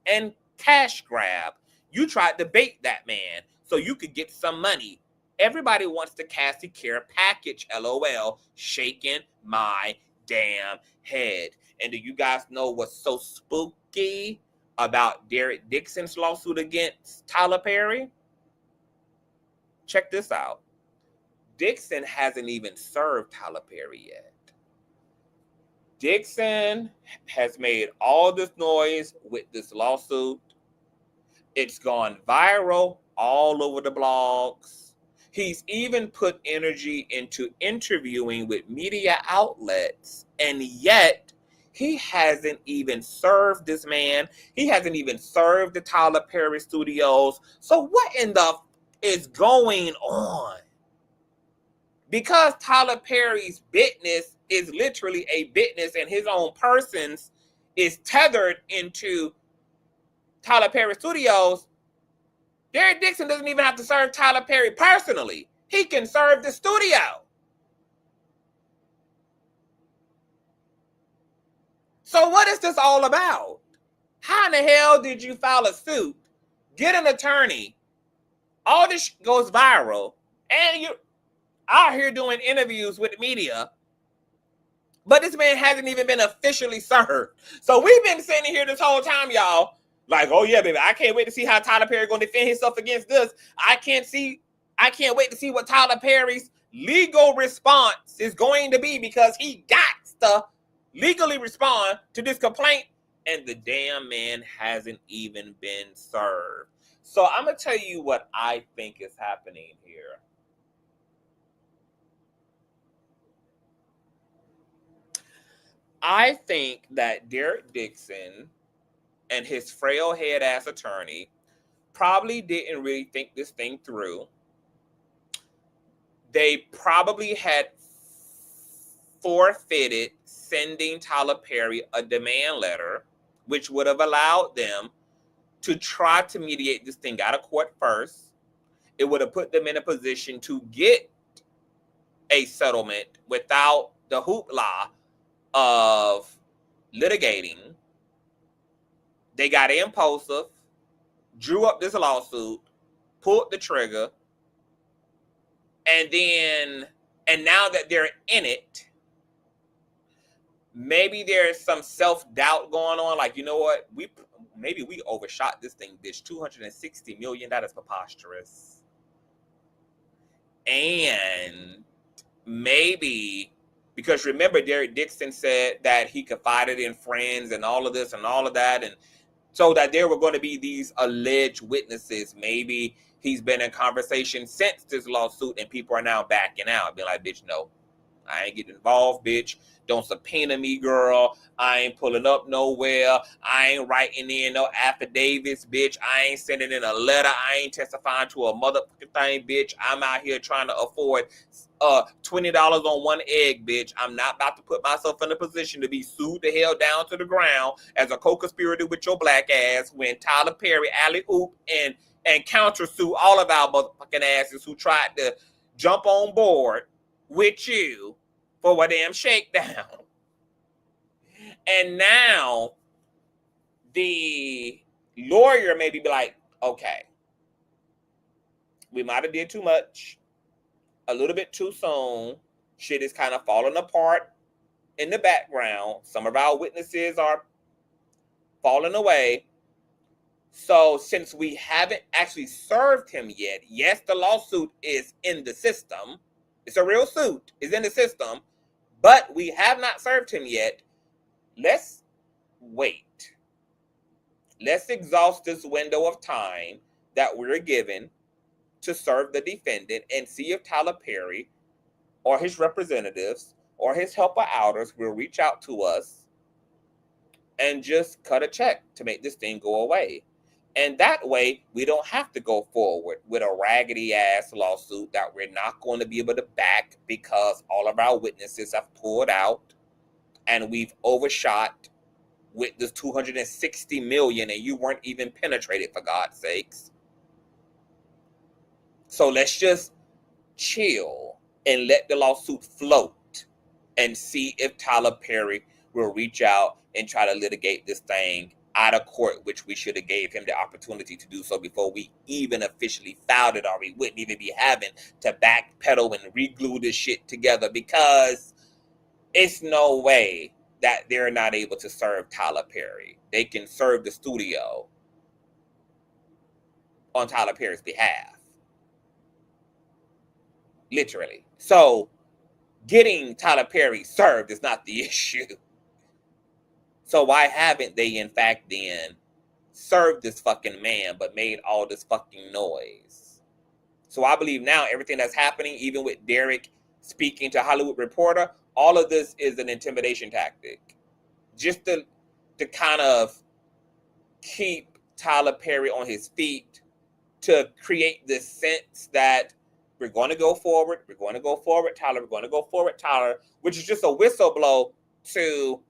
and cash grab. You tried to bait that man so you could get some money. Everybody wants the Cassie Care package, LOL, shaking my damn head. And do you guys know what's so spooky about Derek Dixon's lawsuit against Tyler Perry? Check this out. Dixon hasn't even served Tyler Perry yet. Dixon has made all this noise with this lawsuit. It's gone viral all over the blogs. He's even put energy into interviewing with media outlets, and yet he hasn't even served this man. He hasn't even served the Tyler Perry studios. So what in the is going on? Because Tyler Perry's business is literally a business and his own persons is tethered into Tyler Perry Studios, Derek Dixon doesn't even have to serve Tyler Perry personally. He can serve the studio. So what is this all about? How in the hell did you file a suit, get an attorney, all this goes viral, and you're out here doing interviews with the media, but this man hasn't even been officially served. So we've been sitting here this whole time, y'all, like, oh yeah, baby, I can't wait to see how Tyler Perry going to defend himself against this. I can't wait to see what Tyler Perry's legal response is going to be, because he got to legally respond to this complaint, and the damn man hasn't even been served. So I'm going to tell you what I think is happening here. I think that Derek Dixon and his frail head ass attorney probably didn't really think this thing through. They probably had forfeited sending Tyler Perry a demand letter, which would have allowed them to try to mediate this thing out of court first. It would have put them in a position to get a settlement without the hoopla of litigating. They got impulsive, drew up this lawsuit, pulled the trigger, and now that they're in it, maybe there's some self-doubt going on. Like, you know what? Maybe we overshot this thing, bitch. $260 million, that is preposterous. And maybe, because remember, Derek Dixon said that he confided in friends and all of this and all of that, and so that there were going to be these alleged witnesses. Maybe he's been in conversation since this lawsuit and people are now backing out. Being like, bitch, no, I ain't getting involved, bitch. Don't subpoena me, girl. I ain't pulling up nowhere. I ain't writing in no affidavits, bitch. I ain't sending in a letter. I ain't testifying to a motherfucking thing, bitch. I'm out here trying to afford $20 on one egg, bitch. I'm not about to put myself in a position to be sued the hell down to the ground as a co-conspirator with your black ass when Tyler Perry, alley-oop, and counter-sue all of our motherfucking asses who tried to jump on board with you for a damn shakedown. And now the lawyer maybe be like, okay, we might have did too much, a little bit too soon. Shit is kind of falling apart in the background. Some of our witnesses are falling away. So since we haven't actually served him yet, yes, the lawsuit is in the system. It's a real suit. It's in the system. But we have not served him yet. Let's wait. Let's exhaust this window of time that we're given to serve the defendant and see if Tyler Perry or his representatives or his helper-outers will reach out to us and just cut a check to make this thing go away. And that way, we don't have to go forward with a raggedy-ass lawsuit that we're not going to be able to back because all of our witnesses have pulled out and we've overshot with this $260 million and you weren't even penetrated, for God's sakes. So let's just chill and let the lawsuit float and see if Tyler Perry will reach out and try to litigate this thing out of court, which we should have gave him the opportunity to do so before we even officially filed it, or we wouldn't even be having to backpedal and re-glue this shit together, because it's no way that they're not able to serve Tyler Perry. They can serve the studio on Tyler Perry's behalf. Literally. So getting Tyler Perry served is not the issue. So why haven't they, in fact, then served this fucking man but made all this fucking noise? So I believe now everything that's happening, even with Derek speaking to Hollywood Reporter, all of this is an intimidation tactic. Just to kind of keep Tyler Perry on his feet, to create this sense that we're going to go forward, we're going to go forward, Tyler, we're going to go forward, Tyler, which is just a whistle blow to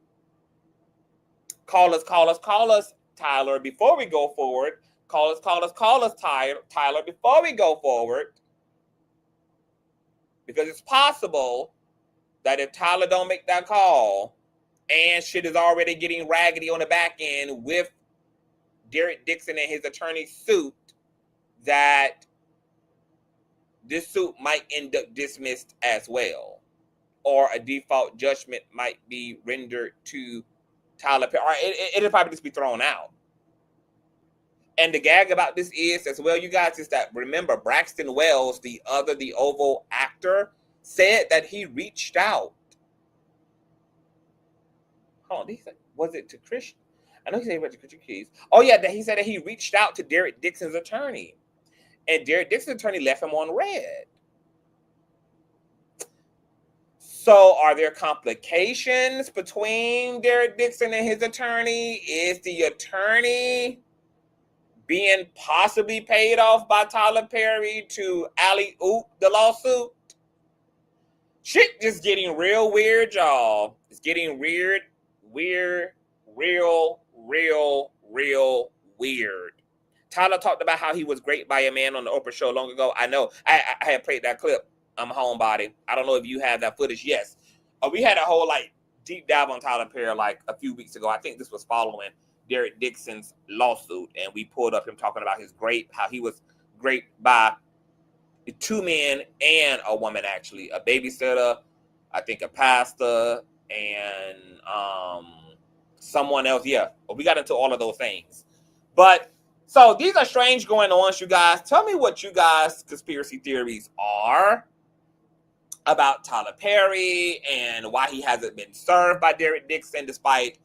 call us, Tyler, before we go forward. Call us, Tyler, before we go forward. Because it's possible that if Tyler don't make that call and shit is already getting raggedy on the back end with Derek Dixon and his attorney's suit, that this suit might end up dismissed as well. Or a default judgment might be rendered to Tyler Perry, or it'll probably just be thrown out. And the gag about this is, as well, you guys, is that, remember, Braxton Wells, the Oval actor, said that he reached out. Hold on, was it to Christian? I know he said he went to Christian Keys. Oh yeah, he said that he reached out to Derek Dixon's attorney, and Derek Dixon's attorney left him on red. So are there complications between Derek Dixon and his attorney? Is the attorney being possibly paid off by Tyler Perry to alley-oop the lawsuit? Shit just getting real weird, y'all. It's getting real weird. Tyler talked about how he was great by a man on the Oprah show long ago. I know. I had played that clip. I'm a homebody. I don't know if you have that footage. Yes. We had a whole deep dive on Tyler Perry a few weeks ago. I think this was following Derek Dixon's lawsuit, and we pulled up him talking about how he was great by two men and a woman, actually, a babysitter, I think a pastor, and someone else. Yeah, we got into all of those things. But so these are strange going on, you guys. Tell me what you guys' conspiracy theories are. about Tyler Perry and why he hasn't been served by Derek Dixon, despite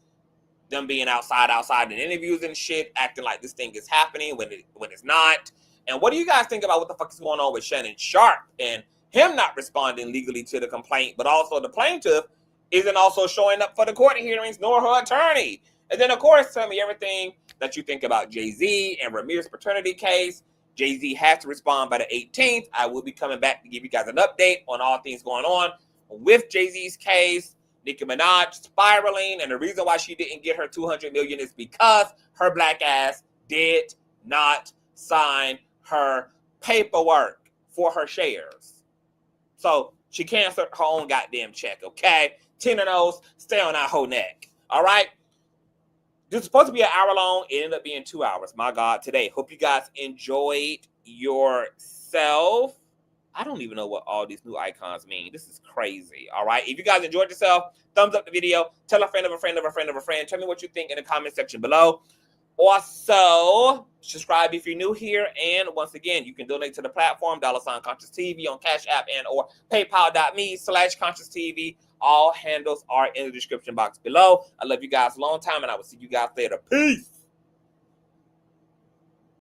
them being outside in interviews and shit, acting like this thing is happening when it's not. And what do you guys think about what the fuck is going on with Shannon Sharpe and him not responding legally to the complaint, but also the plaintiff isn't also showing up for the court hearings, nor her attorney? And then, of course, tell me everything that you think about Jay-Z and Ramir's paternity case. Jay-Z has to respond by the 18th. I will be coming back to give you guys an update on all things going on with Jay-Z's case. Nicki Minaj spiraling, and the reason why she didn't get her $200 million is because her black ass did not sign her paperwork for her shares. So she canceled her own goddamn check, okay? Tina Knowles, stay on our whole neck, all right? This was supposed to be an hour long. It ended up being 2 hours. My God, today. Hope you guys enjoyed yourself. I don't even know what all these new icons mean. This is crazy, all right? If you guys enjoyed yourself, thumbs up the video. Tell a friend of a friend of a friend of a friend. Tell me what you think in the comment section below. Also, subscribe if you're new here. And once again, you can donate to the platform, $Consciouztv on Cash App and or paypal.me/Consciouztv. All handles are in the description box below. I love you guys a long time, and I will see you guys later. Peace.